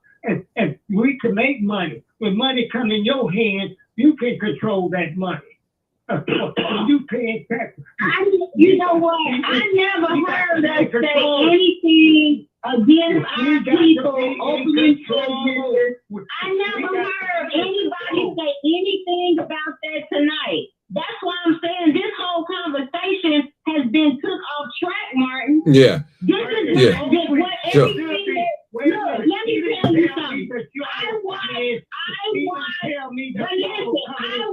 And we can make money. When money comes in your hands, you can control that money. You pay taxes. You know what? I never heard us say anything against our people opening businesses. I never heard anybody say anything about that Yeah. This is Yeah. what Sure. everything that, look, let me tell you something. I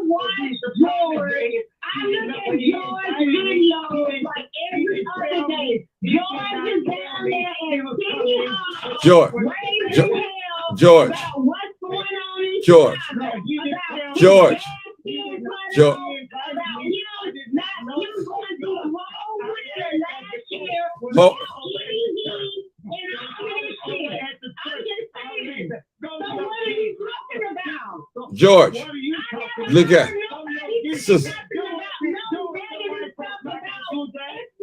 watched George. I look at George videos like every other day. George is down there in City Hall. George. raising hell George. about what's going on in George. Chicago, about George. being cut George. off, about not you going through the whole winter last year. Ho- George, look at Sister.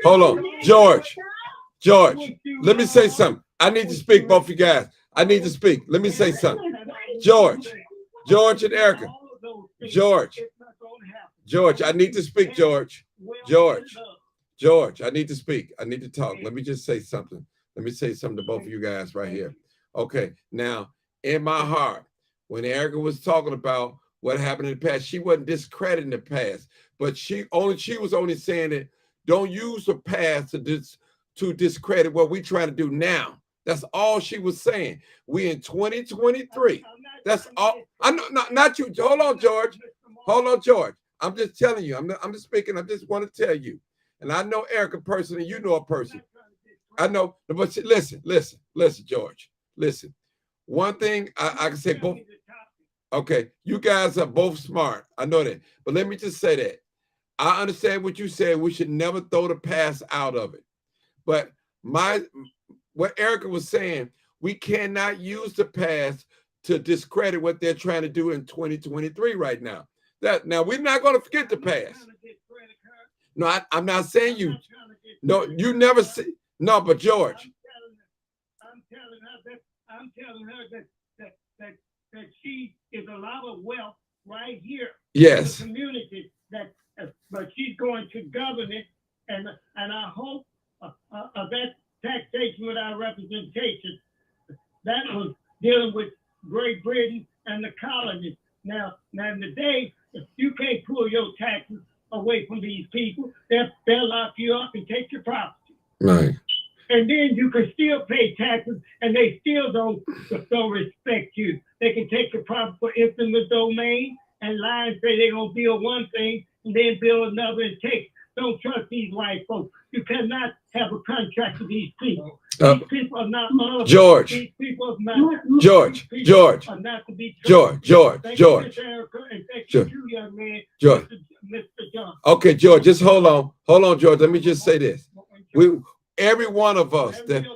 Hold on, George. George, let me say something. I need to speak, both of you guys. I need to speak. Let me say something. George, George and Erica. George, I need to speak, George. George, I need to speak. I need to talk. Let me just say something. Let me say something to both of you guys right here. Okay, now, in my heart, when Erica was talking about what happened in the past, she wasn't discrediting the past, but she was only saying that don't use the past to discredit what we're trying to do now. That's all she was saying. We in 2023. That's all. I know, not you. Hold on, George. Hold on, George. I'm just telling you. I'm just speaking. I just want to tell you. And I know Erica personally. You know a person. I know. But listen, George. Listen. One thing I can say both. Okay, you guys are both smart. I know that. But let me just say that. I understand what you said. We should never throw the past out of it. But what Erica was saying, we cannot use the past to discredit what they're trying to do in 2023 right now. Now we're not going to forget the past. No, I'm not saying you. No, you never see. No, but George. I'm telling her that she is a lot of wealth right here. Yes. In the community but she's going to government, and I hope that taxation without representation, that was dealing with Great Britain and the colonies. Now in the day, if you can't pull your taxes away from these people, they'll lock you up and take your property. Right. And then you can still pay taxes, and they still don't respect you. They can take your property for infinite domain and lie and say they're gonna build one thing and then build another and take. Don't trust these white folks. You cannot have a contract with these people. These people are not honorable. George. These people are not. George. Are not to be trusted. George. Thank you, Miss Erica, and thank you, young man. George. Mr. John. Okay, George, just hold on, George. Let me just say this. Every one of us that,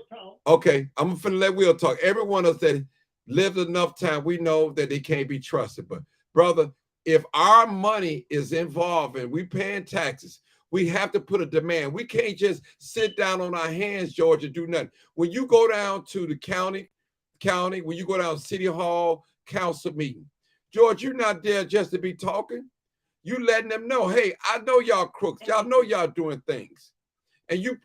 okay, I'm finna let Will talk. Every one of us that lived enough time, we know that they can't be trusted. But brother, if our money is involved and we paying taxes, we have to put a demand. We can't just sit down on our hands, George, and do nothing. When you go down to the county, when you go down to City Hall council meeting, George, you're not there just to be talking. You letting them know, hey, I know y'all crooks. Y'all know y'all doing things. And you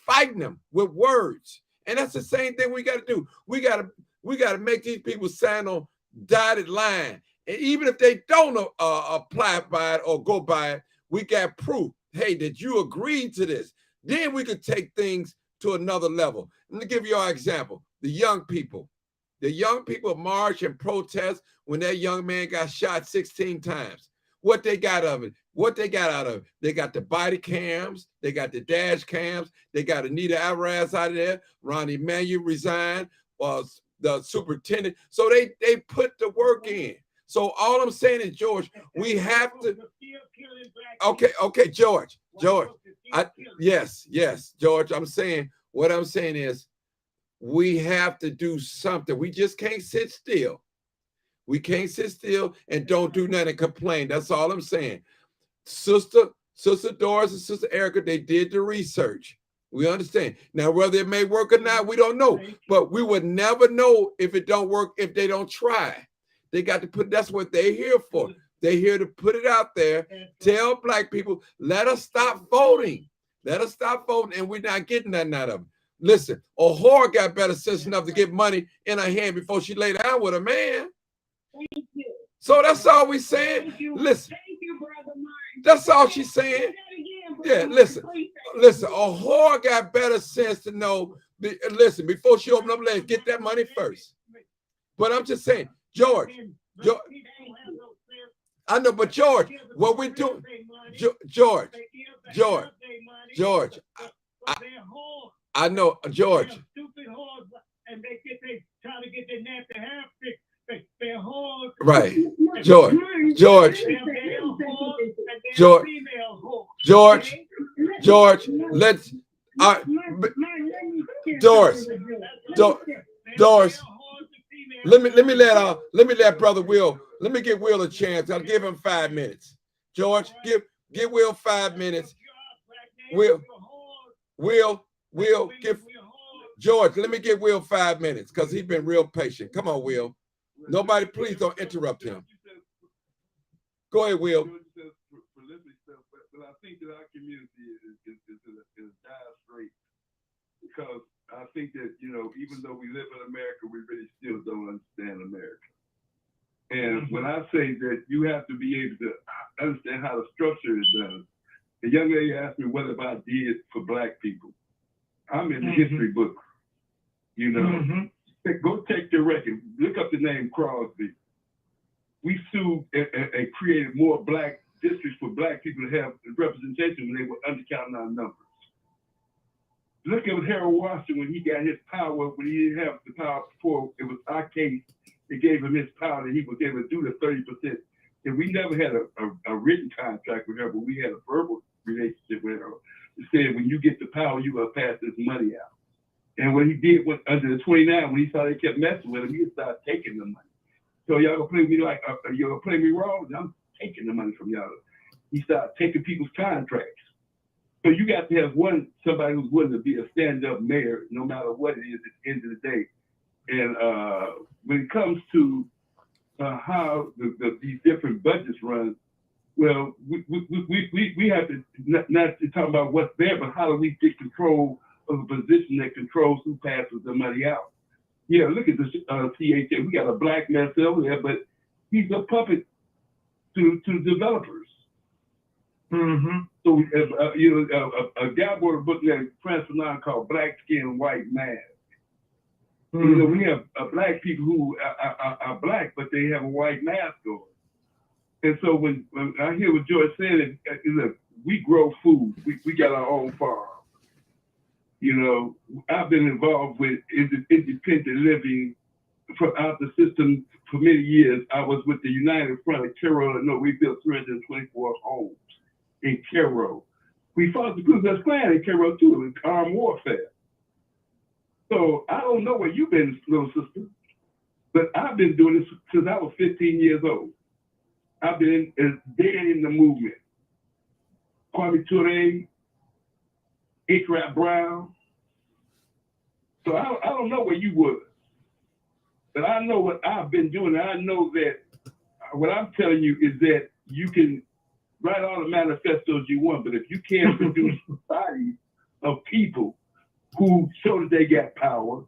fighting them with words. And that's the same thing we got to do. We got to make these people sign on dotted line. And even if they don't apply by it or go by it, we got proof, hey, that you agreed to this. Then we could take things to another level. Let me give you an example. The young people march and protest when that young man got shot 16 times. What they got out of it? They got the body cams, they got the dash cams, they got Anita Alvarez out of there, Ronnie Emanuel resigned, the superintendent. So they put the work in. So all I'm saying is, George, we have to. Okay, George. Yes, George. What I'm saying is, we have to do something. We just can't sit still. We can't sit still and don't do nothing and complain. That's all I'm saying. Sister Doris and Sister Erica, they did the research. We understand. Now, whether it may work or not, we don't know. But we would never know if it don't work if they don't try. They got to put, that's what they're here for. They're here to put it out there, tell black people, let us stop voting. Let us stop voting, and we're not getting nothing out of it. Listen, a whore got better sense enough to get money in her hand before she lay down with a man. Thank you. So that's all we saying. Listen, Thank you, Brother Martin. that's all she's saying. Yeah, listen. listen, a whore got better sense to know. Listen, before she open up legs, get that money first. But I'm just saying, George, I know, but George, what we doing, George, I know, George. Stupid whores, and they trying to get their nasty hair fixed. They're whores. Right, George, let's, Doris, let me let Brother Will, let me give Will a chance. I'll give him 5 minutes. George, give Will 5 minutes. Will, give George, let me give Will 5 minutes because he's been real patient. Come on, Will. Nobody, please don't interrupt him. Go ahead, Will. But I think that our community is dire straight because I think that, you know, even though we live in America, we really still don't understand America. And when I say that you have to be able to understand how the structure is done, the young lady asked me what have I did for Black people. I'm in the history book, you know. Go take your record. Look up the name Crosby. We sued and created more Black districts for Black people to have representation when they were undercounting our numbers. Look at Harold Washington when he got his power, when he didn't have the power before. It was our case that gave him his power that he was able to do the 30%. And we never had a written contract with her, but we had a verbal relationship with her. It said, when you get the power, you're going to pass this money out. And what he did under the 29, when he saw they kept messing with him, he started taking the money. So y'all gonna play me like, you're gonna play me wrong? I'm taking the money from y'all. He started taking people's contracts. So you got to have somebody who's willing to be a stand-up mayor, no matter what it is at the end of the day. And when it comes to how these different budgets run, well, we have to not to talk about what's there, but how do we get control of a position that controls who passes the money out? Yeah, look at the CHA. We got a Black man over there, but he's a puppet to developers. So, a guy wrote a book named France Fanon called Black Skin, White Man. You know, we have Black people who are Black, but they have a white mask on. And so when I hear what George said, look, we grow food. We got our own farm. You know, I've been involved with independent living throughout the system for many years. I was with the United Front of Cairo, Illinois. We built 324 homes in Cairo. We fought the Ku Klux Klan in Cairo too, in armed warfare. So I don't know where you've been, little sister, but I've been doing this since I was 15 years old. I've been dead in the movement. Kwame Ture, H. Rap Brown. So I don't know where you were, but I know what I've been doing. I know that what I'm telling you is that you can write all the manifestos you want, but if you can't produce society of people who show that they got power,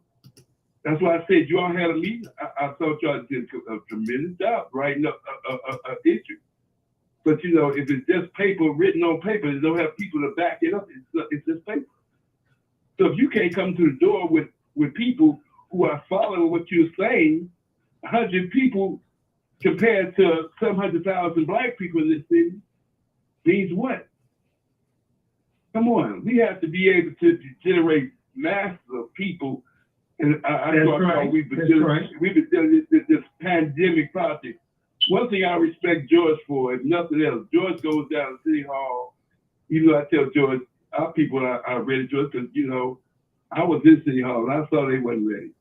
that's why I said you all had a meeting. I thought y'all did a tremendous job writing up an issue. But you know, if it's just paper written on paper, it don't have people to back it up. It's just paper. So if you can't come to the door with people who are following what you're saying, 100 people compared to some 100,000 Black people in this city means what? Come on, we have to be able to generate masses of people. And we've been dealing with this pandemic project. One thing I respect George for, if nothing else, George goes down to City Hall. You know, I tell George, our people are ready, George, because, you know, I was in City Hall and I saw they wasn't ready.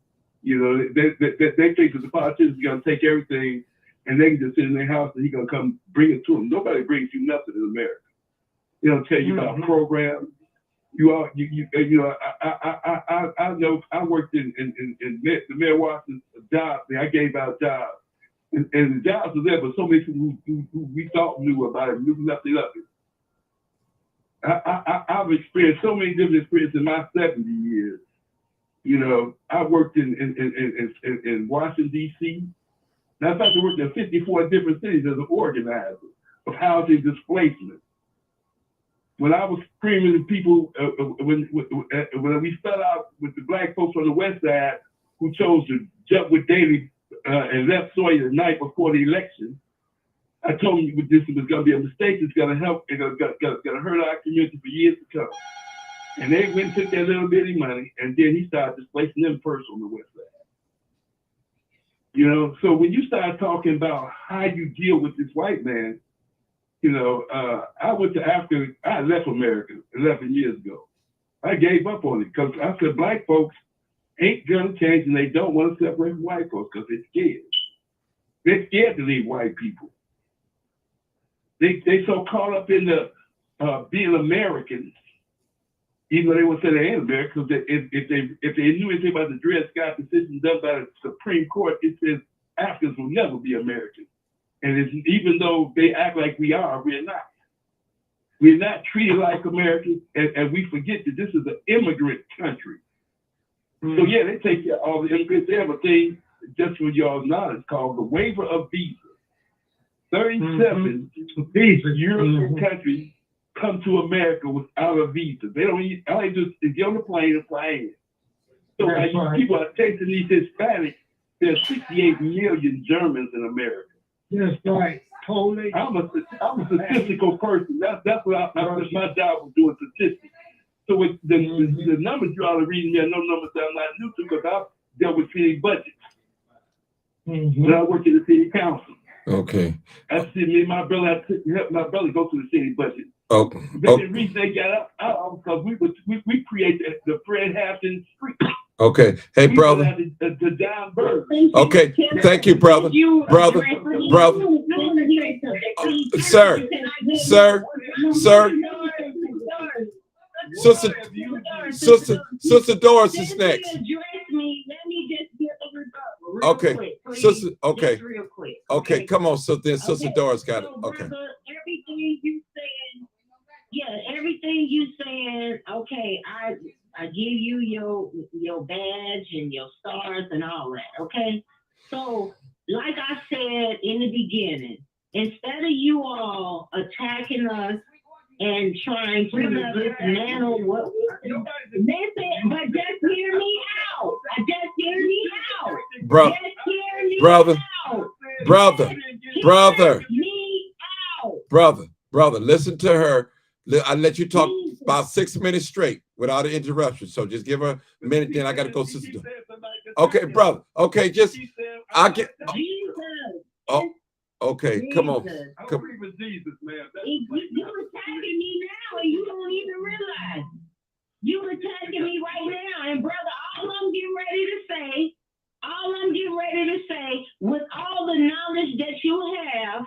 You know, they think that the politicians are going to take everything and they can just sit in their house and he's going to come bring it to them. Nobody brings you nothing in America. They don't tell you about programs. I know I worked in the Mayor Washington's job. I gave out jobs. And the jobs were there, but so many people who we thought knew about it, knew nothing of it. I've experienced so many different experiences in my 70 years. You know, I worked in Washington, D.C. Now, in fact, I worked in 54 different cities as an organizer of housing displacement. when I was screaming at people, when we fell out with the black folks on the West Side who chose to jump with Daley and left Sawyer the night before the election, I told them this was going to be a mistake. It's going to help. It's going to hurt our community for years to come. And they went and took their little bitty money, and then he started displacing them first on the West Side. You know, so when you start talking about how you deal with this white man, you know, I went to Africa. I left America 11 years ago. I gave up on it because I said black folks ain't gonna change, and they don't want to separate from white folks because they're scared. They're scared to leave white people. They so caught up in the being American, even though they would say they ain't American, because if they knew anything about the Dred Scott decision done by the Supreme Court, it says Africans will never be American. And even though they act like we are, we're not. We're not treated like Americans, and we forget that this is an immigrant country. So yeah, they take care of all the immigrants. They have a thing, just for y'all's knowledge, called the waiver of visa. 37 European countries come to America without a visa. They don't need, all they do is get on the plane and fly in. So like people are chasing these Hispanics. There's 68 million Germans in America. That's right. Totally. I'm a statistical person. That's what that's my job of doing statistics. So with the numbers you all are reading, there are no numbers that I'm not new to because I've dealt with city budgets. When I worked in the city council. Okay. I see me and my brother. I helped my brother go to the city budget. Oh. The reason they got out because we created the Fred Hampton Street. Okay. Hey, brother. The down bird. Okay. Thank you, brother. Brother. Sir. Sister Doris is next. Okay. Sister. Okay. Okay. Come on. So then, Sister Doris got it. Okay. Everything you saying. Okay. I give you your badge and your stars and all that. Okay. So, like I said in the beginning, instead of you all attacking us and trying to dismantle what we're doing, but just hear me out. Just hear me out. Brother. Brother, listen to her. I let you talk about 6 minutes straight without an interruption. So just give her a minute, then I got to go, Sister. Okay, brother. Okay, just I get. Oh, okay. Come on. Come. You attacking me now, and you don't even realize. You attacking me right now, and brother, all I'm getting ready to say, with all the knowledge that you have,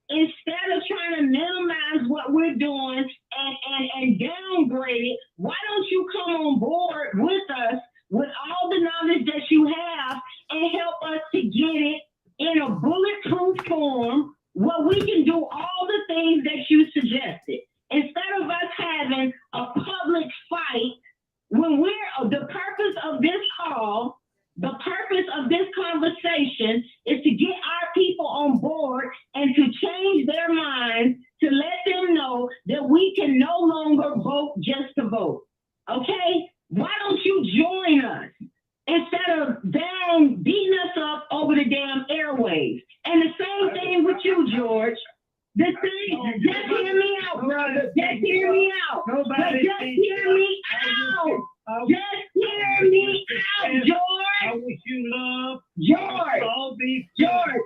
instead of trying to minimize what we're doing and downgrade it, why don't you come on board with us with all the knowledge that you have and help us to get it in a bulletproof form where we can do all the things that you suggested. Instead of us having a public fight, when the purpose of this call, the purpose of this conversation is to get our people on board and to change their minds, to let them know that we can no longer vote just to vote. Okay? Why don't you join us instead of beating us up over the damn airwaves? And the same thing with you, George. The thing, just hear me out, brother. Just hear me out. Just hear me out. Just hear me out, George. I wish you love. George,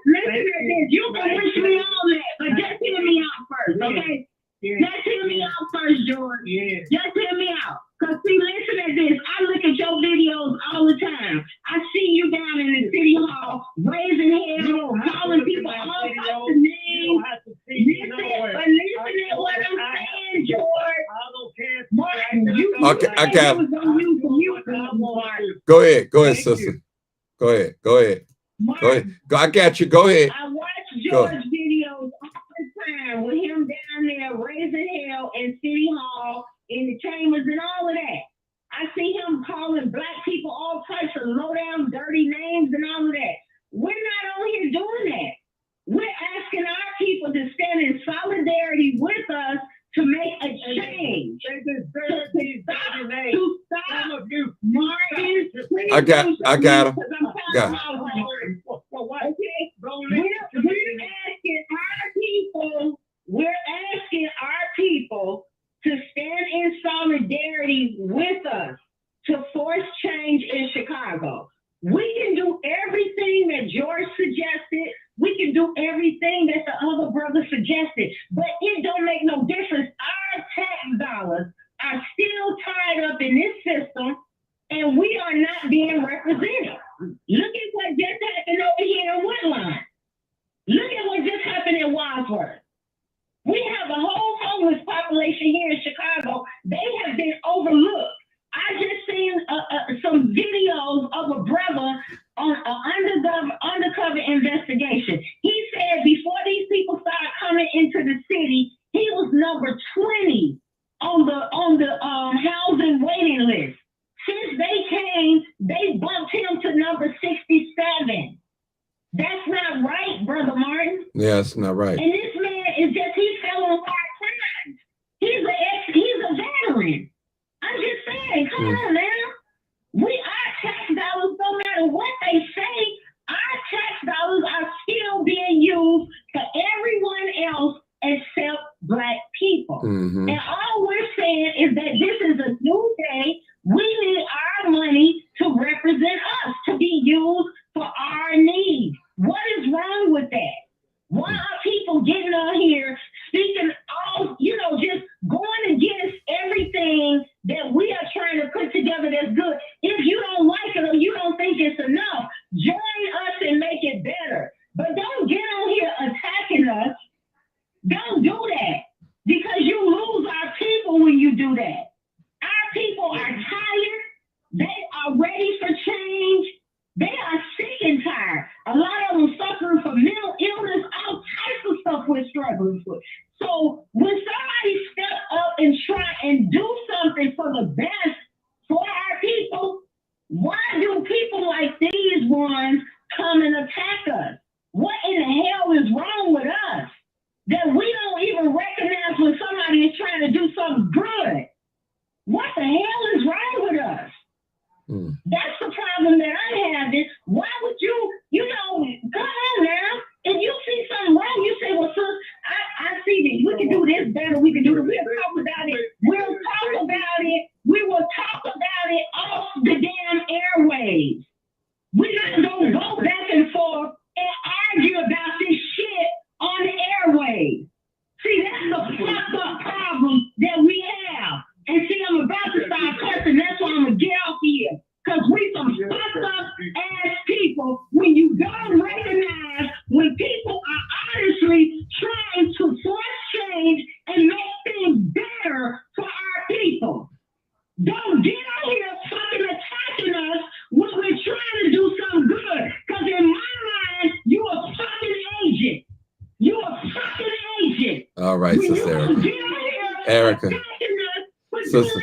listen to this. You can wish me all that, but just hear me out first, okay? Just hear me out first, George. Just hear me out. Because, see, listen to this. I look at your videos all the time. I see you down in the city hall, raising hell, calling people all types of names. Listen to what I'm saying, George. Martin, you okay, I got it. Go ahead, sister. Go ahead. Martin, I got you. Go ahead. I watch George videos all the time with him down there raising hell in City Hall, in the chambers and all of that. I see him calling black people all types of low down dirty names and all of that. We're not on here doing that. We're asking our people to stand in solidarity with us to make a change. They deserve these dirty names. To Some stop of you. Martin. please I got do him. because I'm Got talking him. about Martin. For what? Okay? Don't We're listen to me. asking our people to stand in solidarity with us to force change in Chicago. We can do everything that George suggested. We can do everything that the other brother suggested, but it don't make no difference. Our tax dollars are still tied up in this system, and we are not being represented. Look at what just happened over here in Woodline. Look at what just happened in Wadsworth. We have a whole homeless population here in Chicago. They have been overlooked. I just seen some videos of a brother on an undercover investigation. He said before these people started coming into the city, he was number 20 on the housing waiting list. Since they came, they bumped him to number 67. That's not right, Brother Martin. Yeah, it's not right. And this man is just, he fell on hard crimes. He's a veteran. I'm just saying, come on now. Our tax dollars, no matter what they say, our tax dollars are still being used for everyone else except Black people. Mm-hmm. And all we're saying is that this is a new day. We need our money to represent us, to be used for our needs. What is wrong with that? Why are people getting on here speaking all, just going against everything that we are trying to put together that's good? If you don't like it or you don't think it's enough, join us and make it better. But don't get on here attacking us. Don't do that, because you lose our people when you do that. Our people are tired. They are ready for change. They are sick and tired. A lot of them suffering from mental illness, all types of stuff we're struggling with. So when somebody step up and try and do something for the best for our people, why do people like these ones come and attack us? What in the hell is wrong with us that we don't even recognize when somebody is trying to do something good? What the hell is wrong with us? That's the problem that I'm having. Why would you, come on now. If you see something wrong, you say, well, sis, I see that we can do this better. We can do it. We'll talk about it. We'll talk about it. We will talk about it off the damn airwaves. We're not going to go back and forth and argue about this shit on the airwaves. See, that's the fucked up problem that we have. And see, I'm about to start cussing. That's why I'm going to get off here. Because we some fucked up ass people when you don't recognize when people are honestly trying to force change and make things better for our people. Don't get out here fucking attacking us when we're trying to do something good. Because in my mind, you a fucking agent. You a fucking agent. All right, Sister Erica. Erica. Sister.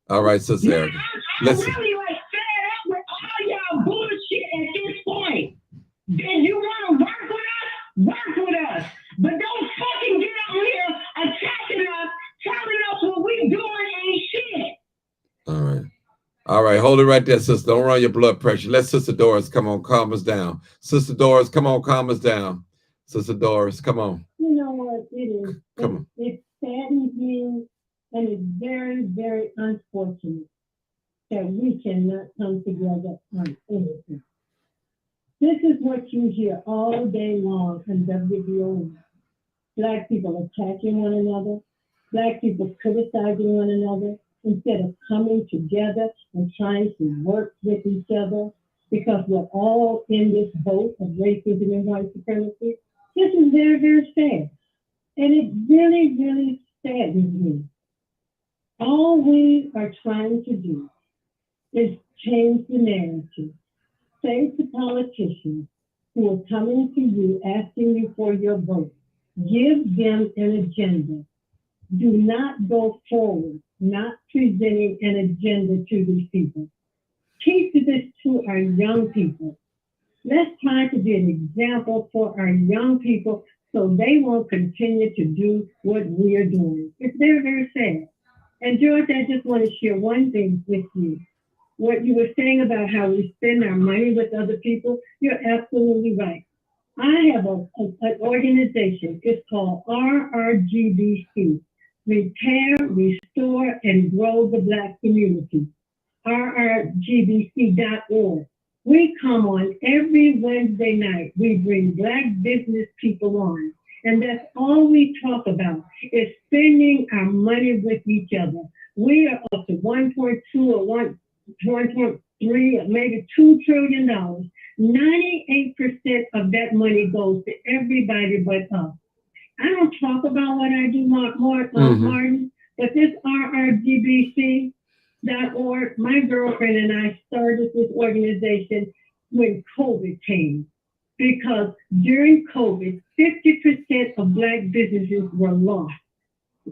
All right, Sister Erica. Listen. I'm really fed up with all y'all bullshit at this point. Then you want to work with us. But don't fucking get out here attacking us, telling us what we doing ain't shit. All right. Hold it right there, sister. Don't run your blood pressure. Let Sister Doris come on, calm us down. Sister Doris, come on, calm us down. Sister Doris, come on. You know what it is? Come on. It saddens me, and it's very, very unfortunate that we cannot come together on anything. This is what you hear all day long in WBO. Black people attacking one another, Black people criticizing one another, instead of coming together and trying to work with each other, because we're all in this boat of racism and white supremacy. This is very, very sad. And it really, really saddens me. All we are trying to do is change the narrative. Say to politicians who are coming to you, asking you for your vote, give them an agenda. Do not go forward, not presenting an agenda to these people. Teach this to our young people. Let's try to be an example for our young people so they won't continue to do what we are doing. It's very, very sad. And George, I just want to share one thing with you. What you were saying about how we spend our money with other people, you're absolutely right. I have an organization. It's called RRGBC, Repair, Restore, and Grow the Black Community, rrgbc.org. We come on every Wednesday night. We bring Black business people on. And that's all we talk about is spending our money with each other. We are up to 1.2 or 1.3 or maybe $2 trillion. 98% of that money goes to everybody but us. I don't talk about what I do more, Martin, but this rrgbc.org, my girlfriend and I started this organization when COVID came. Because during COVID, 50% of Black businesses were lost.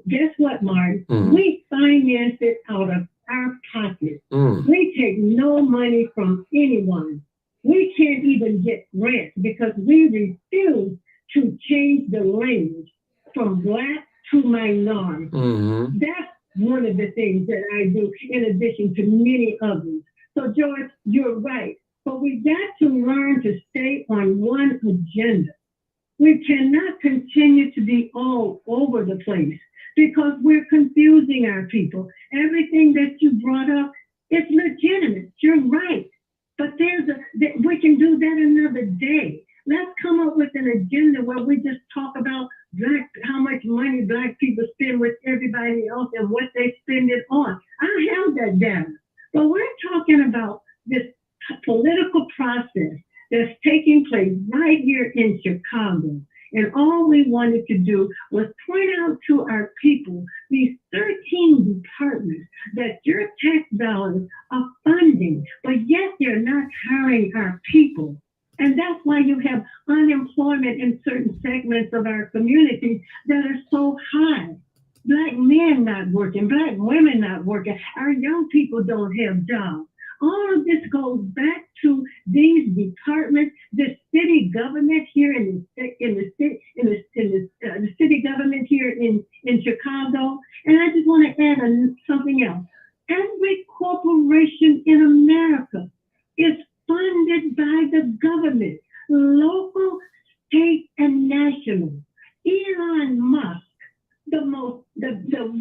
Guess what, Martin? We finance it out of our pocket. We take no money from anyone. We can't even get grants because we refuse to change the language from Black to minority. That's one of the things that I do in addition to many others. So, George, you're right. But we got to learn to stay on one agenda. We cannot continue to be all over the place because we're confusing our people. Everything that you brought up is legitimate. You're right. But we can do that another day. Let's come up with an agenda where we just talk about how much money Black people spend with everybody else and what they spend it on. I have that data. But we're talking about this political process that's taking place right here in Chicago. And all we wanted to do was point out to our people these 13 departments that your tax dollars are funding, but yet they're not hiring our people. And that's why you have unemployment in certain segments of our community that are so high. Black men not working, Black women not working, our young people don't have jobs. All of this goes back to these departments, the city government here in the city government here in Chicago. And I just want to add something else. Every corporation in America is funded by the government, local, state, and national. Elon Musk, the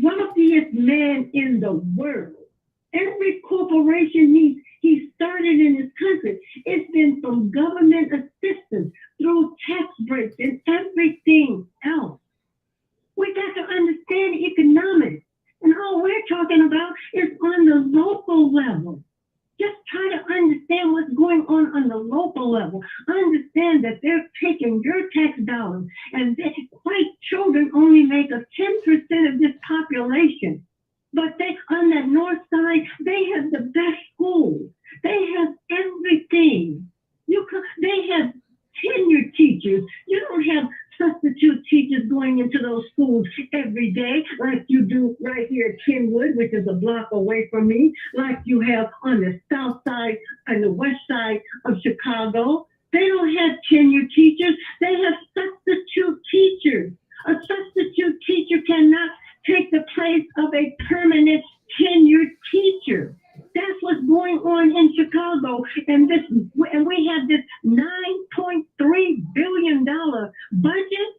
wealthiest man in the world. Every corporation he started in his country, it's been from government assistance through tax breaks and everything else. We got to understand economics. And all we're talking about is on the local level. Just try to understand what's going on the local level. Understand that they're taking your tax dollars and white children only make up 10% of this population. But on that north side, they have the best schools. They have everything. They have tenured teachers. You don't have substitute teachers going into those schools every day like you do right here at Kenwood, which is a block away from me, like you have on the south side and the west side of Chicago. They don't have tenured teachers. They have substitute teachers. A substitute teacher cannot take the place of a permanent tenured teacher. That's what's going on in Chicago. And we have this $9.3 billion budget,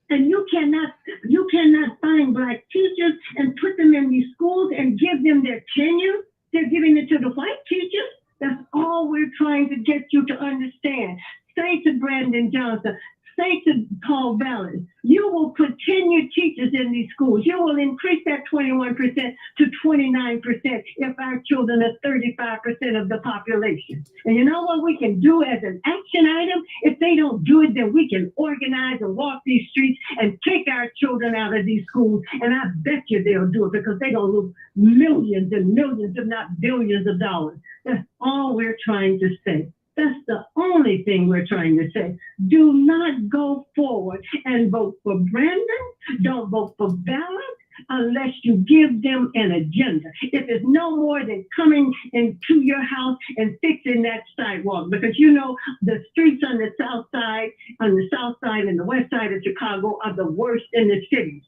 and you cannot find Black teachers and put them in these schools and give them their tenure. They're giving it to the white teachers. That's all we're trying to get you to understand. Say to Brandon Johnson, say to Paul Vallis, you will put tenured teachers in these schools. You will increase that 21% to 29% if our children are 35% of the population. And you know what we can do as an action item? If they don't do it, then we can organize and walk these streets and take our children out of these schools. And I bet you they'll do it because they're going to lose millions and millions, if not billions of dollars. That's all we're trying to say. That's the only thing we're trying to say. Do not go forward and vote for Brandon. Don't vote for Vallis. unless you give them an agenda. If it's no more than coming into your house and fixing that sidewalk, because you know the streets on the south side and the west side of Chicago are the worst in the cities.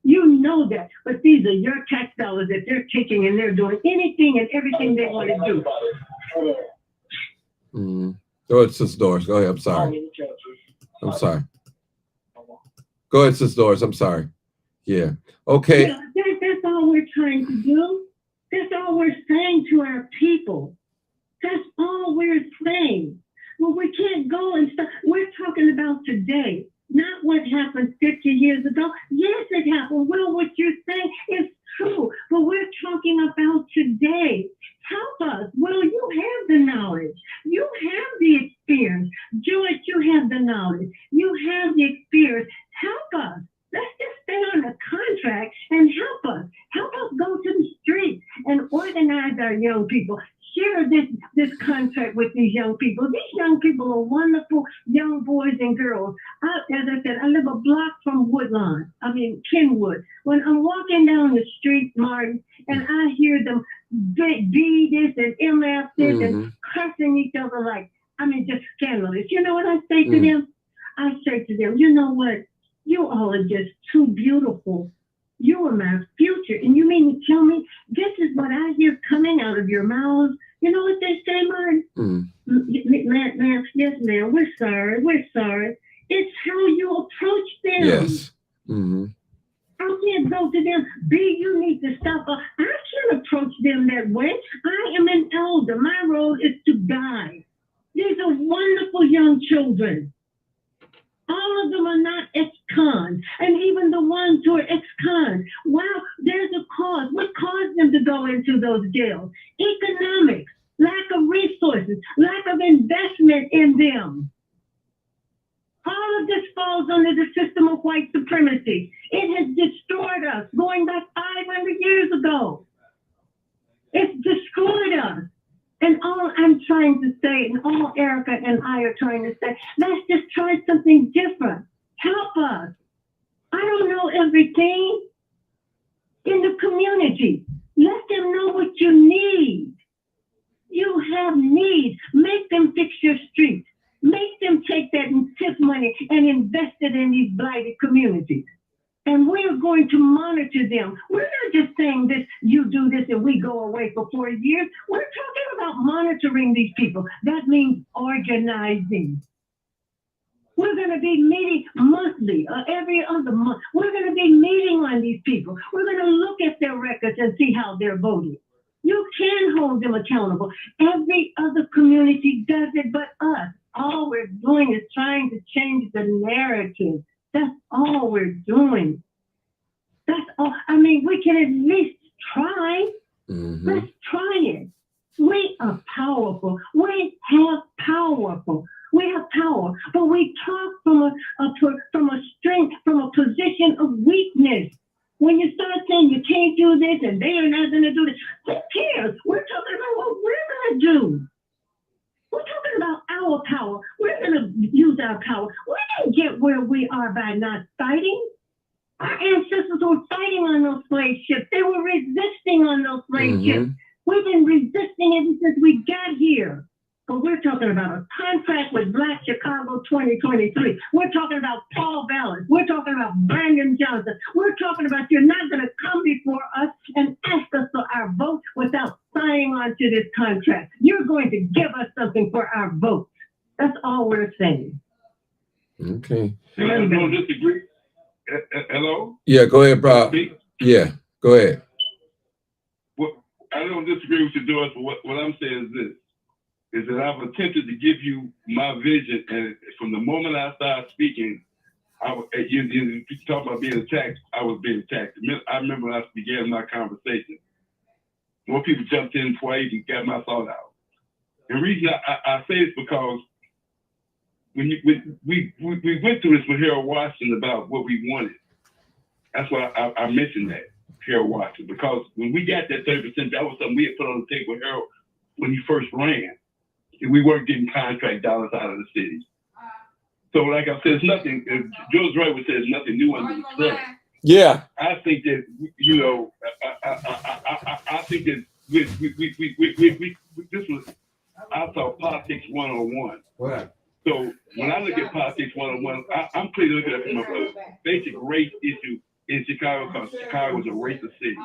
You know that, but these are your tax dollars that they're taking, and they're doing anything and everything they want to do. Go ahead, Sister Doris. Go ahead. I'm sorry. I'm sorry. Go ahead, Sister Doris. I'm sorry. Yeah. Okay. Yeah, that's all we're trying to do. That's all we're saying to our people. That's all we're saying. Well, we can't go and stuff. We're talking about today, not what happened 50 years ago. Yes, it happened. Well, what you're saying is true, but we're talking about today. Help us. Well, you have the knowledge. You have the experience. George, you have the knowledge. You have the experience. Help us. Let's just stay on the contract and help us. Help us go to the streets and organize our young people. Share this contract with these young people. These young people are wonderful young boys and girls. As I said, I live a block from Kenwood. When I'm walking down the street, Martin, and I hear them B this and MF this and cursing each other just scandalous. You know what I say to them? I say to them, you know what? You all are just too beautiful. You are my future. And you mean to tell me this is what I hear coming out of your mouths? You know what they say, Martin? Ma'am, yes, ma'am, we're sorry. It's how you approach them. Yes. I can't go to them, B, you need to stop. I can't approach them that way. I am an elder. My role is to guide. These are wonderful young children. All of them are not ex-cons, and even the ones who are ex-cons. Wow, there's a cause. What caused them to go into those jails? Economics, lack of resources, lack of investment in them. All of this falls under the system of white supremacy. It has destroyed us going back 500 years ago. It's destroyed us. And all I'm trying to say, and all Erica and I are trying to say, let's just try something different. Help us. I don't know everything in the community. Let them know what you need. You have needs. Make them fix your streets. Make them take that TIF money and invest it in these blighted communities. And we're going to monitor them. We're not just saying this, you do this, and we go away for 4 years. We're talking about monitoring these people. That means organizing. We're going to be meeting monthly or every other month. We're going to be meeting on these people. We're going to look at their records and see how they're voting. You can hold them accountable. Every other community does it but us. All we're doing is trying to change the narrative. That's all we're doing. That's all. I mean, we can at least try. Let's try it. We are powerful. We have powerful. We have power, but we talk from a strength, from a position of weakness. When you start saying you can't do this and they are not going to do this, who cares? We're talking about what we're going to do. We're talking about our power. We're going to use our power. We didn't get where we are by not fighting. Our ancestors were fighting on those slave ships. They were resisting on those slave ships. We've been resisting ever since we got here. But we're talking about a contract with Black Chicago 2023. We're talking about Paul Vallis. We're talking about Brandon Johnson. We're talking about you're not going to come before us and ask us for our vote without signing on to this contract. You're going to give us something for our vote. That's all we're saying. Okay. I don't disagree. Hello? Yeah, go ahead, bro. Yeah, go ahead. Well, I don't disagree with you, Doris, but what I'm saying is this. Is that I've attempted to give you my vision, and from the moment I started speaking, you talk about being attacked, I was being attacked. I remember when I began my conversation, more people jumped in before I even got my thought out. And the reason I say this because when we went through this with Harold Washington about what we wanted. That's why I mentioned that, Harold Washington, because when we got that 30%, that was something we had put on the table with Harold when he first ran. We weren't getting contract dollars out of the city. So like I said, it's nothing, George Roy would say it's nothing new under the sun. Yeah. I think that, you know, I think that this was, I saw politics 101. What? So when I look at politics 101, I'm clearly looking at it from a basic race issue in Chicago, because Chicago is a racist city.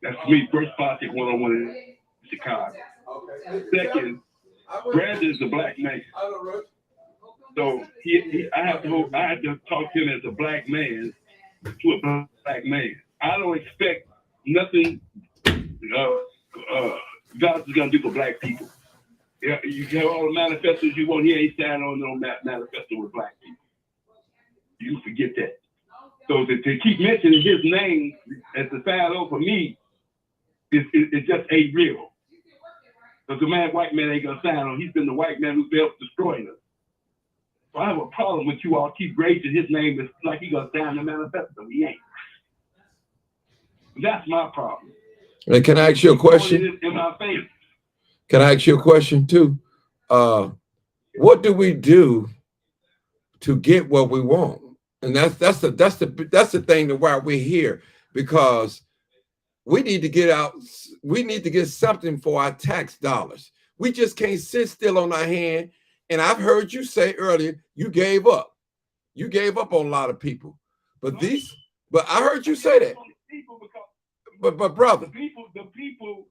That's to me, first politics 101 in Chicago. Second, Brandon is a black man. So I have to talk to him as a black man to a black man. I don't expect nothing God is gonna do for black people. Yeah, you have all the manifestos you want. He ain't standing on no manifesto with black people. You forget that. So to keep mentioning his name as the final for me it just ain't real. Because the white man ain't gonna sign on. He's been the white man who's helped destroying us. So I have a problem with you all keep raising his name is like he gonna sign the manifesto. He ain't. That's my problem. And can I ask you a question? In my face. Can I ask you a question too? What do we do to get what we want? And that's the thing that why we're here, because we need to get out. We need to get something for our tax dollars. We just can't sit still on our hand. And I've heard you say earlier, you gave up. You gave up on a lot of people. But I heard you say that. But brother, the people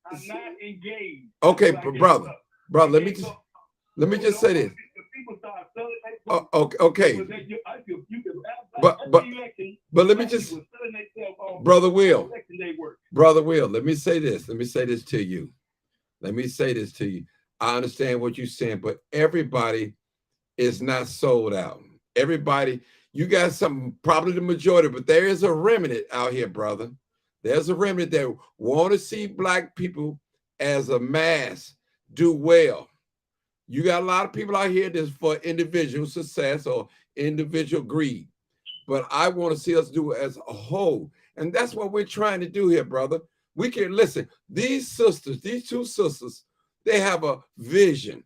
are not engaged. Okay, brother, let me just say this. Okay. But let me just, brother Will, let me say this. Let me say this to you. I understand what you're saying, but everybody is not sold out. Everybody, you got some, probably the majority, but there is a remnant out here, brother. There's a remnant that want to see black people as a mass do well. You got a lot of people out here that's for individual success or individual greed. But I want to see us do it as a whole. And that's what we're trying to do here, brother. We can listen. These two sisters, they have a vision.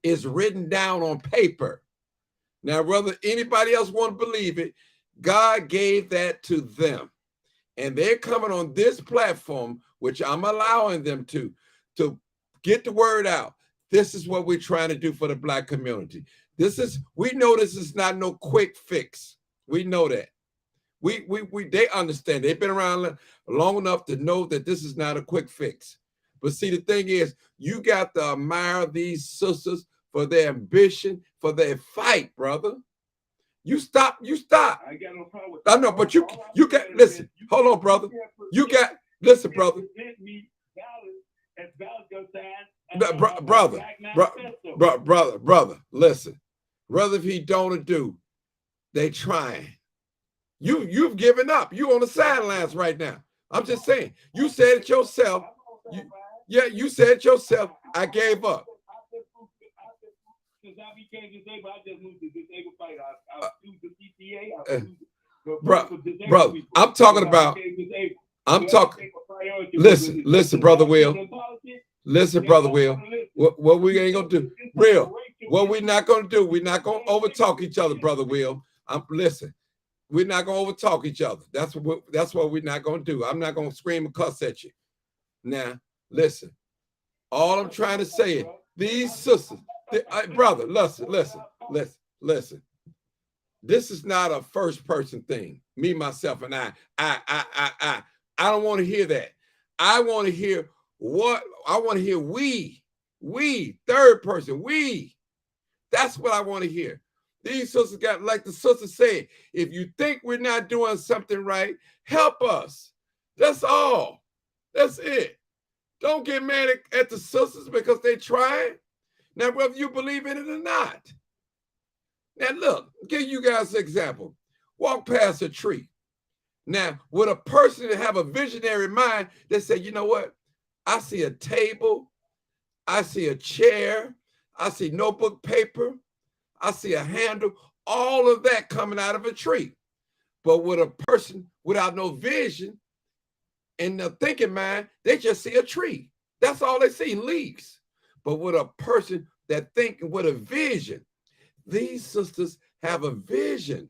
It's written down on paper. Now, whether anybody else want to believe it, God gave that to them. And they're coming on this platform, which I'm allowing them to get the word out. This is what we're trying to do for the black community. We know this is not no quick fix. We know that. They understand. They've been around long enough to know that this is not a quick fix. But see, the thing is, you got to admire these sisters for their ambition, for their fight, brother. You stop. I ain't got no problem with that. I know, but you got, listen, hold on, brother. Listen, brother. Brother, listen. Brother, if he don't do, they trying. You've given up. You on the sidelines right now. I'm just saying. You said it yourself. You said it yourself. I gave up. Since I became disabled, I just moved to disabled fighter. I used the CTA. Brother, I'm talking about. Listen, brother Will. Listen, brother Will. What we ain't gonna do, real. What we're not gonna do, we're not gonna overtalk each other, brother Will. Listen. We're not gonna overtalk each other. That's what we're not gonna do. I'm not gonna scream and cuss at you. Now, listen. All I'm trying to say is these sisters. Brother, listen. This is not a first person thing. Me, myself, and I don't want to hear that. I want to hear we, third person, we. That's what I want to hear. These sisters got, like the sister said, if you think we're not doing something right, help us. That's all. That's it. Don't get mad at the sisters because they trying. Now, whether you believe in it or not. Now, look, give you guys an example. Walk past a tree. Now, would a person have a visionary mind that say, you know what? I see a table. I see a chair. I see notebook paper. I see a handle. All of that coming out of a tree. But with a person without no vision and the thinking mind, they just see a tree. That's all they see, leaves. But with a person that thinking with a vision, these sisters have a vision.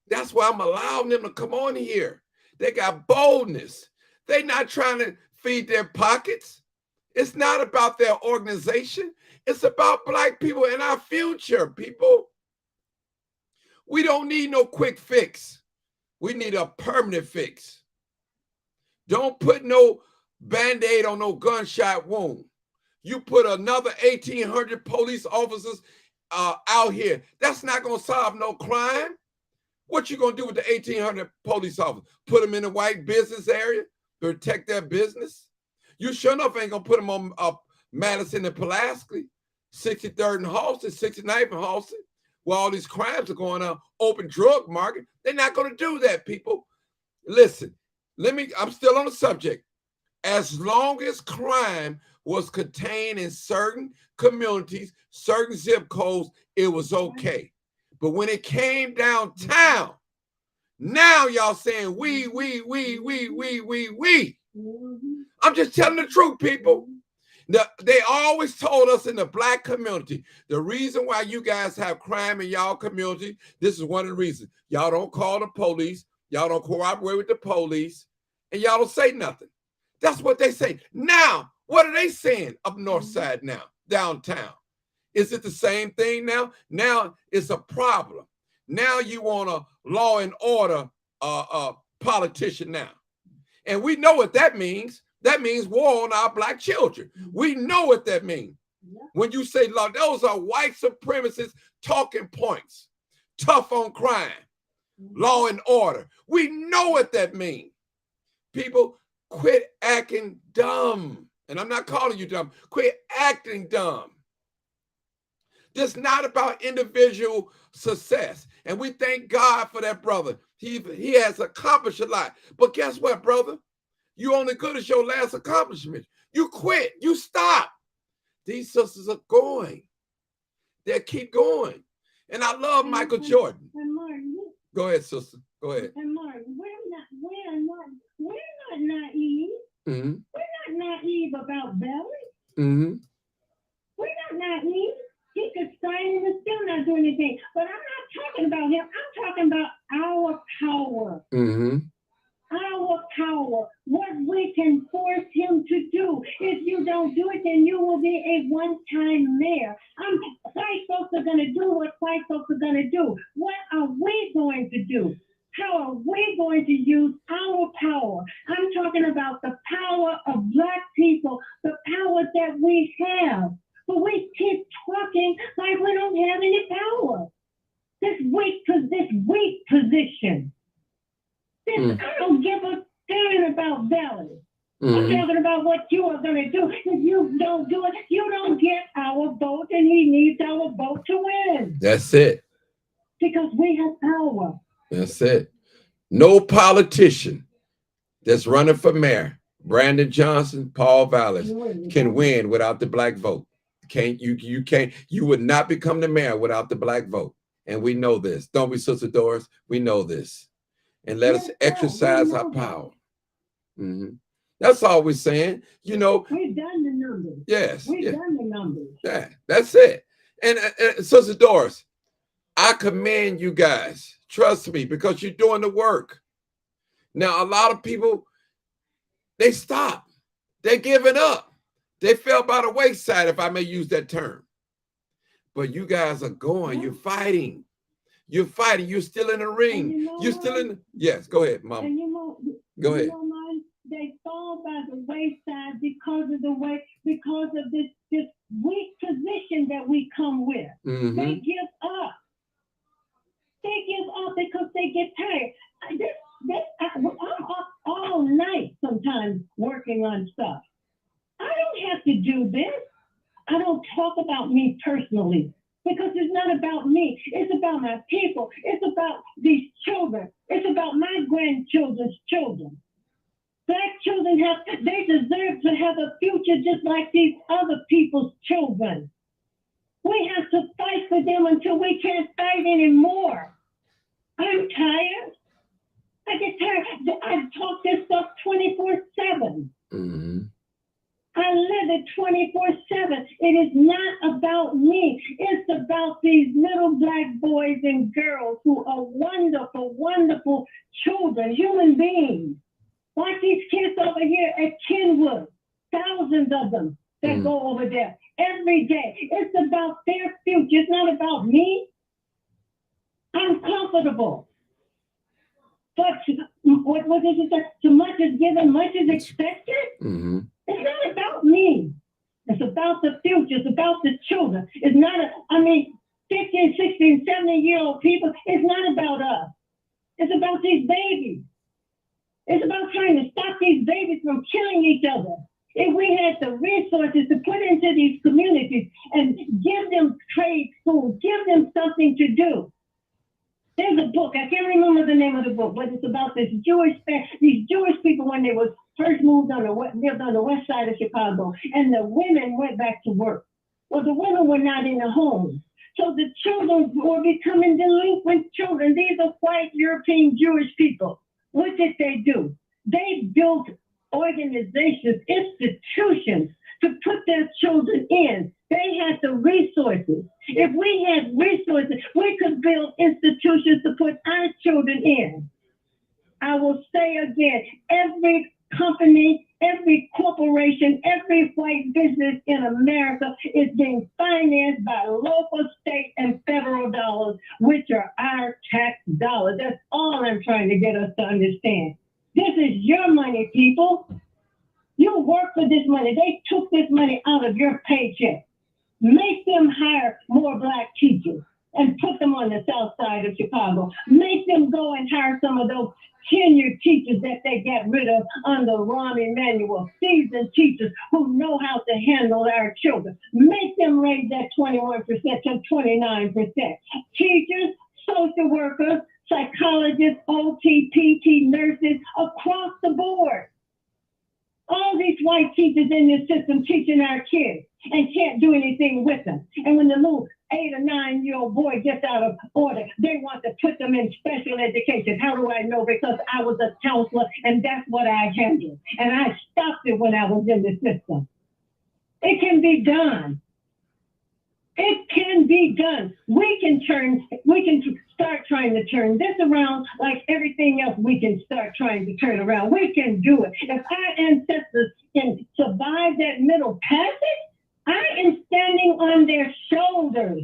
That's why I'm allowing them to come on here. They got boldness. They're not trying to feed their pockets. It's not about their organization. It's about Black people and our future, people. We don't need no quick fix. We need a permanent fix. Don't put no Band-Aid on no gunshot wound. You put another 1,800 police officers out here. That's not going to solve no crime. What you going to do with the 1,800 police officers? Put them in the white business area to protect their business? You sure enough ain't going to put them on Madison and Pulaski, 63rd and Halsted, 69th and Halsted, where all these crimes are going on, open drug market. They're not going to do that, people. Listen, I'm still on the subject. As long as crime was contained in certain communities, certain zip codes, it was okay. But when it came downtown, now y'all saying we. I'm just telling the truth, people. They always told us in the Black community, the reason why you guys have crime in y'all community, this is one of the reasons. Y'all don't call the police, y'all don't cooperate with the police, and y'all don't say nothing. That's what they say. Now, what are they saying up north side now, downtown? Is it the same thing now? Now it's a problem. Now you want a law and order politician now. And we know what that means. That means war on our Black children. We know what that means. When you say law, those are white supremacist talking points. Tough on crime, law and order. We know what that means. People, quit acting dumb. And I'm not calling you dumb. Quit acting dumb. This is not about individual success. And we thank God for that brother. He has accomplished a lot. But guess what, brother? You only good as your last accomplishment. You quit. You stop. These sisters are going. They'll keep going. And I love Michael Jordan. And Martin, Go ahead, sister. Go ahead. And Martin, we're not naive. Mm-hmm. We're not naive about Belly. Mm-hmm. We're not naive. He could sign and still not do anything. But I'm not talking about him. I'm talking about our power. Mm-hmm. Our power. What we can force him to do. If you don't do it, then you will be a one-time mayor. White folks are going to do what white folks are going to do. What are we going to do? How are we going to use our power? I'm talking about the power of Black people, the power that we have. But we keep talking like we don't have any power. This weak position. I don't give a damn about Valley. I'm talking about what you are going to do. If you don't do it, you don't get our vote, and he needs our vote to win. That's it. Because we have power. That's it. No politician that's running for mayor, Brandon Johnson, Paul Vallis, can win without the Black vote. You would not become the mayor without the Black vote. And we know this. Don't we, Sister Doris? We know this. And let us exercise our power. Mm-hmm. That's all we're saying. You know, we've done the numbers. Yes. We've done the numbers. Yeah, that's it. And Sister Doris, I commend you guys. Trust me, because you're doing the work. Now, a lot of people, they stop. They're giving up. They fell by the wayside, if I may use that term. But you guys are going. You're fighting. You're fighting. You're still in the ring. You're still in. Yes, go ahead, Mama. And go ahead. They fall by the wayside because of this weak position that we come with. Mm-hmm. They give up. They give up because they get tired. I'm up all night sometimes working on stuff. I don't have to do this. I don't talk about me personally because it's not about me. It's about my people. It's about these children. It's about my grandchildren's children. Black children they deserve to have a future just like these other people's children. We have to fight for them until we can't fight anymore. I'm tired. I get tired. I talk this stuff 24/7. Mm-hmm. I live it 24/7. It is not about me. It's about these little black boys and girls who are wonderful, wonderful children, human beings. Watch these kids over here at Kenwood. Thousands of them that go over there every day. It's about their future. It's not about me. I'm comfortable. But what is it that too much is given, much is expected? Mm-hmm. It's not about me. It's about the future. It's about the children. It's not, 15, 16, 17-year-old people. It's not about us. It's about these babies. It's about trying to stop these babies from killing each other. If we had the resources to put into these communities and give them trade schools, give them something to do. There's a book, I can't remember the name of the book, but it's about these Jewish people when they was first lived on the west side of Chicago, and the women went back to work. Well, the women were not in the home. So the children were becoming delinquent children. These are white European Jewish people. What did they do? They built organizations, institutions to put their children in. They had the resources. If we had resources, we could build institutions to put our children in. I will say again, every company, every corporation, every white business in America is being financed by local, state, and federal dollars, which are our tax dollars. That's all I'm trying to get us to understand. This is your money, people. You work for this money. They took this money out of your paycheck. Make them hire more black teachers and put them on the south side of Chicago. Make them go and hire some of those tenured teachers that they get rid of under Rahm Emanuel, seasoned teachers who know how to handle our children. Make them raise that 21% to 29%. Teachers, social workers, psychologists, OT, PT, nurses, across the board. All these white teachers in this system teaching our kids and can't do anything with them. And when the little 8 or 9-year-old boy gets out of order, they want to put them in special education. How do I know? Because I was a counselor and that's what I handled. And I stopped it when I was in the system. It can be done. It can be done. We can start trying to turn this around like everything else we can start trying to turn around. We can do it. If our ancestors can survive that middle passage, I am standing on their shoulders.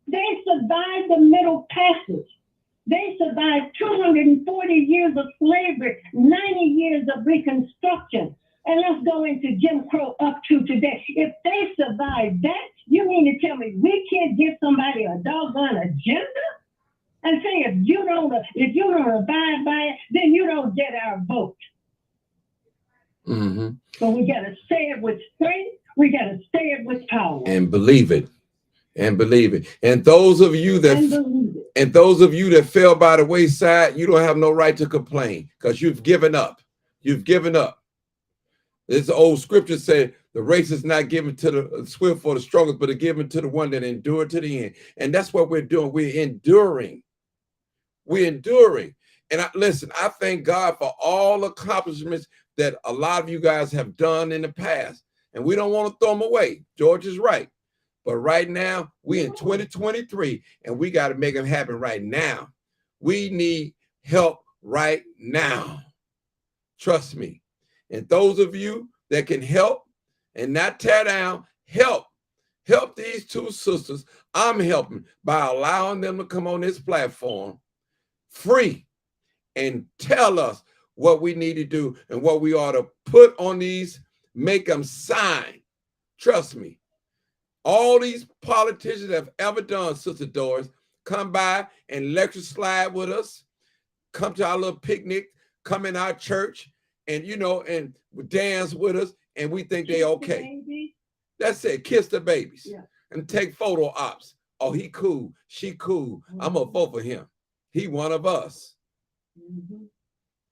They survived the middle passage. They survived 240 years of slavery, 90 years of Reconstruction. And let's go into Jim Crow up to today. If they survive that, you mean to tell me we can't give somebody a doggone agenda? And say if you don't abide by it, then you don't get our vote. Mm-hmm. So we got to say it with strength. We got to say it with power. And believe it. And believe it. And those of you that fell by the wayside, you don't have no right to complain because you've given up. You've given up. This old scripture said, the race is not given to the swift or the strongest, but it's given to the one that endured to the end. And that's what we're doing. We're enduring. We're enduring. And listen, I thank God for all accomplishments that a lot of you guys have done in the past. And we don't want to throw them away. George is right. But right now, we're in 2023, and we got to make them happen right now. We need help right now. Trust me. And those of you that can help and not tear down, help these two sisters. I'm helping by allowing them to come on this platform free and tell us what we need to do and what we ought to put on these, make them sign. Trust me. All these politicians have ever done, Sister Doris, come by and lecture slide with us, come to our little picnic, come in our church, and and dance with us, and we think they okay. That's it. Kiss the babies. Yeah. And take photo ops. Oh, he cool. She cool. Mm-hmm. I'm gonna vote for him. He one of us. Mm-hmm.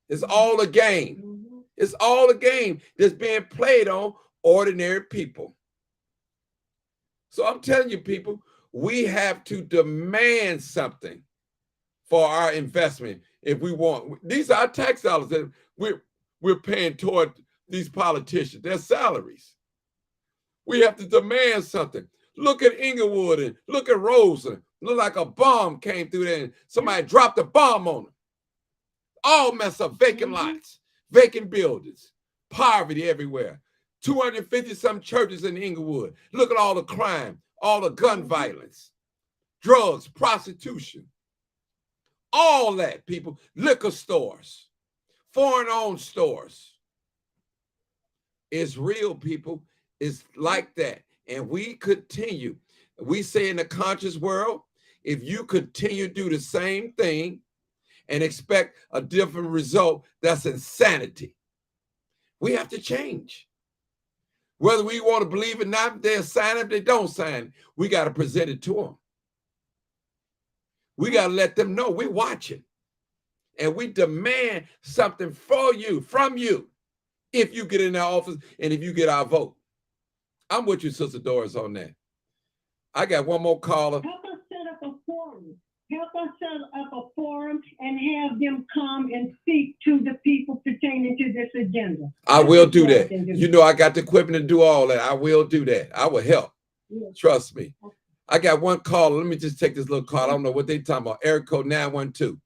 It's all a game. Mm-hmm. It's all a game that's being played on ordinary people. So I'm telling you, people, we have to demand something for our investment if we want. These are our tax dollars that we're paying toward these politicians, their salaries. We have to demand something. Look at Inglewood and look at Roseland. Look like a bomb came through there and somebody dropped a bomb on them. All mess up, vacant lots, vacant buildings, poverty everywhere. 250-some churches in Inglewood. Look at all the crime, all the gun violence, drugs, prostitution, all that, people. Liquor stores, foreign-owned stores. It's real, people. It's like that. And we continue. We say in the conscious world, if you continue to do the same thing and expect a different result, that's insanity. We have to change. Whether we want to believe it or not, they'll sign it, they don't sign it. We got to present it to them. We got to let them know we're watching. And we demand something for you, from you, if you get in the office and if you get our vote. I'm with you, Sister Doris, on that. I got one more caller. Help us set up a forum. Help us set up a forum and have them come and speak to the people pertaining to this agenda. I will do that. You know, I got the equipment to do all that. I will do that. I will help. Yes. Trust me. I got one caller. Let me just take this little call. I don't know what they talking about. Area code 912.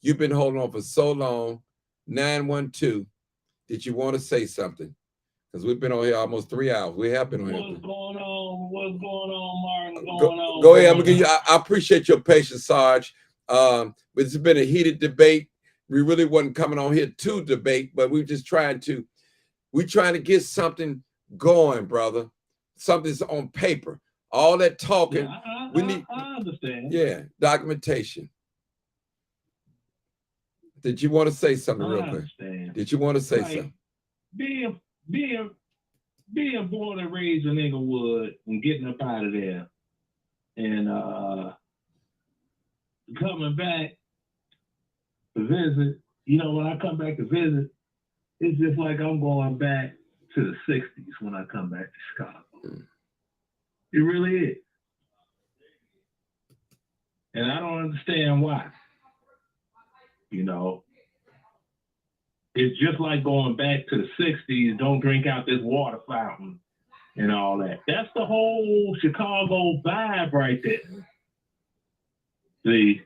You've been holding on for so long. 912. Did you want to say something? Because we've been on here almost 3 hours. We have been on here. What's going on? What's going on, Martin? Go ahead. I'm gonna give you. I appreciate your patience, Sarge. But it's been a heated debate. We really wasn't coming on here to debate, but we're trying to get something going, brother. Something's on paper. All that talking, I understand. Yeah, documentation. Did you want to say something real quick? Did you want to say something? Being born and raised in Inglewood and getting up out of there and coming back to visit, you know, when I come back to visit, it's just like I'm going back to the 60s when I come back to Chicago. It really is. And I don't understand why. You know, it's just like going back to the 60s, don't drink out this water fountain and all that. That's the whole Chicago vibe right there. See?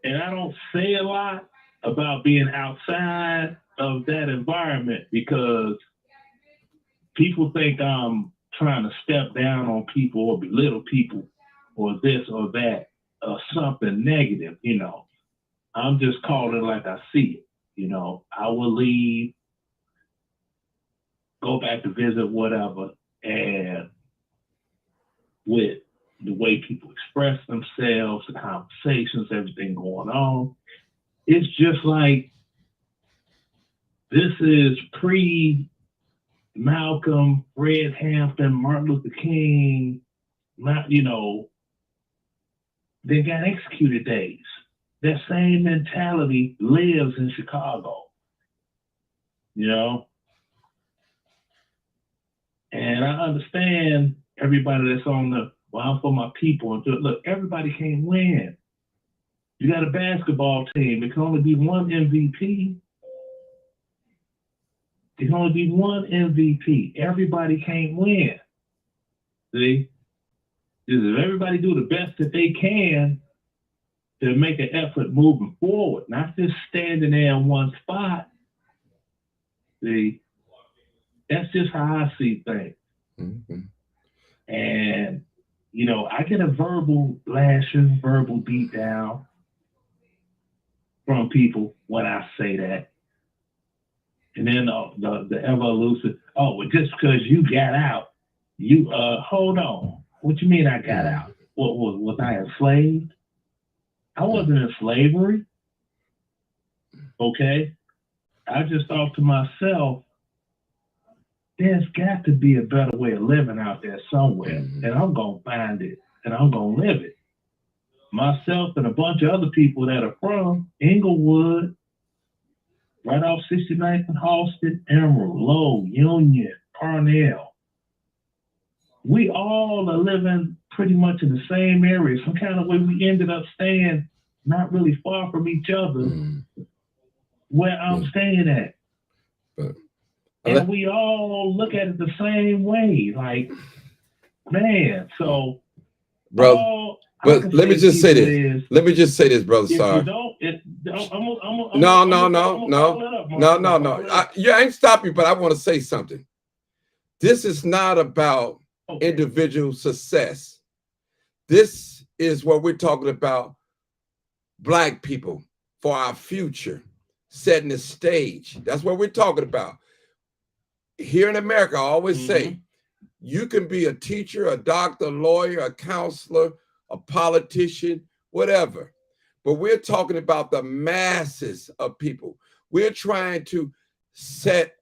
And I don't say a lot about being outside of that environment because people think I'm trying to step down on people or belittle people or this or that or something negative, you know. I'm just calling it like I see it. You know, I will leave, go back to visit, whatever, and with the way people express themselves, the conversations, everything going on, it's just like this is pre-Malcolm, Fred Hampton, Martin Luther King, you know, they got executed days. That same mentality lives in Chicago, you know? And I understand everybody that's on the, well, I'm for my people. And look, everybody can't win. You got a basketball team. It can only be one MVP. It can only be one MVP. Everybody can't win. See? If everybody do the best that they can, to make an effort moving forward, not just standing there in one spot. See, that's just how I see things. Mm-hmm. And, you know, I get a verbal lashing, verbal beat down from people when I say that. And then the ever elusive, oh, well, just because you got out, you, hold on. What you mean I got out? What, was I enslaved? I wasn't in slavery, okay? I just thought to myself, there's got to be a better way of living out there somewhere, and I'm going to find it, and I'm going to live it. Myself and a bunch of other people that are from Inglewood, right off 69th and Halsted, Emerald, Lowe, Union, Parnell. We all are living pretty much in the same area. Some kind of way we ended up staying not really far from each other where I'm staying at. And we all look at it the same way. Like, man, so brother. But let me just say this. Let me just say this, brother. Sorry. No. You ain't stop you, but I want to say something. This is not about individual success. This is what we're talking about. Black people for our future, setting the stage. That's what we're talking about. Here in America, I always say, you can be a teacher, a doctor, a lawyer, a counselor, a politician, whatever. But we're talking about the masses of people. We're trying to set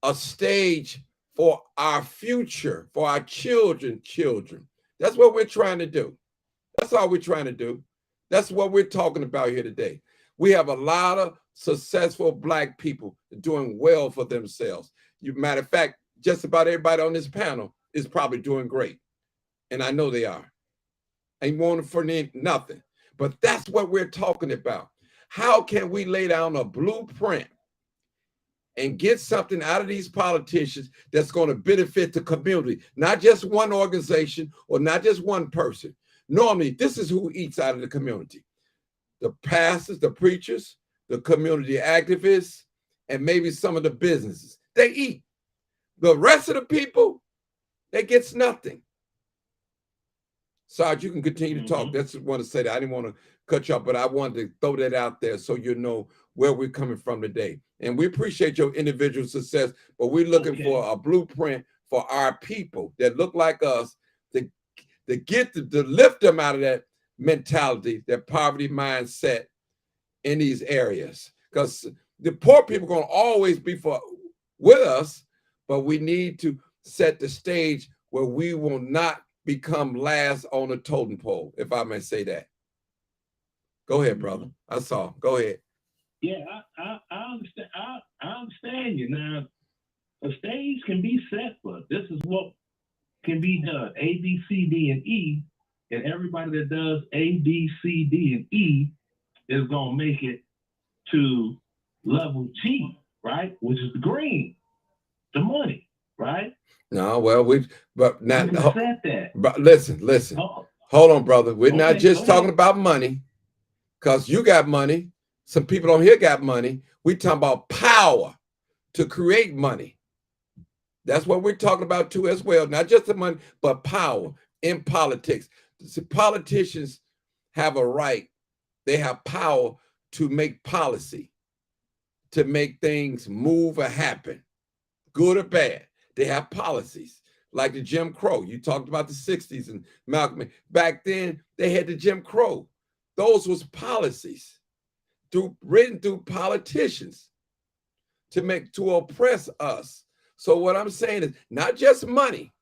a stage for our future, for our children. That's what we're trying to do. That's all we're trying to do. That's what we're talking about here today. We have a lot of successful Black people doing well for themselves. Matter of fact, just about everybody on this panel is probably doing great. And I know they are. Ain't wanting for nothing. But that's what we're talking about. How can we lay down a blueprint and get something out of these politicians that's going to benefit the community, not just one organization or not just one person. Normally, this is who eats out of the community. The pastors, the preachers, the community activists, and maybe some of the businesses. They eat. The rest of the people, they gets nothing. Sarge, you can continue to talk. That's what I want to say that. I didn't want to cut you off, but I wanted to throw that out there so you know where we're coming from today. And we appreciate your individual success, but we're looking for a blueprint for our people that look like us to lift them out of that mentality, that poverty mindset in these areas. Because the poor people are going to always be with us, but we need to set the stage where we will not become last on the totem pole, if I may say that. Go ahead, brother. I saw. Go ahead. Yeah, I understand. I understand you. Now, a stage can be set for. This is what can be done. A, B, C, D, and E. And everybody that does A, B, C, D, and E is going to make it to level G, right? Which is the green, the money, right? No, well, but listen. Oh. Hold on, brother. We're not just talking about money, because you got money. Some people on here got money. We talking about power to create money. That's what we're talking about too as well. Not just the money, but power in politics. See, politicians have a right. They have power to make policy, to make things move or happen, good or bad. They have policies like the Jim Crow. You talked about the 60s and Malcolm. Back then, they had the Jim Crow. Those was policies written through politicians to oppress us. So what I'm saying is not just money,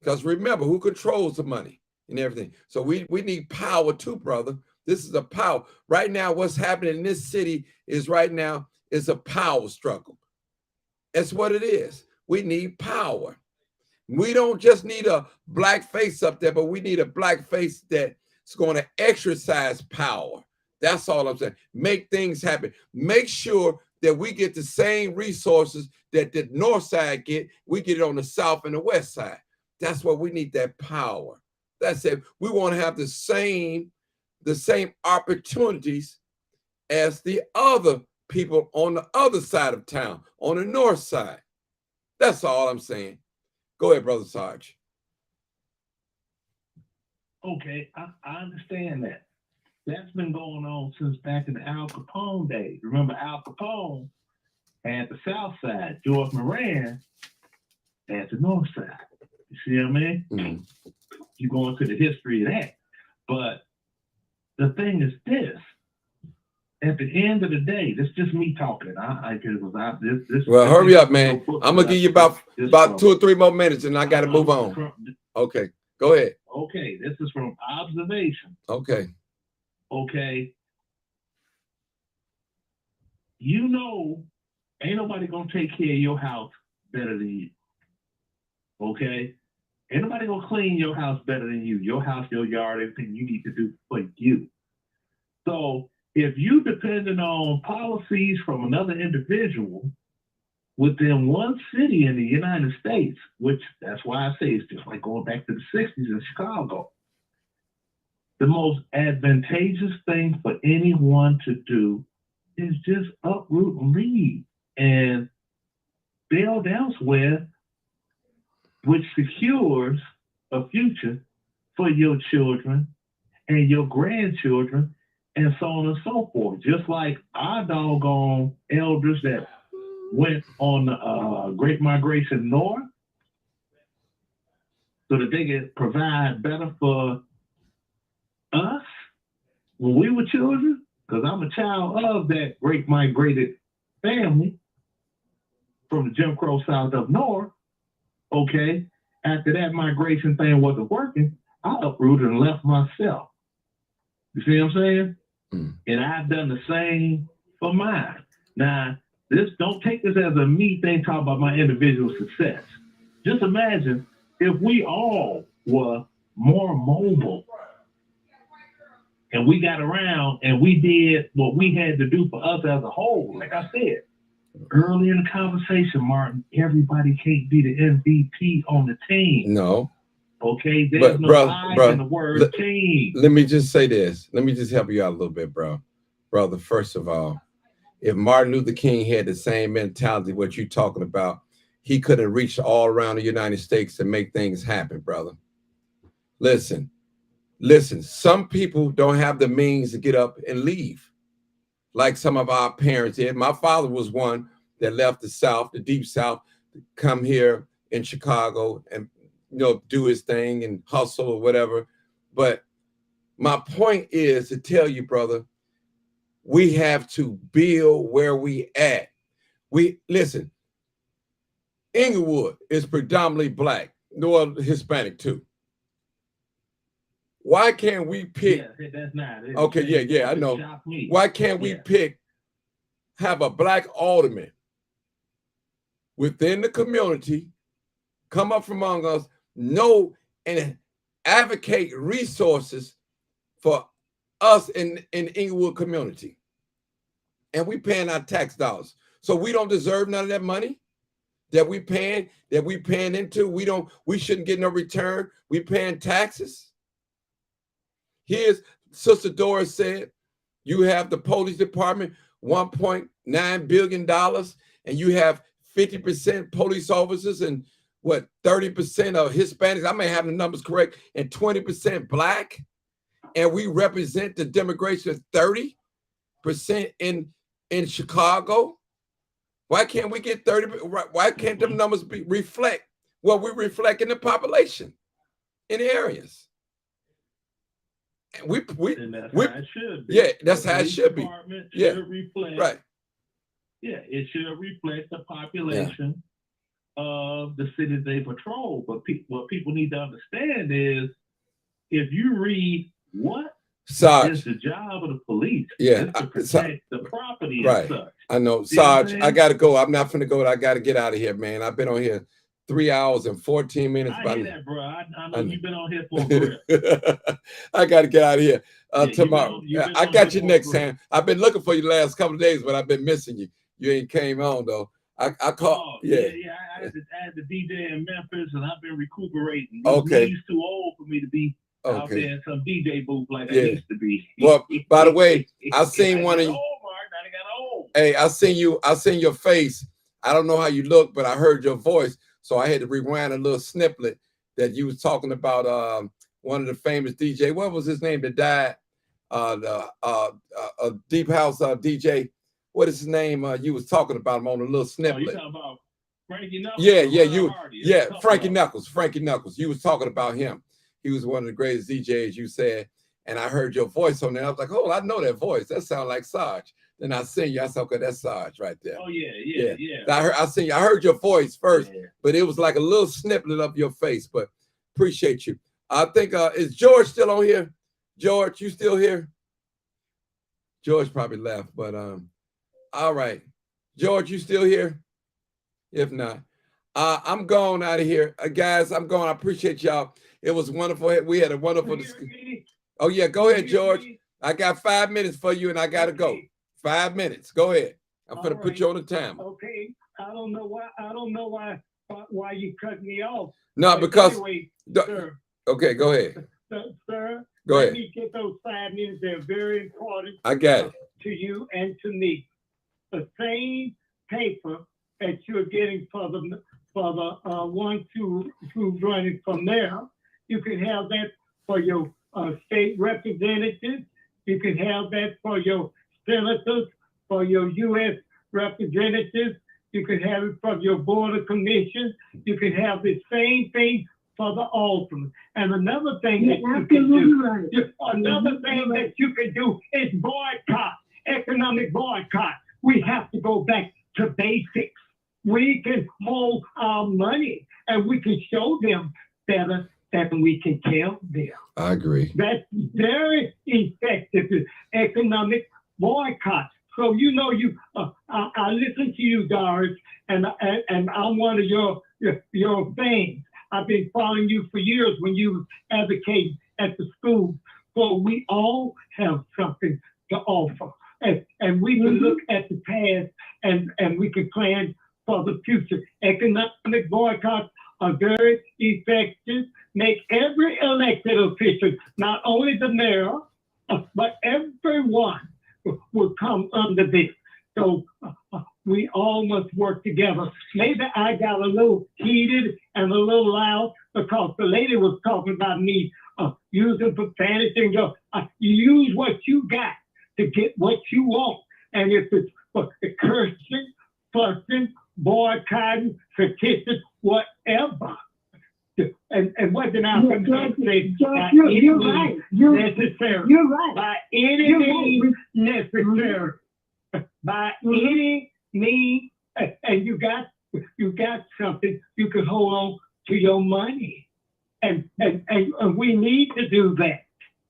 because remember, who controls the money and everything? So we need power too, brother. This is a power. Right now, what's happening in this city is a power struggle. That's what it is. We need power. We don't just need a Black face up there, but we need a Black face that's going to exercise power. That's all I'm saying. Make things happen. Make sure that we get the same resources that the North Side get. We get it on the South and the West Side. That's what we need, that power. That's it. We want to have the same opportunities as the other people on the other side of town, on the North Side. That's all I'm saying. Go ahead, Brother Sarge. Okay, I understand that. That's been going on since back in the Al Capone days. Remember, Al Capone had the South Side, George Moran had the North Side. You see what I mean? Mm-hmm. You go into the history of that. But the thing is this. At the end of the day, this is just me talking. Well, hurry up, man. I'm going to give you about 2 or 3 more minutes, and I got to move on. Okay, go ahead. Okay, this is from observation. Okay. You know, ain't nobody going to take care of your house better than you. Okay? Ain't nobody going to clean your house better than you. Your house, your yard, everything you need to do for you. So, if you depending on policies from another individual, within one city in the United States, which that's why I say it's just like going back to the 60s in Chicago. The most advantageous thing for anyone to do is just uproot and leave and build elsewhere, which secures a future for your children and your grandchildren and so on and so forth. Just like our doggone elders that went on the Great Migration North so that they could provide better for us when we were children, because I'm a child of that great migrated family from the Jim Crow South up north. Okay, after that migration thing wasn't working, I uprooted and left myself. You see what I'm saying? And I've done the same for mine. Now, don't take this as a me thing, talk about my individual success. Just imagine if we all were more mobile and we got around and we did what we had to do for us as a whole. Like I said early in the conversation, Martin, everybody can't be the MVP on the team. No. Okay, there's no in the word team. Let me just say this. Let me just help you out a little bit, bro. Brother, first of all, if Martin Luther King had the same mentality what you're talking about, he could have reached all around the United States to make things happen, brother. Listen, some people don't have the means to get up and leave, like some of our parents did. My father was one that left the South, the deep South, to come here in Chicago and do his thing and hustle or whatever. But my point is to tell you, brother, we have to build where we at. Listen, Inglewood is predominantly black, nor Hispanic too. Why can't we pick? Yeah, that's not it. Okay, yeah, I know. Why can't we have a black alderman within the community come up from among us, know and advocate resources for us in Inglewood community? And we paying our tax dollars. So we don't deserve none of that money that we paying into. We shouldn't get no return. We paying taxes. Here's Sister Doris said, you have the police department, $1.9 billion, and you have 50% police officers and 30% of Hispanics, I may have the numbers correct, and 20% black, and we represent the demographic of 30% in Chicago. Why can't we get 30? Why can't them numbers reflect what we reflect in the population in the areas? And that's how it should be. Yeah, that's how it should be. Yeah, reflect, right. Yeah, it should reflect the population of the cities they patrol. But what people need to understand is, if you read what Sarge, is the job of the police, to protect the property and such. I know, Sarge, I gotta go. I'm not finna go. I gotta get out of here, man. I've been on here 3 hours and 14 minutes. I hear that, bro. I know you've been on here for a grip. I got to get out of here tomorrow. I got you next time. I've been looking for you the last couple of days, but I've been missing you. You ain't came on, though. I called. I had the DJ in Memphis, and I've been recuperating. Okay. He's too old for me to be out there in some DJ booth like I used to be. Well, by the way, I seen one of you. Hey, I seen your face. I don't know how you look, but I heard your voice. So I had to rewind a little snippet that you was talking about one of the famous DJ. What was his name that died? Deep House DJ. What is his name? You was talking about him on a little snippet. You talking about Frankie Knuckles? Frankie Knuckles. Frankie Knuckles. You was talking about him. He was one of the greatest DJs, you said. And I heard your voice on there. I was like, oh, I know that voice. That sounds like Sarge. Then I seen you. I said, okay, that's Sarge right there. Oh, yeah. I heard your voice first, but it was like a little snippet of your face. But appreciate you. I think is George still on here? George, you still here? George probably left, but all right. George, you still here? If not, I'm going out of here. Guys, I'm going. I appreciate y'all. It was wonderful. We had a wonderful discussion. Oh, yeah, go ahead, George. I got 5 minutes for you, and I got to go. 5 minutes. Go ahead. I'm going to put you on the timer. Okay. don't know why you cut me off. No, But because anyway, the- sir, okay, go ahead. sir, Go let ahead. me get those 5 minutes. They're very important I got it. to you and to me. The same paper that you're getting for the ones who's running from there, you can have that for your state representatives. You can have that for your senators, for your U.S. representatives. You can have it for your border commission. You can have the same thing for the alderman. And another thing that you can do, another thing that you can do is boycott, economic boycott. We have to go back to basics. We can hold our money and we can show them better than we can tell them. I agree. That's very effective economic boycott. So you know, I listen to you, Doris, and I'm one of your fans. I've been following you for years when you advocate at the school. So we all have something to offer, and we can look at the past and we can plan for the future. Economic boycotts are very effective. Make every elected official, not only the mayor, but everyone will come under this. So we all must work together. Maybe I got a little heated and a little loud because the lady was talking about me using profanity and go, you use what you got to get what you want. And if it's cursing, fussing, boycotting, statistics, whatever. And what did I say? You're right. Necessary. You're right. By any means necessary. By any means, and you got something, you can hold on to your money. And we need to do that.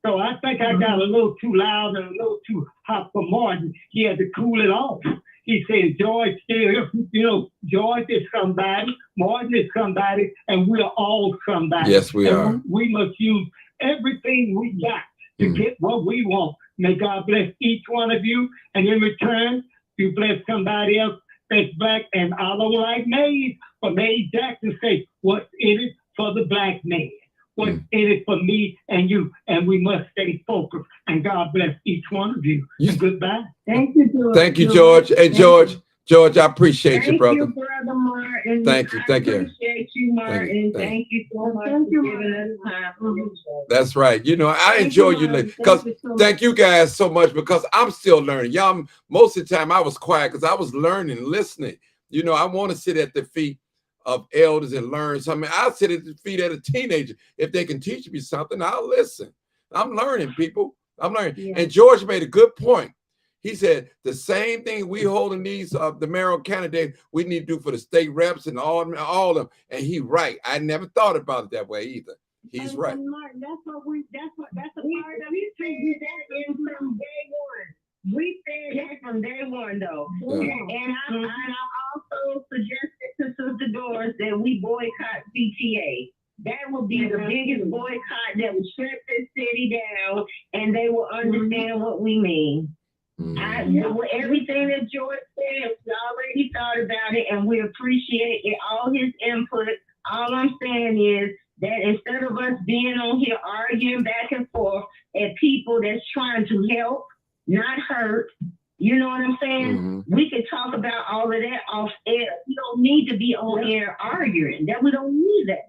So I think I got a little too loud and a little too hot for Martin. He had to cool it off. He said, George still, George is somebody, Martin is somebody, and we're all somebody. Yes, we are. We must use everything we got to get what we want. May God bless each one of you, and in return, you bless somebody else that's black. And I don't like Mays, but Mays Jackson say, what's in it for the black man? What's in it for me and you? And we must stay focused. And God bless each one of you. And goodbye. Thank you, George. Thank you, George. Hey, George, I appreciate you, brother. Thank you, Brother Martin. Thank you. I appreciate you, Martin. Thank Thank you so much for giving us time for your show. That's right. You know, I enjoy you because thank you guys so much because I'm still learning. Y'all, most of the time I was quiet because I was learning, listening. You know, I want to sit at the feet of elders and learn something. I'll sit at the feet of a teenager. If they can teach me something, I'll listen. I'm learning, people. I'm learning. Yeah. And George made a good point. He said the same thing we holding these the mayoral candidates we need to do for the state reps and all of them. And he right. I never thought about it that way either. He's right. Martin, that's a part of We figured that in from day one. We said that from day one, though. Yeah. And I also suggested to Sister Doris that we boycott PTA. That would be the biggest boycott that would shut this city down, and they will understand what we mean. Everything that George said, we already thought about it, and we appreciate all his input. All I'm saying is that instead of us being on here arguing back and forth at people that's trying to help, not hurt, you know what I'm saying? We could talk about all of that off air. We don't need to be on air arguing. That we don't need that.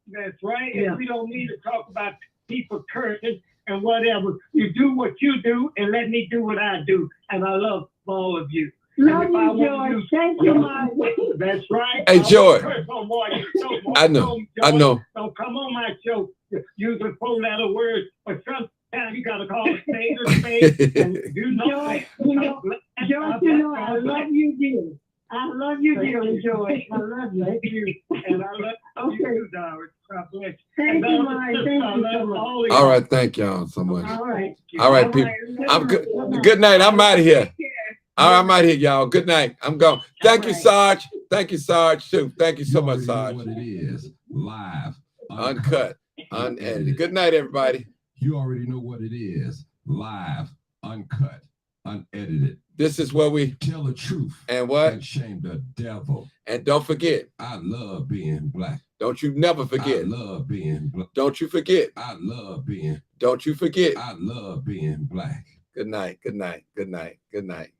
That's right. And we don't need to talk about people cursing and whatever. You do what you do and let me do what I do. And I love all of you. Love you, George. Thank you, Martin. That's right. Hey, George. I know. Don't come on my show using 4-letter words, but sometimes you got to call a spade a spade. And you know, George, I love you, dear. I love you, dearly, George. I love you. Thank you. And I love you, Doris. God bless you. Thank you, Martin. Thank you so much. All right. Thank y'all so much. All right. All right, people. I'm good. Good night. I'm out of here. All right, I'm out of here, y'all. Good night. I'm gone. Thank you, Sarge. Thank you, Sarge, too. Thank you so much, Sarge. What it is, live, Uncut, unedited. Good night, everybody. You already know what it is, live, uncut, unedited. This is where we Tell the truth and what? and shame the devil. And don't forget. I love being black. Don't you never forget. I love being black. Don't you forget. I love being. Don't you forget. I love being black. Good night. Good night. Good night. Good night.